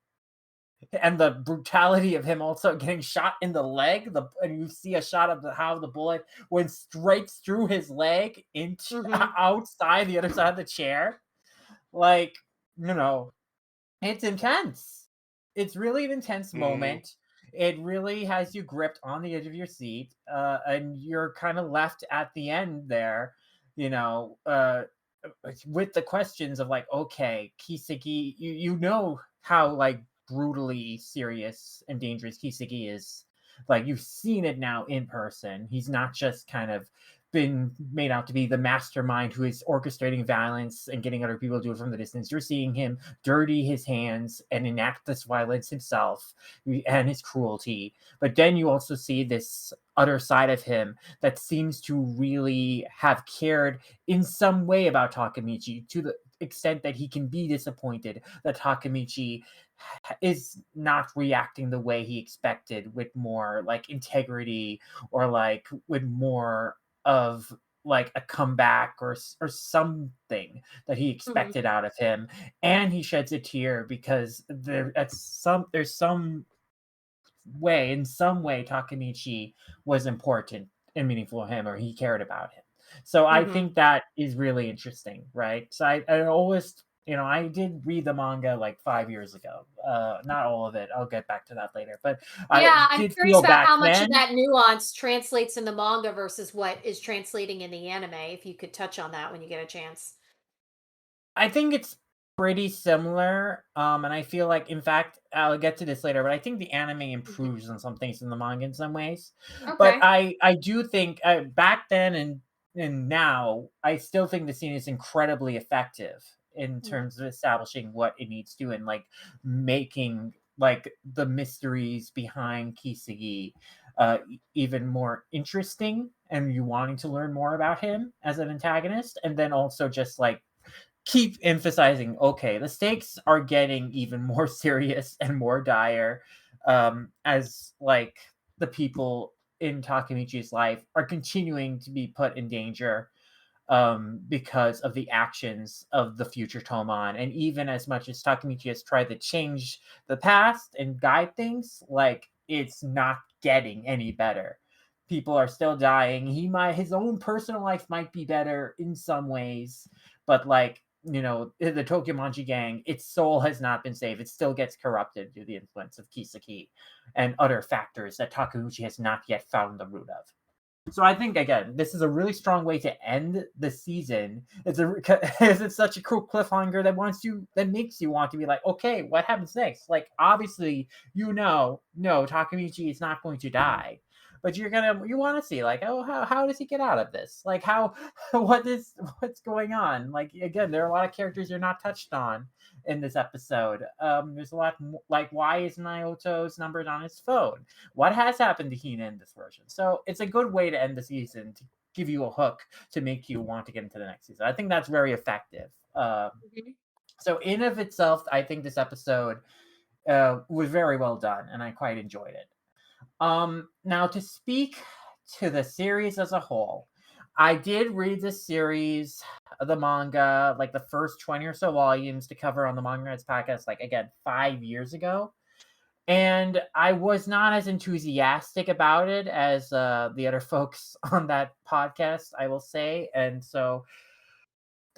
and the brutality of him also getting shot in the leg. And you see a shot of how the bullet went straight through his leg into Mm-hmm. outside the other side of the chair. Like, it's intense. It's really an intense Mhm. moment. It really has you gripped on the edge of your seat, and you're kind of left at the end there, you know, uh, with the questions of like, okay, Kiseki, you know how like brutally serious and dangerous Kiseki is. Like, you've seen it now in person. He's not just kind of been made out to be the mastermind who is orchestrating violence and getting other people to do it from the distance. You're seeing him dirty his hands and enact this violence himself and his cruelty. But then you also see this other side of him that seems to really have cared in some way about Takamichi, to the extent that he can be disappointed that Takamichi is not reacting the way he expected, with more like integrity, or like with more of like a comeback, or something that he Mm-hmm. expected out of him. And he sheds a tear because there's some way, in some way, Takamichi was important and meaningful to him, or he cared about him. So I Mm-hmm. think that is really interesting, right? So I always, I did read the manga like 5 years ago. Not all of it. I'll get back to that later. But I Yeah, I'm did curious feel about back how much of then. that nuance translates in the manga versus what is translating in the anime. If you could touch on that when you get a chance. I think it's pretty similar, and I feel like, in fact, I'll get to this later, but I think the anime Mhm. improves on some things in the manga in some ways. But Okay. I do think, back then and now, I still think the scene is incredibly effective in Mm. terms of establishing what it needs to, and like making like the mysteries behind Kisagi even more interesting, and you wanting to learn more about him as an antagonist. And then also just like keep emphasizing, okay, the stakes are getting even more serious and more dire, as like the people in Takamichi's life are continuing to be put in danger, because of the actions of the future Toman. And even as much as Takamichi has tried to change the past and guide things, like, it's not getting any better. People are still dying. His own personal life might be better in some ways, but like, the Tokimonji gang, its soul has not been saved. It still gets corrupted through the influence of Kisaki and other factors that Takamichi has not yet found the root of. So I think, again, this is a really strong way to end the season. It's such a cool cliffhanger that makes you want to be like, okay, what happens next? Like, obviously, no, Takamichi is not going to die, but you want to see like, oh, how does he get out of this? Like how what's going on? Like again, there are a lot of characters you're not touched on in this episode. There's a lot like, why is Naoto's numbers on his phone? What has happened to Hina in this version? So it's a good way to end the season, to give you a hook to make you want to get into the next season. I think that's very effective. So in of itself, I think this episode was very well done, and I quite enjoyed it. Now to speak to the series as a whole, I did read the series, the manga, like the first 20 or so volumes to cover on the Manga Rights podcast, like again, 5 years ago. And I was not as enthusiastic about it as the other folks on that podcast, I will say. And so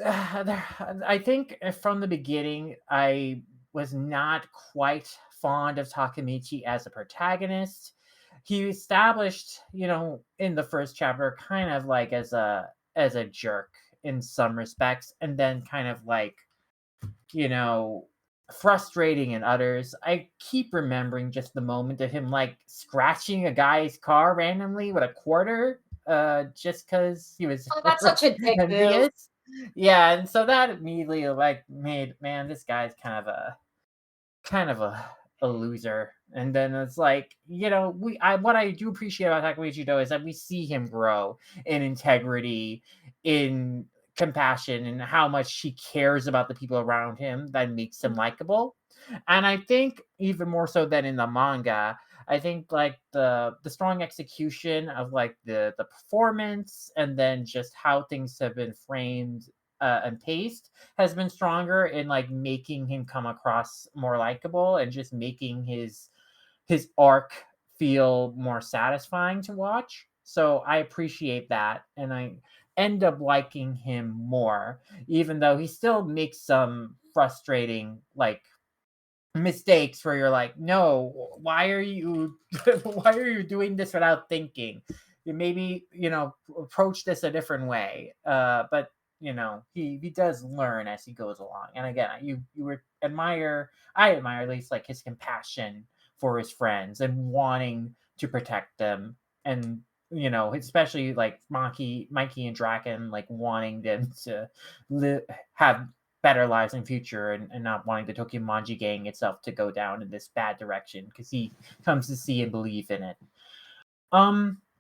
I think from the beginning, I was not quite fond of Takemichi as a protagonist. He established, in the first chapter, kind of like as a jerk in some respects, and then kind of like, frustrating in others. I keep remembering just the moment of him like scratching a guy's car randomly with a quarter, just because he was that's such a dick move. envious. Yeah, and so that immediately like made, man, this guy's kind of a loser. And then it's like, what I do appreciate about Takemichi though is that we see him grow in integrity, in compassion, and how much he cares about the people around him that makes him likable. And I think even more so than in the manga, I think like the strong execution of like the performance, and then just how things have been framed and paced, has been stronger in like making him come across more likable, and just making his arc feel more satisfying to watch. So I appreciate that, and I end up liking him more, even though he still makes some frustrating like mistakes where you're like, no, why are you why are you doing this without thinking? You maybe, approach this a different way. But he does learn as he goes along. And again, I admire at least like his compassion for his friends and wanting to protect them, and especially like Mikey and Draken, like wanting them to have better lives in future, and not wanting the Tokyo Manji gang itself to go down in this bad direction, because he comes to see and believe in it.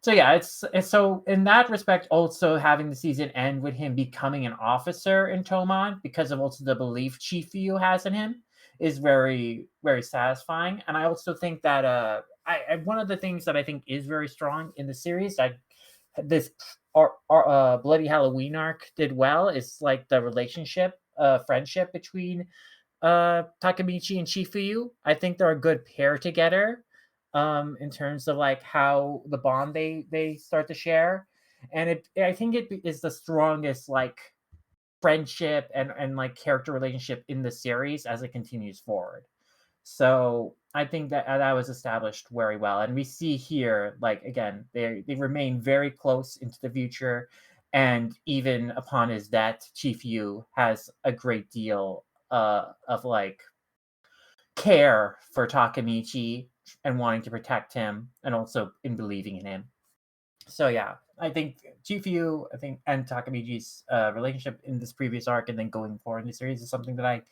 So yeah, it's so in that respect, also having the season end with him becoming an officer in Toman because of also the belief Chifu has in him is very, very satisfying. And I also think that one of the things that I think is very strong in the series that this Bloody Halloween arc did well is like the relationship, friendship between Takemichi and Chifuyu. I think they're a good pair together, in terms of like how the bond they start to share. And I think it is the strongest like friendship and like character relationship in the series as it continues forward. So I think that was established very well, and we see here, like again, they remain very close into the future, and even upon his death, Chief Yu has a great deal of like care for Takemichi and wanting to protect him, and also in believing in him. So yeah, I think Chief Yu, and Takemichi's relationship in this previous arc, and then going forward in the series, is something that I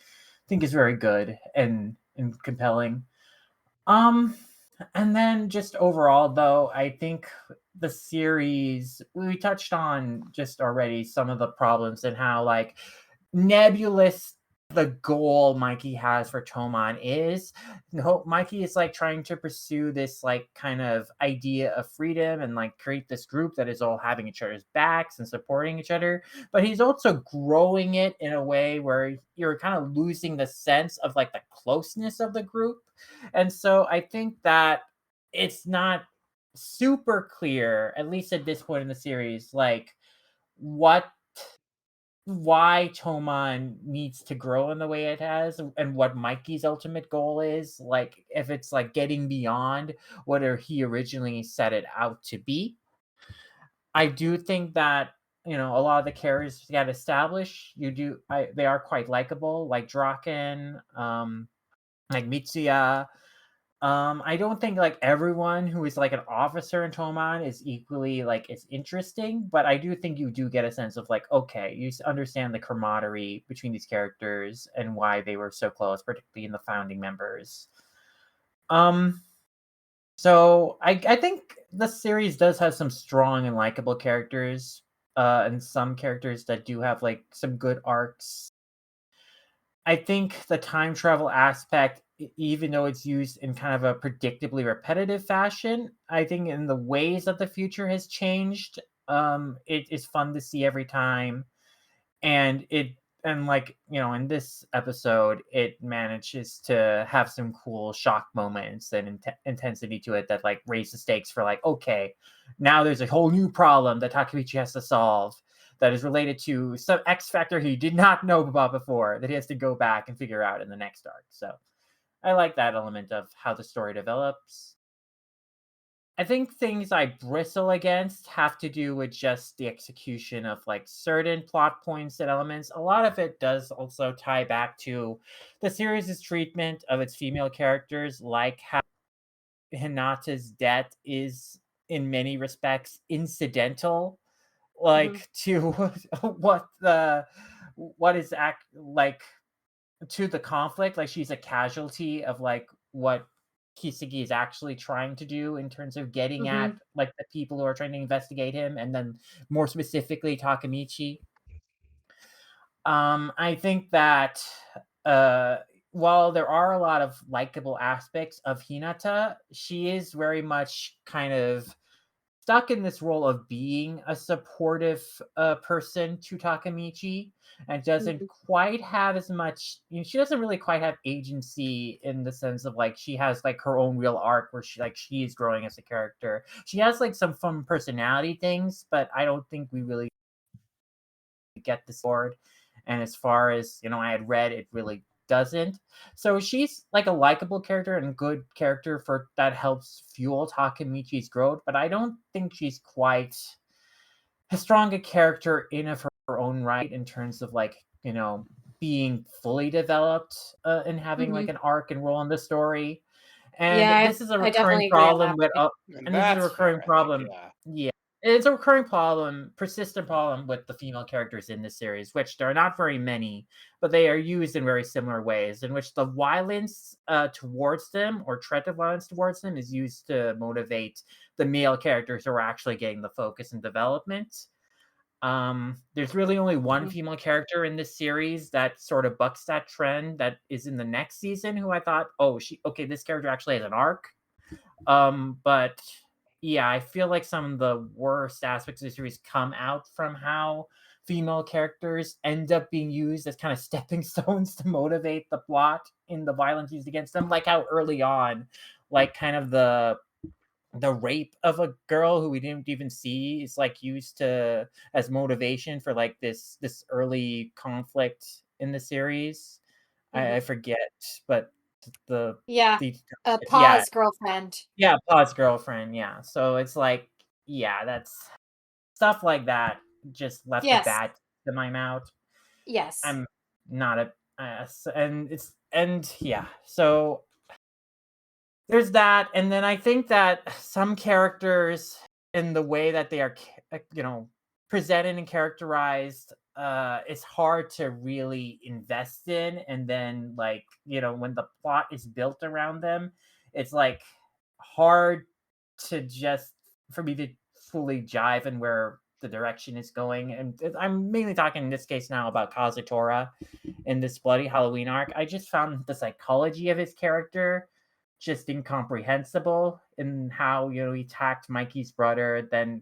think is very good and compelling. And then just overall though, I think the series, we touched on just already some of the problems and how like nebulous the goal Mikey has for Toman is. Mikey is like trying to pursue this like kind of idea of freedom and like create this group that is all having each other's backs and supporting each other. But he's also growing it in a way where you're kind of losing the sense of like the closeness of the group. And so I think that it's not super clear, at least at this point in the series, like why Toman needs to grow in the way it has, and what Mikey's ultimate goal is, like if it's like getting beyond what he originally set it out to be. I do think that a lot of the characters got established. They are quite likable, like Draken, like Mitsuya, I don't think like everyone who is like an officer in Toman is equally like as interesting, but I do think you do get a sense of like, okay, you understand the camaraderie between these characters and why they were so close, particularly in the founding members. So I think the series does have some strong and likable characters, and some characters that do have like some good arcs. I think the time travel aspect, even though it's used in kind of a predictably repetitive fashion, I think in the ways that the future has changed, it is fun to see every time. And like, in this episode, it manages to have some cool shock moments and intensity to it that like raise the stakes for like, okay, now there's a whole new problem that Takemichi has to solve that is related to some X factor he did not know about before that he has to go back and figure out in the next arc. So I like that element of how the story develops. I think things I bristle against have to do with just the execution of like certain plot points and elements. A lot of it does also tie back to the series' treatment of its female characters, like how Hinata's death is in many respects incidental, like to what is act like to the conflict. Like she's a casualty of like what Kisagi is actually trying to do in terms of getting at like the people who are trying to investigate him, and then more specifically Takemichi. I think that uh while there are a lot of likable aspects of Hinata, she is very much kind of stuck in this role of being a supportive person to Takemichi, and doesn't quite have as much. She doesn't really quite have agency in the sense of like she has like her own real arc where she is growing as a character. She has like some fun personality things, but I don't think we really get this board. And as far as I had read, it really doesn't. So she's like a likable character and good character for that helps fuel Takemichi's growth, but I don't think she's quite as strong a character in of her own right in terms of like being fully developed and having like an arc and role in the story. And Yeah, this is a I recurring definitely agree on problem that with point. and this is a That's fair, recurring I think, problem. yeah. Yeah. It's a recurring problem, persistent problem with the female characters in this series, which there are not very many, but they are used in very similar ways, in which the violence towards them or threat of violence towards them is used to motivate the male characters who are actually getting the focus and development. There's really only one female character in this series that sort of bucks that trend that is in the next season, who I thought, this character actually has an arc. But yeah, I feel like some of the worst aspects of the series come out from how female characters end up being used as kind of stepping stones to motivate the plot in the violence used against them. Like how early on, like kind of the rape of a girl who we didn't even see is like used to as motivation for like this early conflict in the series. I forget, but the Yeah, the yeah, Pa's girlfriend. yeah, Pod's girlfriend, yeah. So it's like, yeah, that's stuff like that just left a Yes, bad taste in my mouth. yes. I'm not a and yeah. So there's that, and then I think that some characters in the way that they are presented and characterized, it's hard to really invest in, and then like when the plot is built around them, it's like hard to just for me to fully jive in where the direction is going. And I'm mainly talking in this case now about Kazutora in this Bloody Halloween arc. I just found the psychology of his character just incomprehensible in how he attacked Mikey's brother, then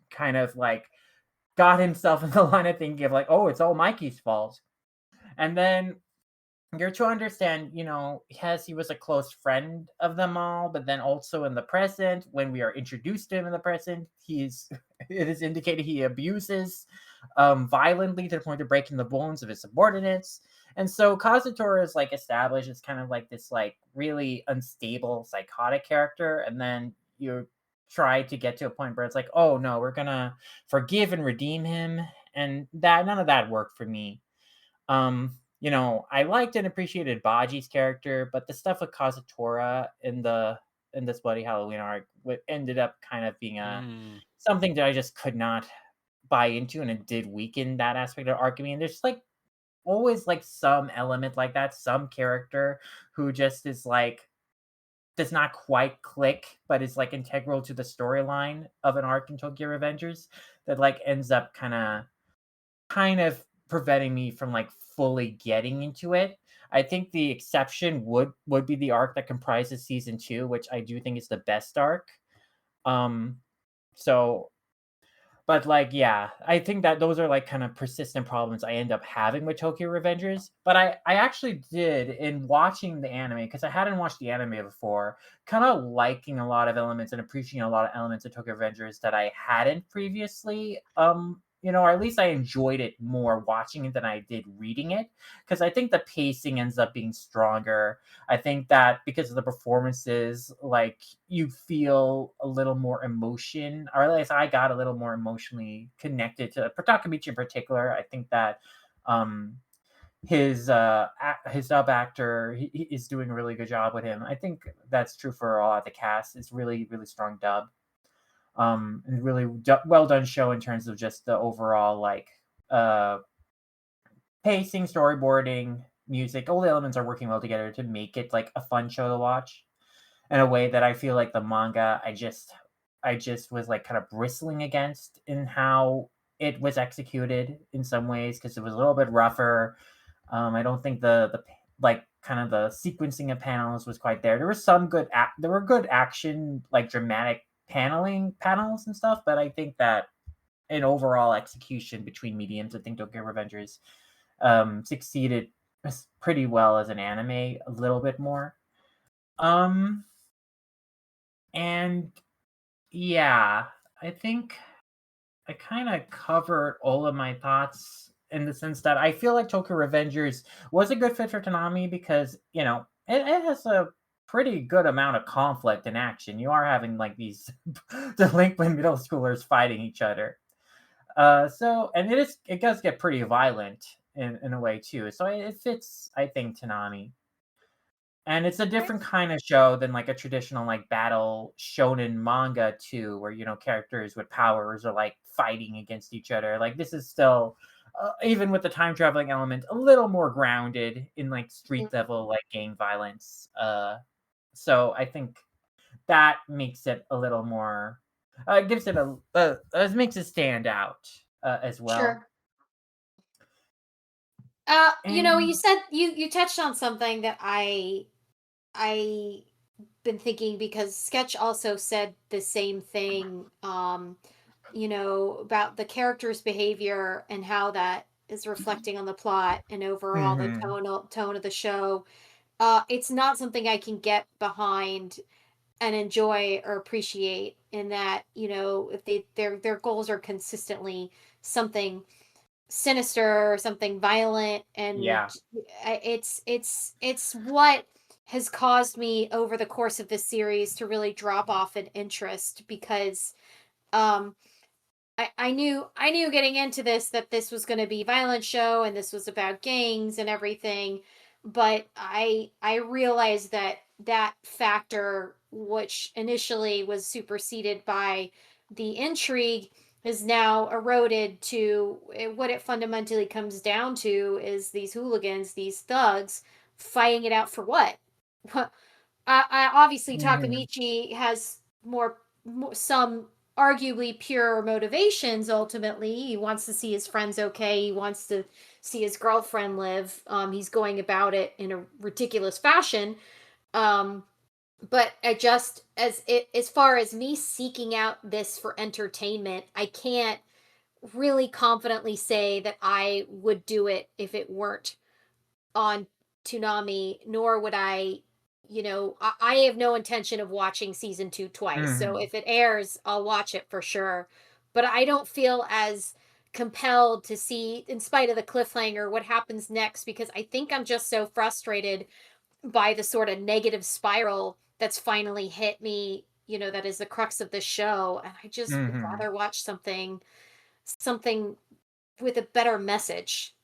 kind of like got himself in the line of thinking of like, oh, it's all Mikey's fault. And then you're to understand, yes, he was a close friend of them all, but then also in the present, when we are introduced to him in the present, it is indicated he abuses violently to the point of breaking the bones of his subordinates. And so Kazutora is like established as kind of like this like really unstable psychotic character, and then you try to get to a point where it's like, oh no, we're gonna forgive and redeem him, and that none of that worked for me. I liked and appreciated Baji's character, but the stuff with Kazutora in this Bloody Halloween arc ended up kind of being something that I just could not buy into, and it did weaken that aspect of arc. I mean, there's like always like some element like that, some character who just is like does not quite click, but is like integral to the storyline of an arc in Tokyo Revengers that like ends up kind of preventing me from like fully getting into it. I think the exception would be the arc that comprises season 2, which I do think is the best arc. Um so but like yeah, I think that those are like kind of persistent problems I end up having with Tokyo Revengers. But I actually did in watching the anime, because I hadn't watched the anime before, kind of liking a lot of elements and appreciating a lot of elements of Tokyo Revengers that I hadn't previously. Or at least I enjoyed it more watching it than I did reading it. Because I think the pacing ends up being stronger. I think that because of the performances, like you feel a little more emotion, or at least I got a little more emotionally connected to Takamichi in particular. I think that his dub actor he is doing a really good job with him. I think that's true for all of the cast. It's really really strong dub, and really well done show in terms of just the overall like uh pacing, storyboarding, music. All the elements are working well together to make it like a fun show to watch in a way that I feel like the manga I just was like kind of bristling against in how it was executed in some ways, because it was a little bit rougher. I don't think the like kind of the sequencing of panels was quite there. There was some there were good action, like dramatic panels and stuff, but I think that in overall execution between mediums, I think Tokyo Revengers succeeded pretty well as an anime, a little bit more. And yeah, I think I kind of covered all of my thoughts in the sense that I feel like Tokyo Revengers was a good fit for Toonami because, it has a pretty good amount of conflict and action. You are having like these delinquent middle schoolers fighting each other. And it does get pretty violent in a way too. So it fits, I think, Toonami. And it's a different kind of show than like a traditional like battle shonen manga too, where characters with powers are like fighting against each other. Like this is still, even with the time traveling element, a little more grounded in like street level like gang violence. So I think that makes it a little more, gives it makes it stand out as well. Sure. You And said you touched on something that I been thinking, because Sketch also said the same thing, about the character's behavior and how that is reflecting on the plot and overall the mhm, tone of the show. It's not something I can get behind and enjoy or appreciate, in that, if their goals are consistently something sinister or something violent, and yeah. it's what has caused me over the course of this series to really drop off in interest, because um I knew getting into this that this was going to be a violent show and this was about gangs and everything, but I realized that that factor, which initially was superseded by the intrigue, is now eroded to what it fundamentally comes down to is these hooligans, these thugs, fighting it out for what? Obviously Mhm, Takamichi has some arguably pure motivations. Ultimately, he wants to see his friends okay. He wants to see his girlfriend live. He's going about it in a ridiculous fashion. Um, but as far as me seeking out this for entertainment, I can't really confidently say that I would do it if it weren't on Toonami, nor would I have no intention of watching season 2 twice. So mhm, if it airs, I'll watch it for sure. But I don't feel as compelled to see, in spite of the cliffhanger, what happens next, because I think I'm just so frustrated by the sort of negative spiral that's finally hit me, that is the crux of the show. And I just would mhm. rather watch something with a better message.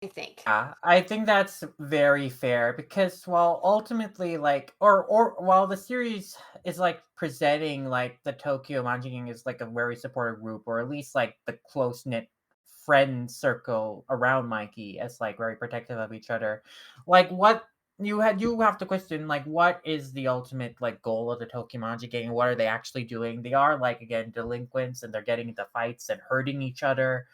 I think. Yeah, I think that's very fair because while ultimately or while the series is like presenting like the Tokyo Manji Gang as like a very supportive group, or at least like the close knit friend circle around Mikey as like very protective of each other, like what you have to question like what is the ultimate like goal of the Tokyo Manji Gang? What are they actually doing? They are like again delinquents and they're getting into fights and hurting each other,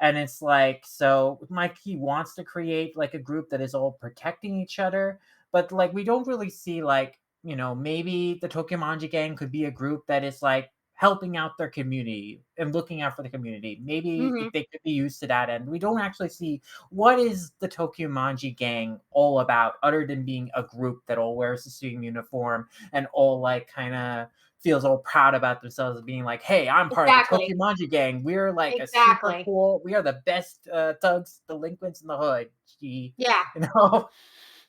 and it's like, so Mike, he wants to create like a group that is all protecting each other, but like we don't really see like, maybe the Tokemonji gang could be a group that is like helping out their community and looking out for the community. Maybe Hmm. they could be used to that end. We don't actually see what is the Tokemonji gang all about, other than being a group that all wears the same uniform and all like kind of feels all proud about themselves as being like, hey, I'm part of the Exactly. Tokemonji gang. We're like a super Exactly. cool, we are the best thugs, delinquents in the hood. Gee, Yeah. you know?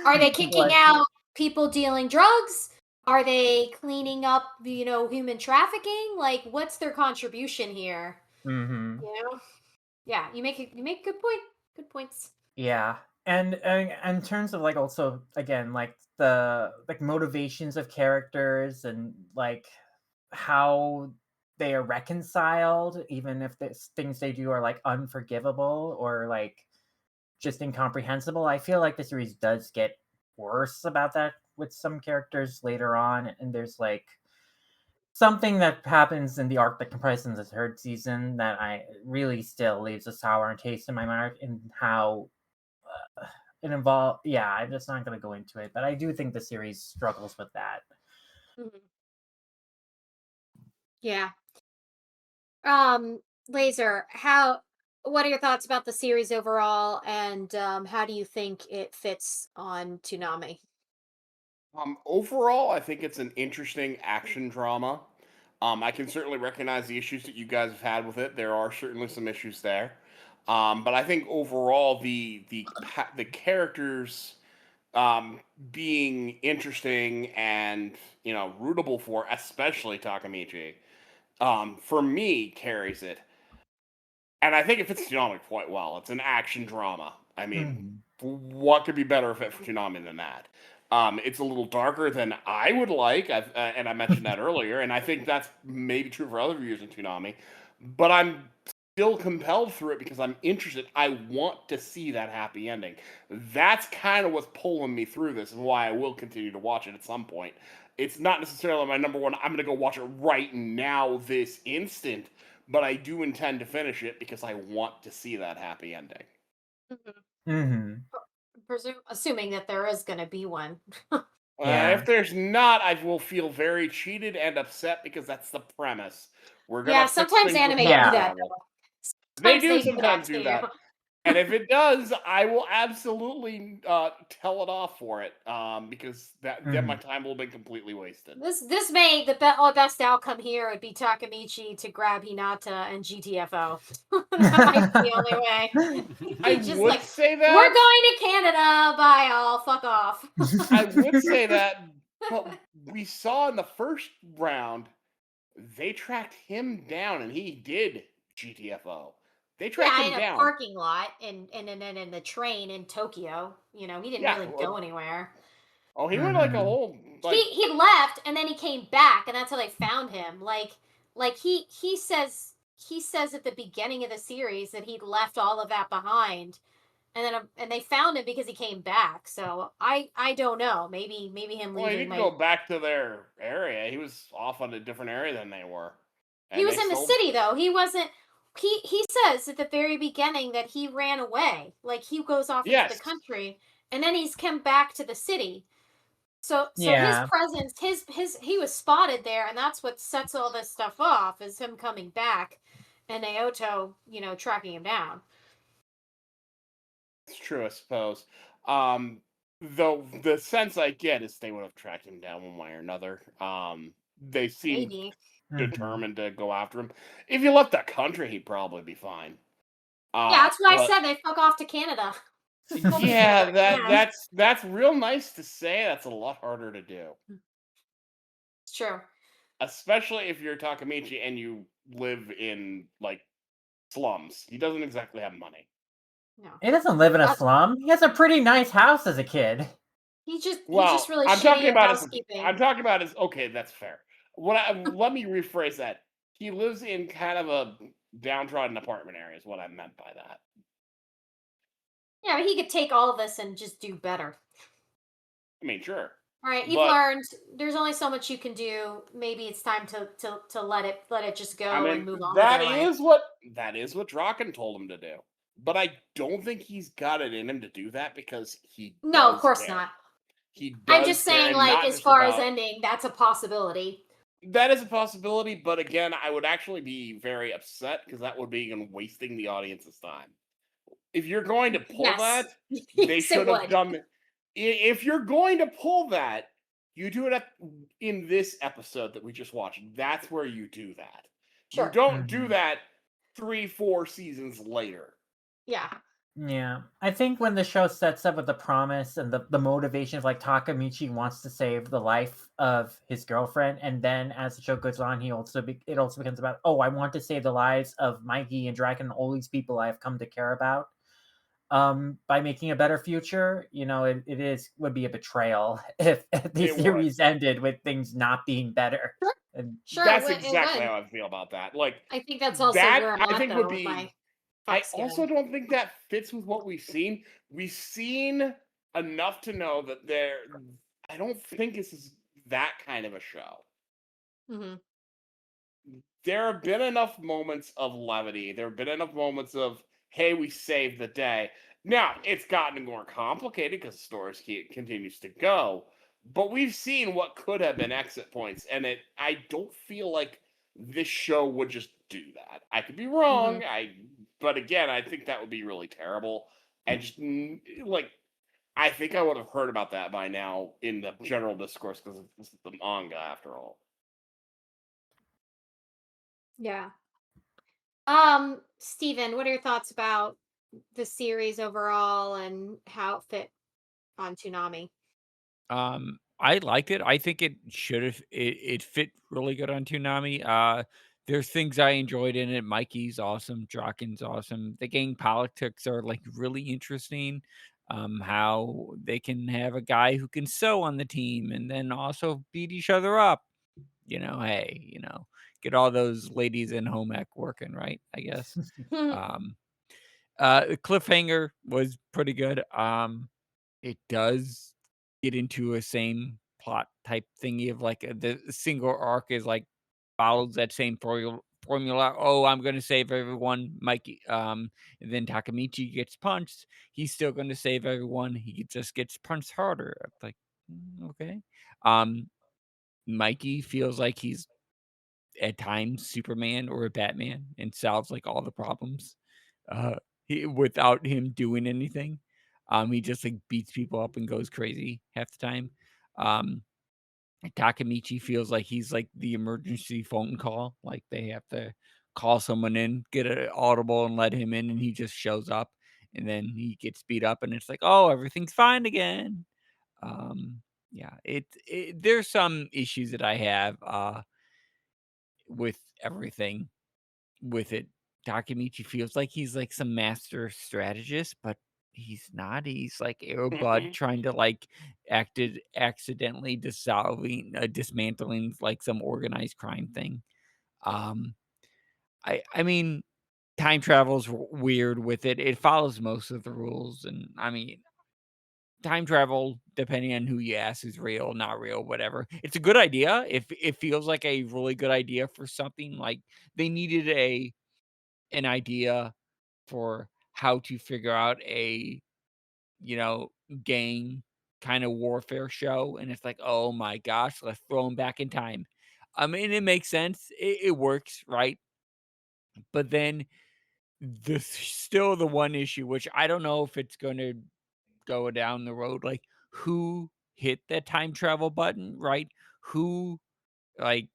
Are they kicking But, out people dealing drugs? Are they cleaning up, human trafficking? Like, what's their contribution here? mhm. You know? Yeah, you make a good point. Good points. Yeah. And in terms of like also again like the like motivations of characters and like how they are reconciled, even if the things they do are like unforgivable or like just incomprehensible. I feel like the series does get worse about that with some characters later on, and there's like something that happens in the arc that comprises the third season that I really still leaves a sour taste in my mouth, in how it involved. Yeah, I'm just not going to go into it, but I do think the series struggles with that. Mhm. Yeah. Laser, what are your thoughts about the series overall, and how do you think it fits on Toonami? Overall, I think it's an interesting action drama. I can certainly recognize the issues that you guys have had with it. There are certainly some issues there, but I think overall the characters being interesting and rootable for, especially Takamichi, for me carries it. And I think it fits Toonami quite well. It's an action drama. I mean, Mhm. what could be better fit for Toonami than that? It's a little darker than I would like, and I mentioned that earlier, and I think that's maybe true for other viewers in Toonami. But I'm still compelled through it because I'm interested. I want to see that happy ending. That's kind of what's pulling me through this, and why I will continue to watch it at some point. It's not necessarily my number one. I'm going to go watch it right now, this instant, but I do intend to finish it because I want to see that happy ending. Mhm. Mhm. Assuming that there is going to be one. Yeah. If there's not, I will feel very cheated and upset because that's the premise. We're Yeah, gonna fix sometimes things with anime do time Yeah. that. travel. They Sometimes do they do that sometimes do too. that, and if it does, I will absolutely tell it off for it, because then my Mhm. time will have been completely wasted. This may best outcome here would be Takamichi to grab Hinata and GTFO. That might be the only way. I He's just would like, say we're that. going to Canada. Bye, all. Fuck off. I would say that, but we saw in the first round they tracked him down, and he did GTFO. They tracked Yeah, him in a down. parking lot and in the train in Tokyo. He didn't Yeah. really go anywhere. Oh, he went like a Mhm. whole He left and then he came back and that's how they found him. Like he says at the beginning of the series that he left all of that behind, and they found him because he came back. So I don't know. Maybe him Well, he leaving didn't go might. back to their area. He was off on a different area than they were, He and was they in the still. city though. He wasn't. He says at the very beginning that he ran away. Like he goes off into the Yes, country and then he's come back to the city. So his Yeah. presence, his he was spotted there, and that's what sets all this stuff off is him coming back, and Naoto, tracking him down. it's true, I suppose. Um, though the sense I get is they would have tracked him down one way or another. They seemed Maybe. Mhm. determined to go after him. If he left the country, he'd probably be fine. Yeah, that's why I But said they fuck off to Canada. Go to yeah, Canada. that Yeah, that's real nice to say. That's a lot harder to do, it's true. especially if you're Takamichi and you live in like slums. He doesn't exactly have money. No. He doesn't live in a Uh, slum. He has a pretty nice house as a kid. he's just Well, really I'm shitty talking at about his. housekeeping. I'm talking about his. Okay, that's fair. Let me rephrase that. He lives in kind of a downtrodden apartment area. Is what I meant by that. Yeah, but he could take all this and just do better. I mean, sure. All right, you've But learned there's only so much you can do. Maybe it's time to let it just go I and mean, move on with your life. that is what Draken told him to do. But I don't think he's got it in him to do that because he No, of does course care. not. He I'm does just care, saying, and like, not as just far as about ending, that's a possibility. that is a possibility. But again, I would actually be very upset because that would be even wasting the audience's time. If you're going to pull Yes. that, they Yes, it should have would. done. If you're going to pull that, you do it in this episode that we just watched. That's where you do that. You Sure. don't do Mhm. that 3-4 seasons later. Yeah. Yeah, I think when the show sets up with the promise and the motivation of like Takamichi wants to save the life of his girlfriend, and then as the show goes on, it also becomes about, oh, I want to save the lives of Mikey and Draken and all these people I have come to care about. By making a better future, would be a betrayal if the It would. series ended with things not being better. Sure. And Sure, That's it exactly would. how I feel about that. Like I think that's also that, where I'm I at, think though, would with be. my I fuck also skin. don't think that fits with what we've seen. We've seen enough to know that there. I don't think this is that kind of a show. Mhm. There have been enough moments of levity. There have been enough moments of, hey, we saved the day. Now, it's gotten more complicated because the story continues to go. But we've seen what could have been exit points, and I don't feel like this show would just do that. I could be wrong. Mhm. But again, I think that would be really terrible. And just like I think I would have heard about that by now in the general discourse because this is the manga after all. Yeah. Steven, what are your thoughts about the series overall and how it fit on Toonami? I liked it. I think it should have it fit really good on Toonami. There's things I enjoyed in it. Mikey's awesome, Draken's awesome. The gang politics are like really interesting. How they can have a guy who can sew on the team and then also beat each other up. Hey, get all those ladies in home ec working, right? I guess. Um, the cliffhanger was pretty good. It does get into a same plot type thingy of like the single arc is like follows that same formula. Oh, I'm gonna save everyone. Mikey, and then Takamichi gets punched. He's still gonna save everyone. He just gets punched harder. I'm like, okay. Um, Mikey feels like he's at times Superman or a Batman and solves like all the problems. Uh, without him doing anything. He just like beats people up and goes crazy half the time. Um, Takamichi feels like he's like the emergency phone call. Like they have to call someone in, get an audible, and let him in, and he just shows up, and then he gets beat up, and it's like, oh, everything's fine again. Um, yeah, there's some issues that I have with everything with it. Takemichi feels like he's like some master strategist, but he's not. He's like Airbud trying to like accidentally dismantling like some organized crime thing. Um, I mean, time travel's weird with it. It follows most of the rules, and I mean, time travel, depending on who you ask, is real, not real, whatever. It's a good idea. If it feels like a really good idea for something, like they needed an idea for how to figure out a, you know, gang kind of warfare show. And it's like, oh my gosh, let's throw them back in time. I mean, it makes sense. It works, right? But then still the one issue, which I don't know if it's going to go down the road, like who hit that time travel button, right? Who like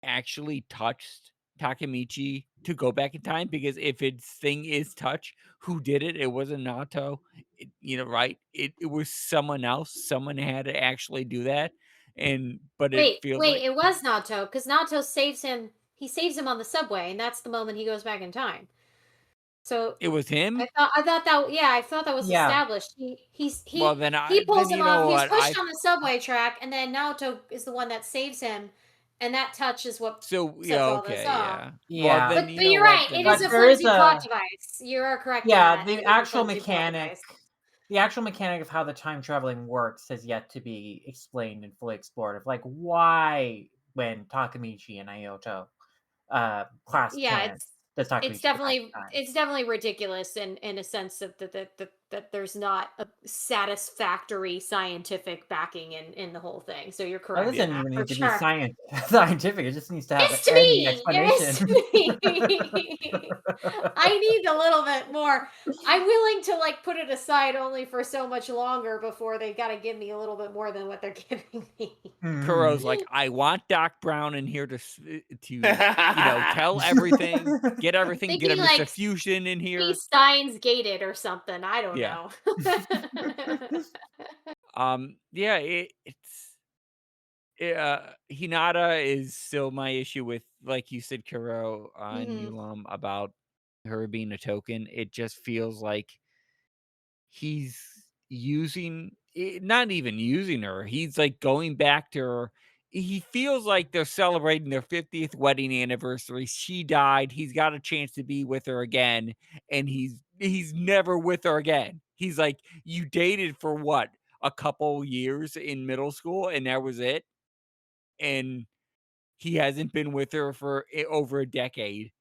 actually touched Takamichi to go back in time, because if its thing is touch, who did it? It wasn't Nato, right? It was someone else. Someone had to actually do that, but it feels Wait, like it was Nato because Nato saves him. He saves him on the subway, and that's the moment he goes back in time. So It was him? I thought that was Yeah. established. Well, He pulls him you know off. He's what? pushed on the subway track, and then Naoto is the one that saves him, and that touch is what So, yeah, sets all this okay, off. yeah. Well, Yeah. then you But know you're what? right. It Then is But a there is flimsy plot a device. You are correct in yeah, that. the It is a actual flimsy plot mechanic device. the actual mechanic of how the time traveling works has yet to be explained and fully explored. Of like why when Takamichi and Naoto class Yeah, planets does it's Takamichi go back in time? definitely ridiculous in a sense of that there's not a satisfactory scientific backing in the whole thing. So you're Well, it correct in doesn't that even for need to be sure. scientific. It just needs to have It's to any me. It is explanation. to me. I need a little bit more. I'm willing to like put it aside only for so much longer before they got to give me a little bit more than what they're giving me. Mhm. Kuro's like, I want Doc Brown in here to tell everything, get everything, get a Thinking Mr. like Fusion in here. Steins gated or something. I don't Yeah. know. Yeah, Hinata is still my issue with, like you said, Kuro on Mhm. about her being a token. It just feels like he's not even using her. He's like going back to her. He feels like they're celebrating their 50th wedding anniversary. She died. He's got a chance to be with her again, and he's never with her again. He's like, you dated for what? A couple years in middle school, and that was it. And he hasn't been with her for over a decade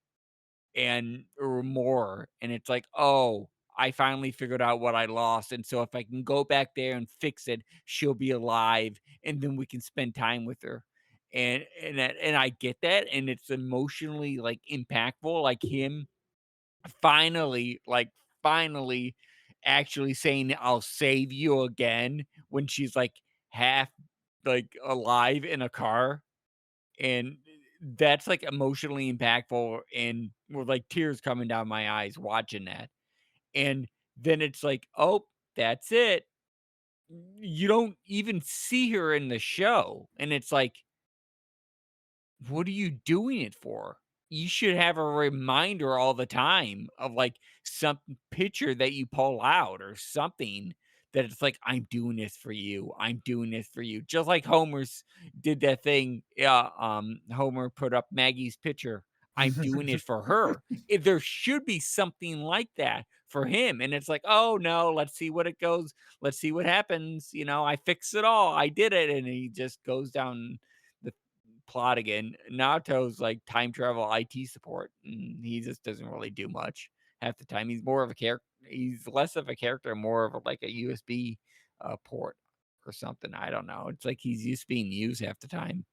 and or more, and it's like, "Oh, I finally figured out what I lost, and so if I can go back there and fix it, she'll be alive, and then we can spend time with her." And I get that, and it's emotionally, like, impactful, like him finally, finally actually saying, "I'll save you again," when she's, like, half, like, alive in a car. And that's, like, emotionally impactful and with, like, tears coming down my eyes watching that. And then it's like, "Oh, that's it." You don't even see her in the show, and it's like, what are you doing it for? You should have a reminder all the time of, like, some picture that you pull out or something that it's like, "I'm doing this for you. I'm doing this for you." Just like Homer's did that thing, Homer put up Maggie's picture. "I'm doing it for her." There should be something like that for him, and it's like, "Oh, no, let's see what it goes. Let's see what happens, I fixed it all. I did it," and he just goes down the plot again. Naoto's like time travel IT support, and he just doesn't really do much half the time. He's more of a character. He's less of a character, more of like a USB port or something. I don't know. It's like he's just being used half the time.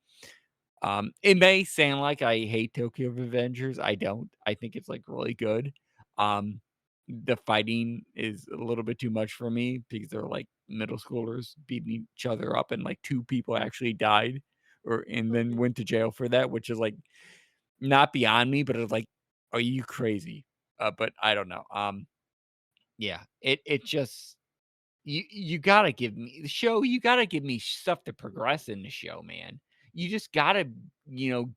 It may sound like I hate Tokyo Revengers. I don't. I think it's like really good. Um, the fighting is a little bit too much for me because they're like middle schoolers beating each other up, and like two people actually died and then Mhm. went to jail for that, which is like not beyond me, but it's like, are you crazy? But I don't know. Yeah, it just you gotta give me the show. You gotta give me stuff to progress in the show, man. You just gotta,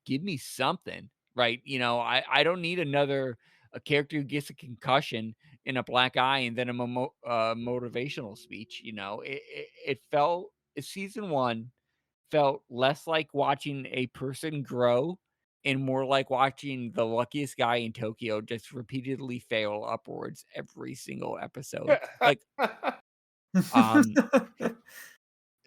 give me something, right? I don't need another a character who gets a concussion in a black eye and then motivational speech. It felt season one felt less like watching a person grow and more like watching the luckiest guy in Tokyo just repeatedly fail upwards every single episode. Um,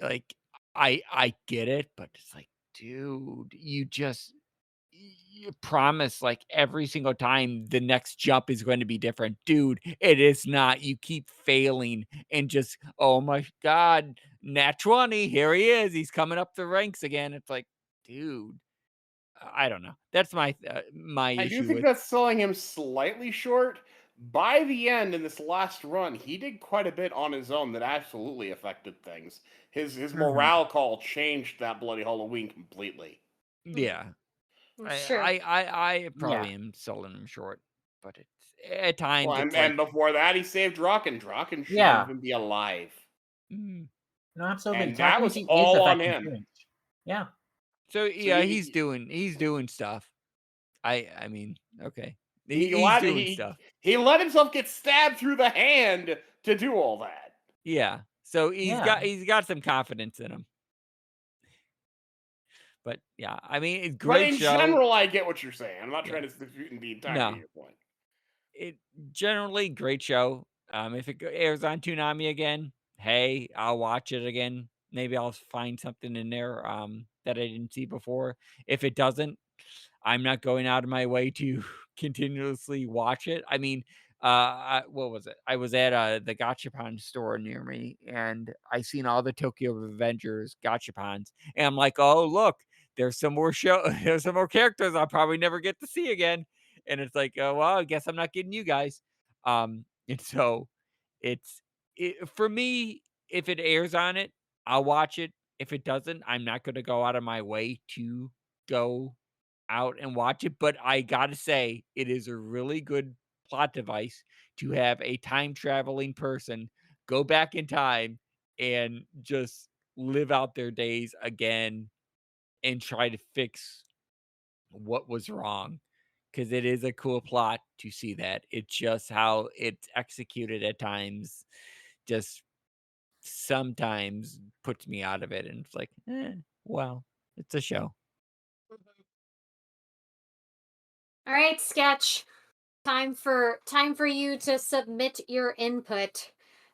like, I get it, but it's like, dude, you promise, like, every single time the next jump is going to be different. Dude, it is not. You keep failing and just, "Oh my god, nat 20, here he is. He's coming up the ranks again." It's like, dude, I don't know. That's my I do issue think with. that's selling him slightly short. By the end, in this last run, he did quite a bit on his own that absolutely affected things. His Mhm. morale call changed that bloody Halloween completely. Mhm. Yeah. It's true. I Yeah. probably am selling him short, but it's at Well, times, and, it's like, and before that, he saved Draken. Draken shouldn't Yeah. even be alive. mm. No, absolutely. And that was Takamichi is all on affecting him. change. Yeah. So, So yeah, he's doing stuff. I mean, okay. He's doing stuff. He let himself get stabbed through the hand to do all that. Yeah. So Yeah. he's got some confidence in him. But yeah, I mean, it's But great in show. general, I get what you're saying. I'm not Yeah. trying to dispute the entirety of No, your point. it generally great show. If it airs on Toonami again, hey, I'll watch it again. Maybe I'll find something in there that I didn't see before. If it doesn't, I'm not going out of my way to continuously watch it. I mean, what was it? I was at the Gachapon store near me, and I seen all the Tokyo Revengers Gachapons, and I'm like, oh look, there's some more there's some more characters I'll probably never get to see again. And it's like, oh well, I guess I'm not getting you guys. And so it's for me. If it airs on it, I'll watch it. If it doesn't, I'm not going to go out of my way to go out and watch it, but I gotta say, it is a really good plot device to have a time traveling person go back in time and just live out their days again and try to fix what was wrong. Because it is a cool plot to see that. It's just how it's executed at times, just sometimes puts me out of it. And it's like, well, it's a show. Mhm. All right, Sketch. Time for you to submit your input.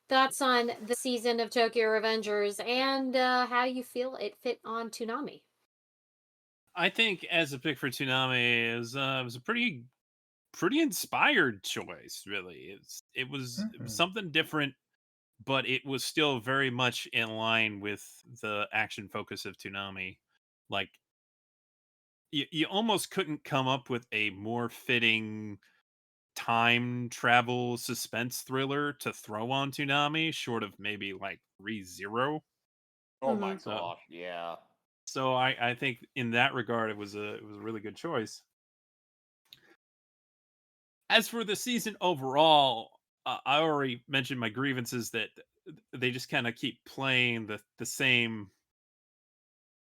Thoughts on the season of Tokyo Revengers and how you feel it fit on Toonami. I think as a pick for Toonami, it was a pretty inspired choice. Really, it was something different, but it was still very much in line with the action focus of Toonami. Like you almost couldn't come up with a more fitting time travel suspense thriller to throw on Toonami, short of maybe like ReZero. Oh my Mm-hmm. So, gosh, yeah. so I think in that regard, it was a really good choice. As for the season overall, I already mentioned my grievances that they just kind of keep playing the same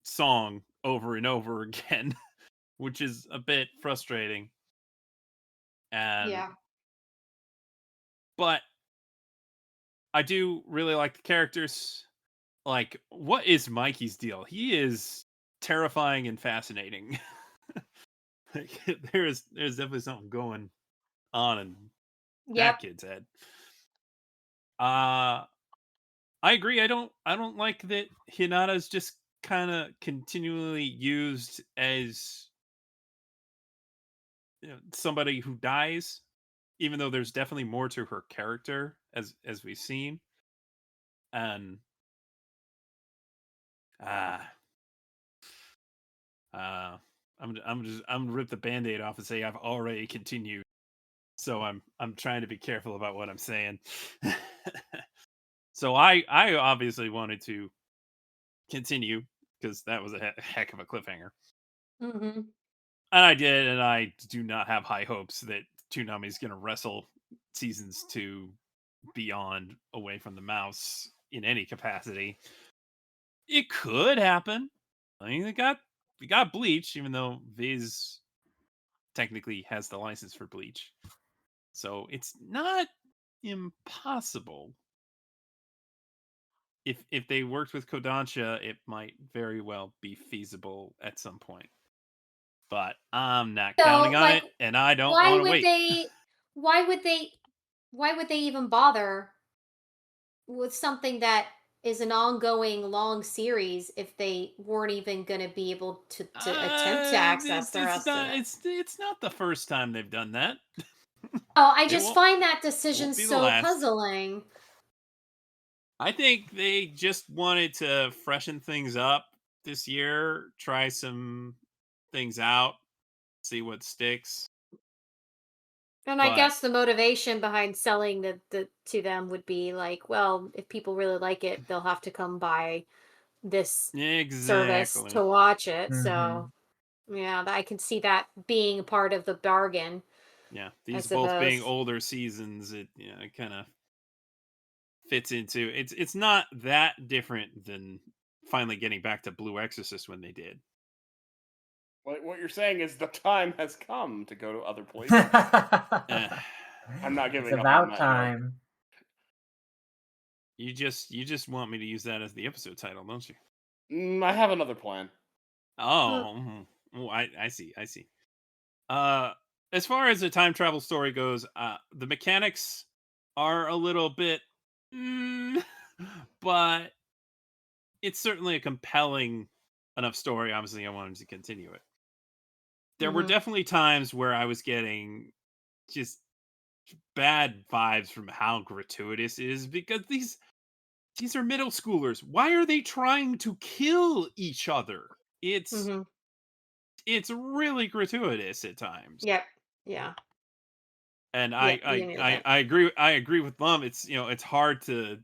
song over and over again, which is a bit frustrating. And Yeah. but I do really like the characters. Like, what is Mikey's deal? He is terrifying and fascinating. Like, there's definitely something going on in that Yep. kid's head. Uh I agree. I don't like that Hinata's just kind of continually used as, you know, somebody who dies, even though there's definitely more to her character as we've seen. And uh uh I'm gonna rip the band-aid off and say I've already continued. So I'm trying to be careful about what I'm saying. So I obviously wanted to continue because that was a heck of a cliffhanger. Mm-hmm. And I did, and I do not have high hopes that Toonami's going to wrestle seasons 2 beyond away from the mouse in any capacity. It could happen. I mean, they got Bleach, even though Viz technically has the license for Bleach, so it's not impossible. If they worked with Kodansha, it might very well be feasible at some point. But I'm not counting So, on like, it, and I don't why want to would wait. they? Why would they? Why would they even bother with something that is an ongoing long series if they weren't even going to be able to attempt to access the rest of it? It's not the first time they've done that. Oh, I It just find that decision won't be the so last. puzzling. I think they just wanted to freshen things up this year, try some things out, see what sticks. And I But guess the motivation behind selling the to them would be like, well, if people really like it, they'll have to come buy this service exactly, to watch it. Mm-hmm. So, yeah, I can see that being part of the bargain, yeah. I These both being suppose. older seasons, it kind of fits into it's not that different than finally getting back to Blue Exorcist when they did. What you're saying is the time has come to go to other places. Eh, I'm not It's giving up on about that yet. time. you just want me to use that as the episode title, don't you? I have another plan. Oh, oh, I see. I see. As far as the time travel story goes, the mechanics are a little bit, mm, but it's certainly a compelling enough story. Obviously, I wanted to continue it. There were Mhm. definitely times where I was getting just bad vibes from how gratuitous it is because these are middle schoolers. Why are they trying to kill each other? It's Mhm. it's really gratuitous at times. Yep. Yeah. And Yep. You knew that. I agree with Lum. It's it's hard to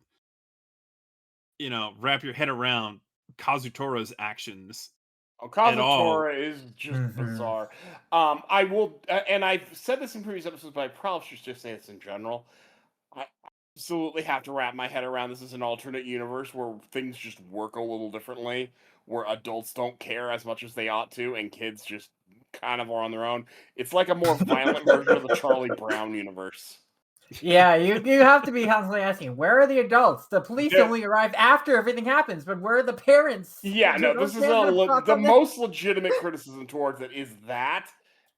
wrap your head around Kazutora's actions Oh, at all. Kazutora is just Mhm. bizarre. I will, and I've said this in previous episodes, but I probably should just say this in general. I absolutely have to wrap my head around this as an alternate universe where things just work a little differently, where adults don't care as much as they ought to, and kids just kind of are on their own. It's like a more violent version of the Charlie Brown universe. Yeah, you have to be constantly asking, where are the adults? The police Yeah. only arrive after everything happens, but where are the parents? Yeah, no, this is the most legitimate criticism towards it is that,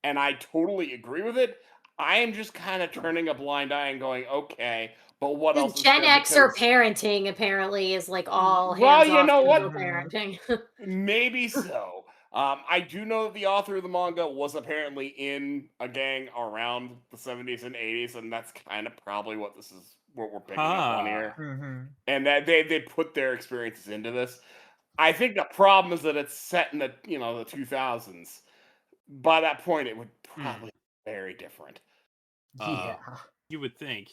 and I totally agree with it. I am just kind of turning a blind eye and going, okay, but what else is Gen there? Xer Because, parenting apparently is like all well, hands you off know what? digital parenting. Maybe so. I do know that the author of the manga was apparently in a gang around the 70s and 80s, and that's kind of probably what we're picking up on here. Mhm. And that they put their experiences into this. I think the problem is that it's set in the the 2000s. By that point, it would probably be very different. Yeah. You would think.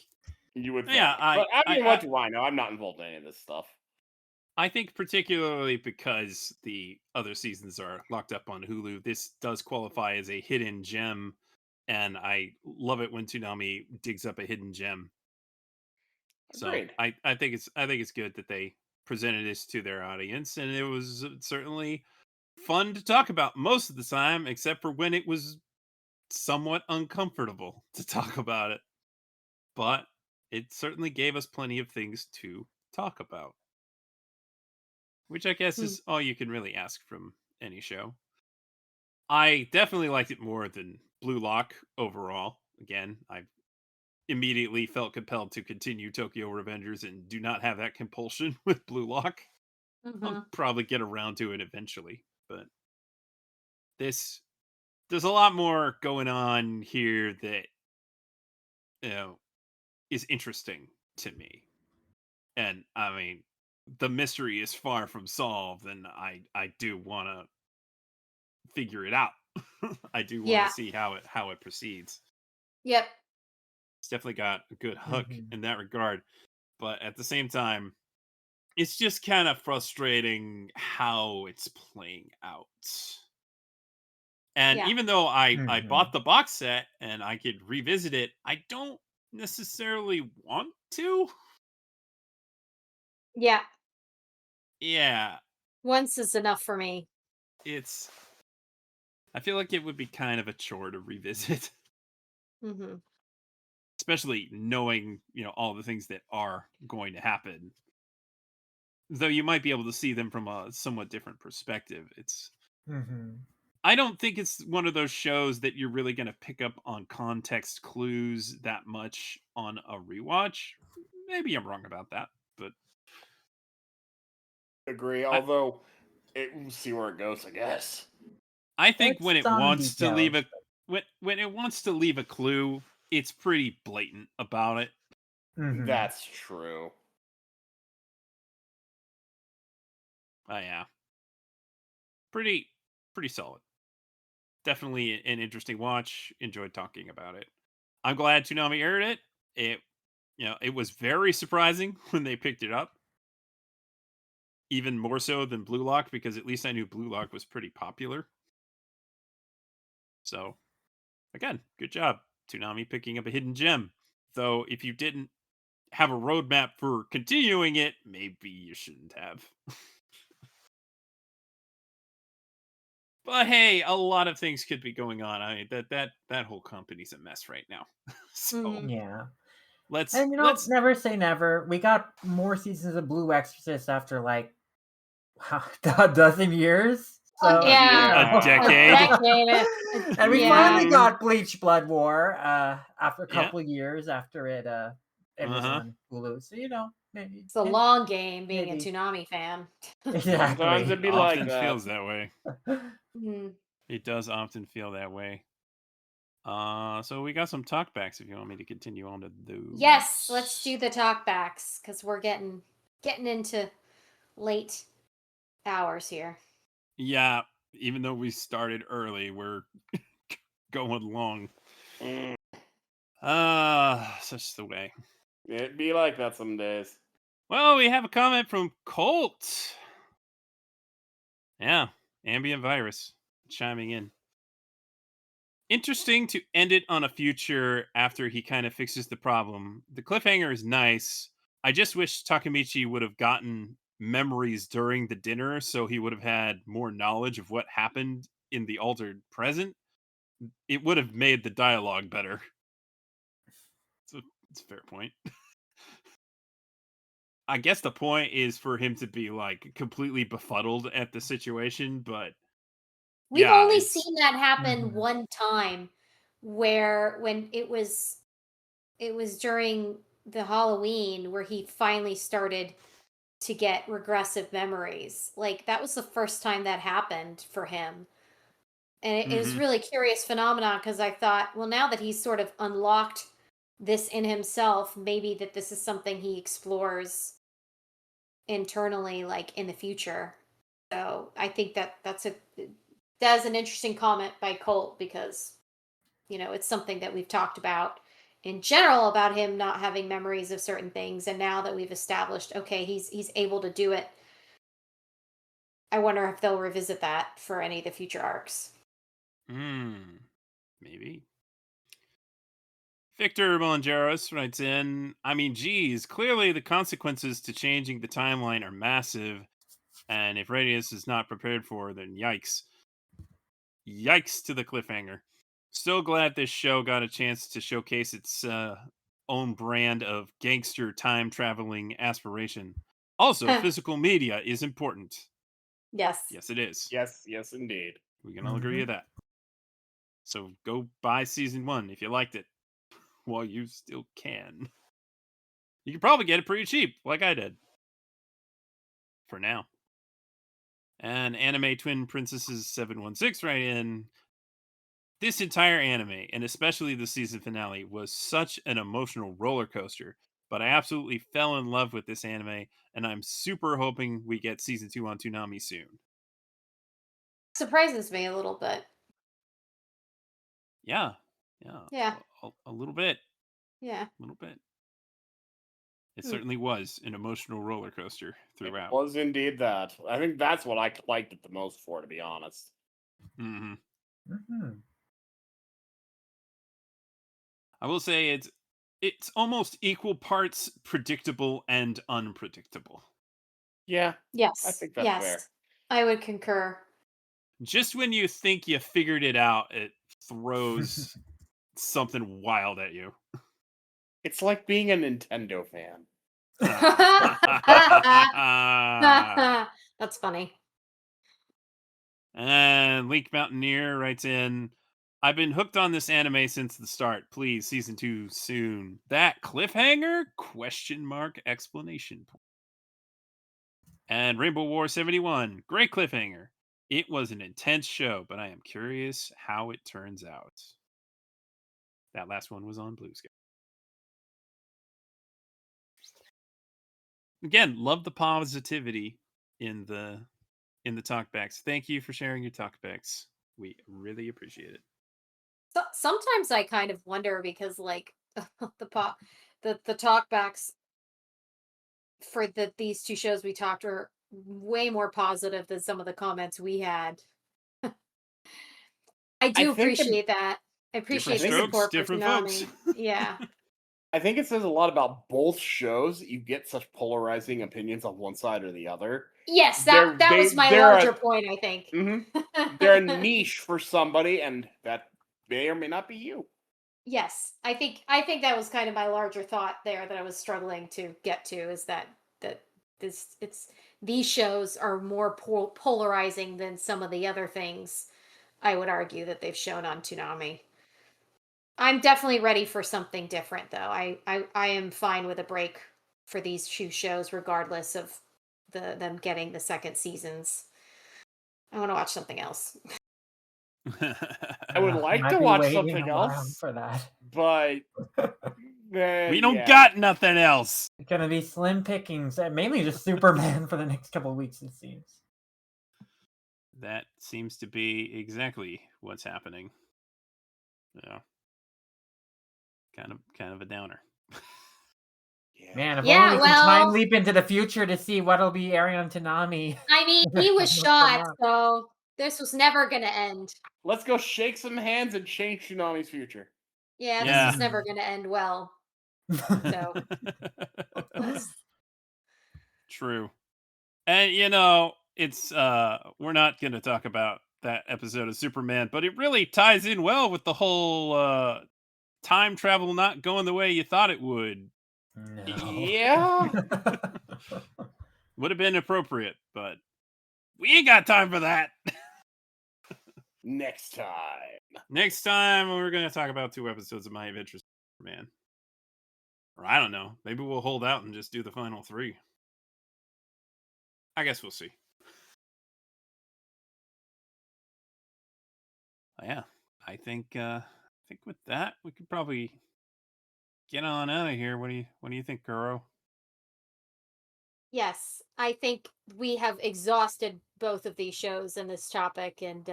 You would Yeah, think, but I mean, what do I know? I'm not involved in any of this stuff. I think particularly because the other seasons are locked up on Hulu, this does qualify as a hidden gem, and I love it when Toonami digs up a hidden gem. So Agreed. I think it's good that they presented this to their audience, and it was certainly fun to talk about most of the time, except for when it was somewhat uncomfortable to talk about it. But it certainly gave us plenty of things to talk about, which I guess Hmm. is all you can really ask from any show. I definitely liked it more than Blue Lock overall. Again, I immediately felt compelled to continue Tokyo Revengers and do not have that compulsion with Blue Lock. I'll Mhm. probably get around to it eventually, but this there's a lot more going on here that you know is interesting to me. And I mean, the mystery is far from solved, and I do want to figure it out. I do want to Yeah. see how it proceeds. Yep. It's definitely got a good hook Mhm. in that regard, but at the same time, it's just kind of frustrating how it's playing out. And Yeah. even though I bought Mhm. the box set and I could revisit it, I don't necessarily want to. Yeah. Yeah, Once is enough for me. it's I feel like it would be kind of a chore to revisit, Mhm. especially knowing, all the things that are going to happen. Though you might be able to see them from a somewhat different perspective. Mhm. I don't think it's one of those shows that you're really going to pick up on context clues that much on a rewatch. Maybe I'm wrong about that, but Agree. I, Although, we'll see where it goes. I guess I think There's when it some wants to leave details. a when it wants to leave a clue, it's pretty blatant about it. Mhm. that's true. Oh yeah, pretty pretty solid. Definitely an interesting watch. Enjoyed talking about it. I'm glad Toonami aired it. It was very surprising when they picked it up. Even more so than Blue Lock because at least I knew Blue Lock was pretty popular. So, again, good job, Toonami, picking up a hidden gem. Though, if you didn't have a roadmap for continuing it, maybe you shouldn't have. But hey, a lot of things could be going on. I mean, that whole company's a mess right now. So Mhm. Yeah. let's And never say never. We got more seasons of Blue Exorcist after like a dozen years. So Yeah. a decade. and we Yeah. finally got Bleach Blood War after a Yeah. couple years after it was on Hulu. So maybe It's a long game being maybe. a Toonami fan. Exactly. Sometimes it'd be It like often that. feels that way. Mhm. It does often feel that way. So we got some talkbacks if you want me to continue on to those. Yes, let's do the talkbacks because we're getting into late hours here. Yeah, even though we started early, we're going long. Mm, Such the way. it'd be like that some days. Well, we have a comment from Colt. Yeah, ambient virus chiming in. Interesting to end it on a future after he kind of fixes the problem. The cliffhanger is nice. I just wish Takamichi would have gotten memories during the dinner so he would have had more knowledge of what happened in the altered present. It would have made the dialogue better. It's a fair point. I guess the point is for him to be like completely befuddled at the situation, but We've yeah, only it's- seen that happen Mhm. one time, when it was during the Halloween where he finally started to get regressive memories. Like that was the first time that happened for him. And it was Mhm. really curious phenomenon because I thought, well, now that he's sort of unlocked this in himself, maybe that this is something he explores internally, like in the future. So I think that's an interesting comment by Colt because it's something that we've talked about in general about him not having memories of certain things, and now that we've established, okay, he's able to do it. I wonder if they'll revisit that for any of the future arcs. Maybe. Victor Molangeros writes in, I mean, geez, clearly the consequences to changing the timeline are massive, and if Radius is not prepared for, then yikes. Yikes to the cliffhanger. So glad this show got a chance to showcase its own brand of gangster time traveling aspiration. Also, physical media is important. Yes. Yes, it is. Yes, indeed. We can all agree with that. So go buy season 1 if you liked it. While you still can. You can probably get it pretty cheap, like I did. For now. And Anime Twin Princesses 716 right in. This entire anime, and especially the season finale, was such an emotional roller coaster. But I absolutely fell in love with this anime, and I'm super hoping we get season 2 on Toonami soon. Surprises me a little bit. Yeah. Yeah. A little bit. Yeah. A little bit. It certainly was an emotional roller coaster throughout. It was indeed that. I think that's what I liked it the most for, to be honest. Mm-hmm. Mm-hmm. I will say it's almost equal parts predictable and unpredictable. Yeah. Yes. I think that's yes. fair. I would concur. Just when you think you figured it out, it throws something wild at you. It's like being a Nintendo fan. That's funny. And Link Mountaineer writes in, I've been hooked on this anime since the start. Please, season 2 soon. That cliffhanger? Question mark explanation point. And Rainbow War 71, great cliffhanger. It was an intense show, but I am curious how it turns out. That last one was on Blue Sky. Again, love the positivity in the talkbacks. Thank you for sharing your talkbacks. We really appreciate it. So sometimes I kind of wonder because like the talkbacks for these two shows we talked are way more positive than some of the comments we had. I do think appreciate that. I appreciate the strokes, support for different Toonami. folks. Yeah. I think it says a lot about both shows that you get such polarizing opinions on one side or the other. Yes, They're- that was they- my they're a- larger point, I think. Mhm. They're a niche for somebody, and that may or may not be you. Yes, I think that was kind of my larger thought there that I was struggling to get to, is that these shows are more polarizing than some of the other things I would argue that they've shown on Toonami. I'm definitely ready for something different, though. I am fine with a break for these two shows, regardless of them getting the second seasons. I want to watch something else. I would like Might to be watch waiting something around else, for that. but We don't yeah. got nothing else. It's gonna be slim pickings, and mainly just Superman for the next couple of weeks, it seems. That seems to be exactly what's happening. Yeah. Kind of a downer. Man, if Yeah, only we can time well- leap into the future to see what'll be airing on Toonami. I mean, he was Not for shot, long. so this was never going to end. Let's go shake some hands and change Toonami's future. Yeah, Yeah. this was never going to end well. So hopeless. True. And you know, it's we're not going to talk about that episode of Superman, but it really ties in well with the whole time travel not going the way you thought it would. No. Yeah. Would have been appropriate, but we ain't got time for that. Next time. Next time we're going to talk about 2 episodes of My Adventures Superman. Or I don't know, maybe we'll hold out and just do the final 3. I guess we'll see. Yeah, I think with that we could probably get on out of here. What do you think, Kuro? Yes, I think we have exhausted both of these shows and this topic, and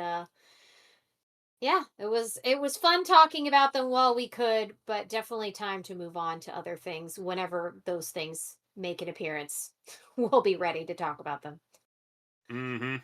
yeah, it was fun talking about them while we could, but definitely time to move on to other things whenever those things make an appearance. We'll be ready to talk about them. Mm-hmm.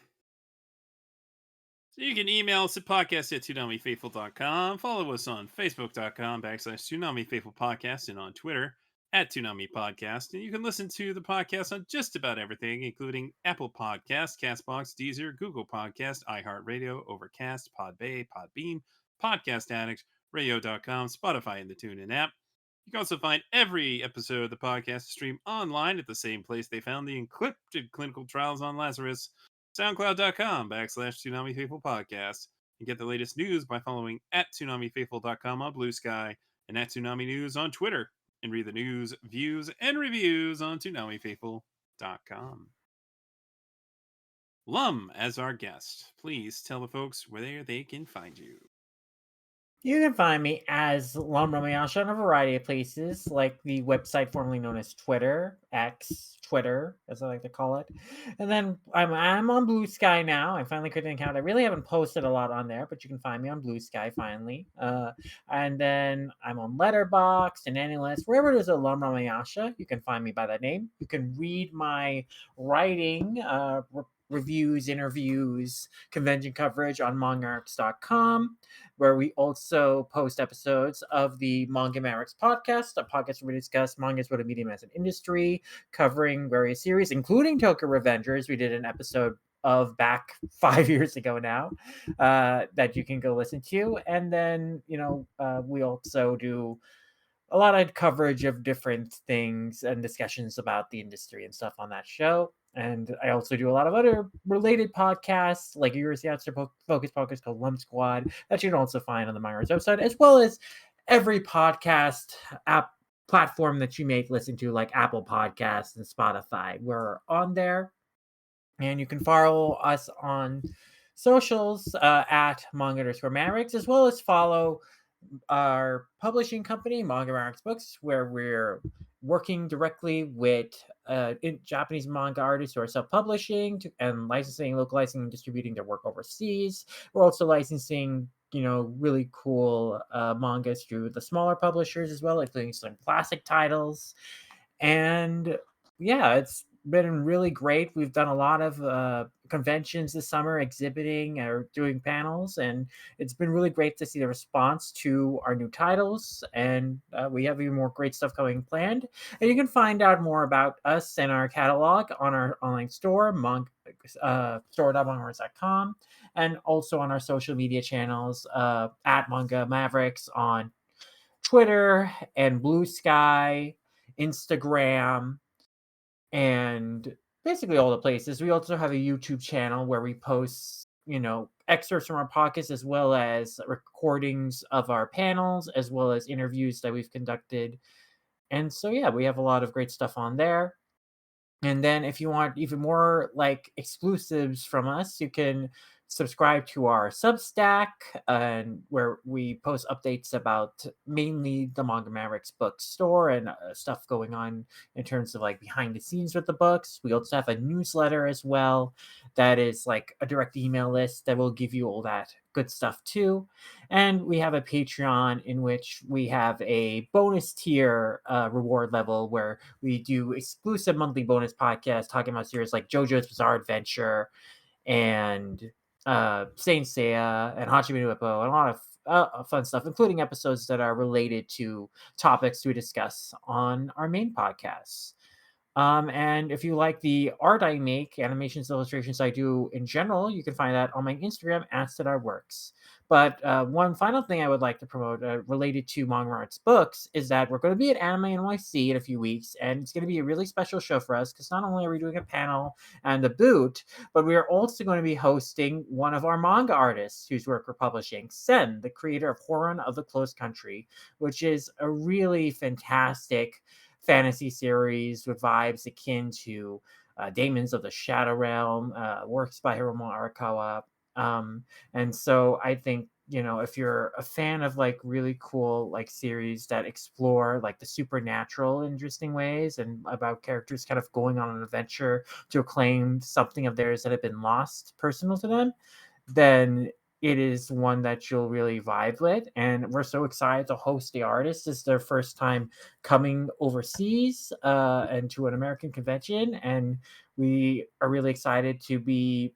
So you can email us at podcast@ToonamiFaithful.com. Follow us on Facebook.com/ToonamiFaithfulPodcast and on Twitter @ToonamiPodcast. And you can listen to the podcast on just about everything, including Apple Podcasts, Castbox, Deezer, Google Podcasts, iHeartRadio, Overcast, Podbay, Podbean, Podcast Addict, Radio.com, Spotify, and the TuneIn app. You can also find every episode of the podcast stream online at the same place they found the encrypted clinical trials on Lazarus, SoundCloud.com/Toonami Faithful Podcast. And get the latest news by following @ToonamiFaithful.com on Blue Sky and @Toonami News on Twitter. And read the news, views, and reviews on ToonamiFaithful.com. Lum, as our guest, please tell the folks where they can find you. You can find me as Lum Ramayasha in a variety of places, like the website formerly known as Twitter, X, Twitter, as I like to call it. And then I'm on Blue Sky now. I finally created an account. I really haven't posted a lot on there, but you can find me on Blue Sky finally. And then I'm on Letterboxd and AnyList. Wherever there's a Lum Ramayasha, you can find me by that name. You can read my writing, reviews, interviews, convention coverage on mangaarcs.com, where we also post episodes of the Manga Marix podcast, a podcast where we discuss mangas, what a medium as an industry, covering various series, including Tokyo Revengers. We did an episode of back 5 years ago now that you can go listen to. And then, we also do a lot of coverage of different things and discussions about the industry and stuff on that show. And I also do a lot of other related podcasts, like Yuri's Answer Focus podcast called Lump Squad, that you can also find on the Myers website, as well as every podcast app platform that you may listen to, like Apple Podcasts and Spotify. We're on there. And you can follow us on socials at manga_Marix, as well as follow our publishing company, Manga Marix Books, where we're working directly with Japanese manga artists who are self-publishing and licensing, localizing, and distributing their work overseas. We're also licensing, really cool mangas through the smaller publishers as well, including some classic titles. And yeah, it's been really great. We've done a lot of conventions this summer, exhibiting or doing panels, and it's been really great to see the response to our new titles. And we have even more great stuff coming planned. And you can find out more about us and our catalog on our online store, store.mangaworks.com, and also on our social media channels at Manga Mavericks on Twitter and Blue Sky, Instagram, and basically all the places. We also have a YouTube channel where we post, excerpts from our podcasts as well as recordings of our panels, as well as interviews that we've conducted. And so, yeah, we have a lot of great stuff on there. And then if you want even more like exclusives from us, you can subscribe to our Substack, and where we post updates about mainly the Manga Mavericks bookstore and stuff going on in terms of like behind the scenes with the books. We also have a newsletter as well that is like a direct email list that will give you all that good stuff too. And we have a Patreon in which we have a bonus tier reward level where we do exclusive monthly bonus podcasts talking about series like JoJo's Bizarre Adventure and Saint Seiya and Hachime no Ippo, and a lot of fun stuff, including episodes that are related to topics we discuss on our main podcasts. And if you like the art I make, animations, illustrations I do in general, you can find that on my Instagram at StudArtWorks. But one final thing I would like to promote related to Manga Arts Books is that we're going to be at Anime NYC in a few weeks, and it's going to be a really special show for us because not only are we doing a panel and a boot, but we are also going to be hosting one of our manga artists whose work we're publishing, Sen, the creator of Horon of the Closed Country, which is a really fantastic fantasy series with vibes akin to Daemons of the Shadow Realm, works by Hiromu Arakawa. And so I think, if you're a fan of like really cool like series that explore like the supernatural in interesting ways and about characters kind of going on an adventure to claim something of theirs that had been lost personal to them, then it is one that you'll really vibe with. And we're so excited to host the artists. It's their first time coming overseas and to an American convention. And we are really excited to be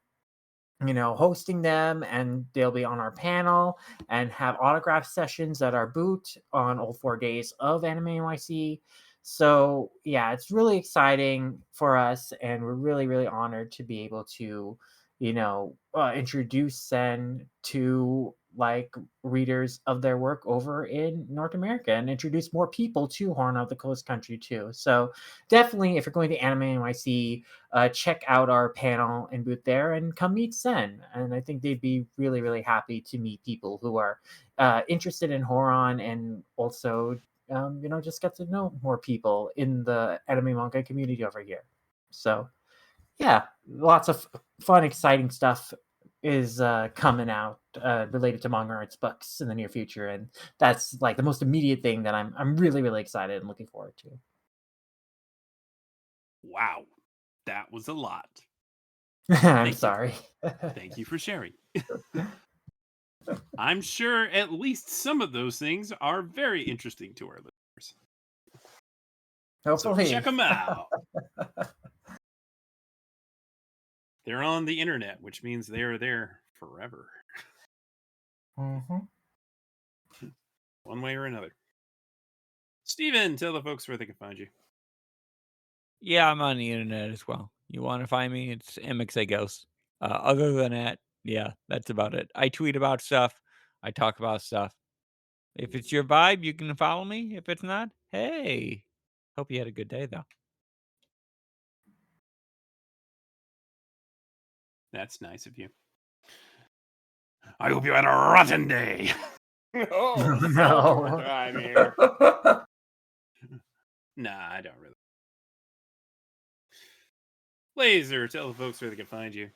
hosting them, and they'll be on our panel and have autograph sessions at our booth on all 4 days of Anime NYC. So yeah, it's really exciting for us, and we're really, really honored to be able to, introduce Sen to like readers of their work over in North America and introduce more people to Horn of the Coast Country too. So definitely, if you're going to Anime NYC, check out our panel and booth there and come meet Sen. And I think they'd be really, really happy to meet people who are interested in Horon and also, just get to know more people in the anime manga community over here. So, yeah, lots of fun, exciting stuff is coming out related to Manga Arts Books in the near future. And that's like the most immediate thing that I'm really, really excited and looking forward to. Wow, that was a lot. I'm sorry. Thank you for sharing. I'm sure at least some of those things are very interesting to our listeners. Hopefully. So check them out. They're on the internet, which means they are there forever. Mm-hmm. One way or another. Steven, tell the folks where they can find you. Yeah, I'm on the internet as well. You want to find me? It's MXA Ghost. Other than that, yeah, that's about it. I tweet about stuff. I talk about stuff. If it's your vibe, you can follow me. If it's not, hey, hope you had a good day, though. That's nice of you. I hope you had a rotten day. Oh, No. overtime here. Nah, I don't really. Laser, tell the folks where they can find you.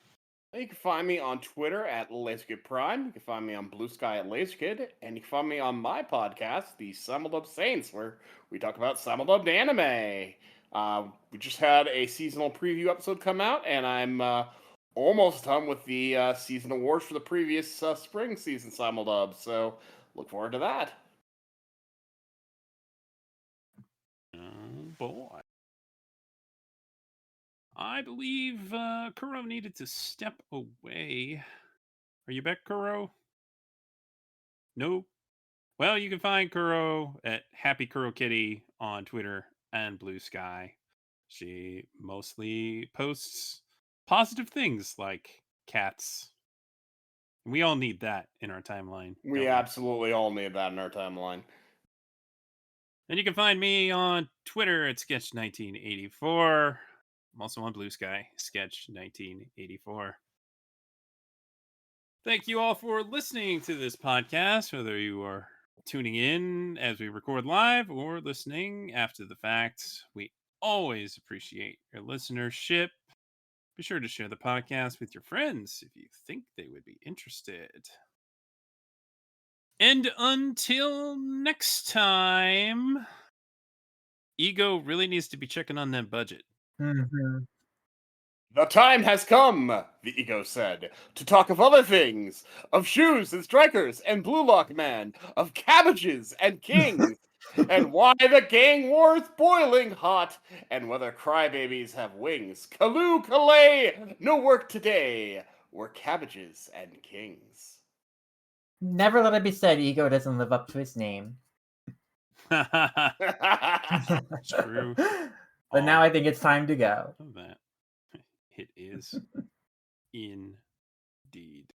You can find me on Twitter at LaserKid Prime. You can find me on Blue Sky at LaserKid. And you can find me on my podcast, The Simuldubbed Saints, where we talk about simuldubbed anime. We just had a seasonal preview episode come out, and I'm almost done with the season awards for the previous spring season simuldub. So look forward to that. Oh, boy. I believe Kuro needed to step away. Are you back, Kuro? No. Well, you can find Kuro at Happy Kuro Kitty on Twitter and Blue Sky. She mostly posts positive things like cats. We all need that in our timeline. We absolutely all need that in our timeline. And you can find me on Twitter at Sketch1984. I'm also on Blue Sky, Sketch1984. Thank you all for listening to this podcast, whether you are tuning in as we record live or listening after the fact. We always appreciate your listenership. Be sure to share the podcast with your friends if you think they would be interested. And until next time, Ego really needs to be checking on that budget. Mhm. The time has come, the Ego said, to talk of other things, of shoes and strikers and Blue Lock Man, of cabbages and kings, and why the gang war's boiling hot, and whether crybabies have wings. Kaloo Kalay, no work today, we're cabbages and kings. Never let it be said Ego doesn't live up to his name. True. But now I think it's time to go. That it is indeed.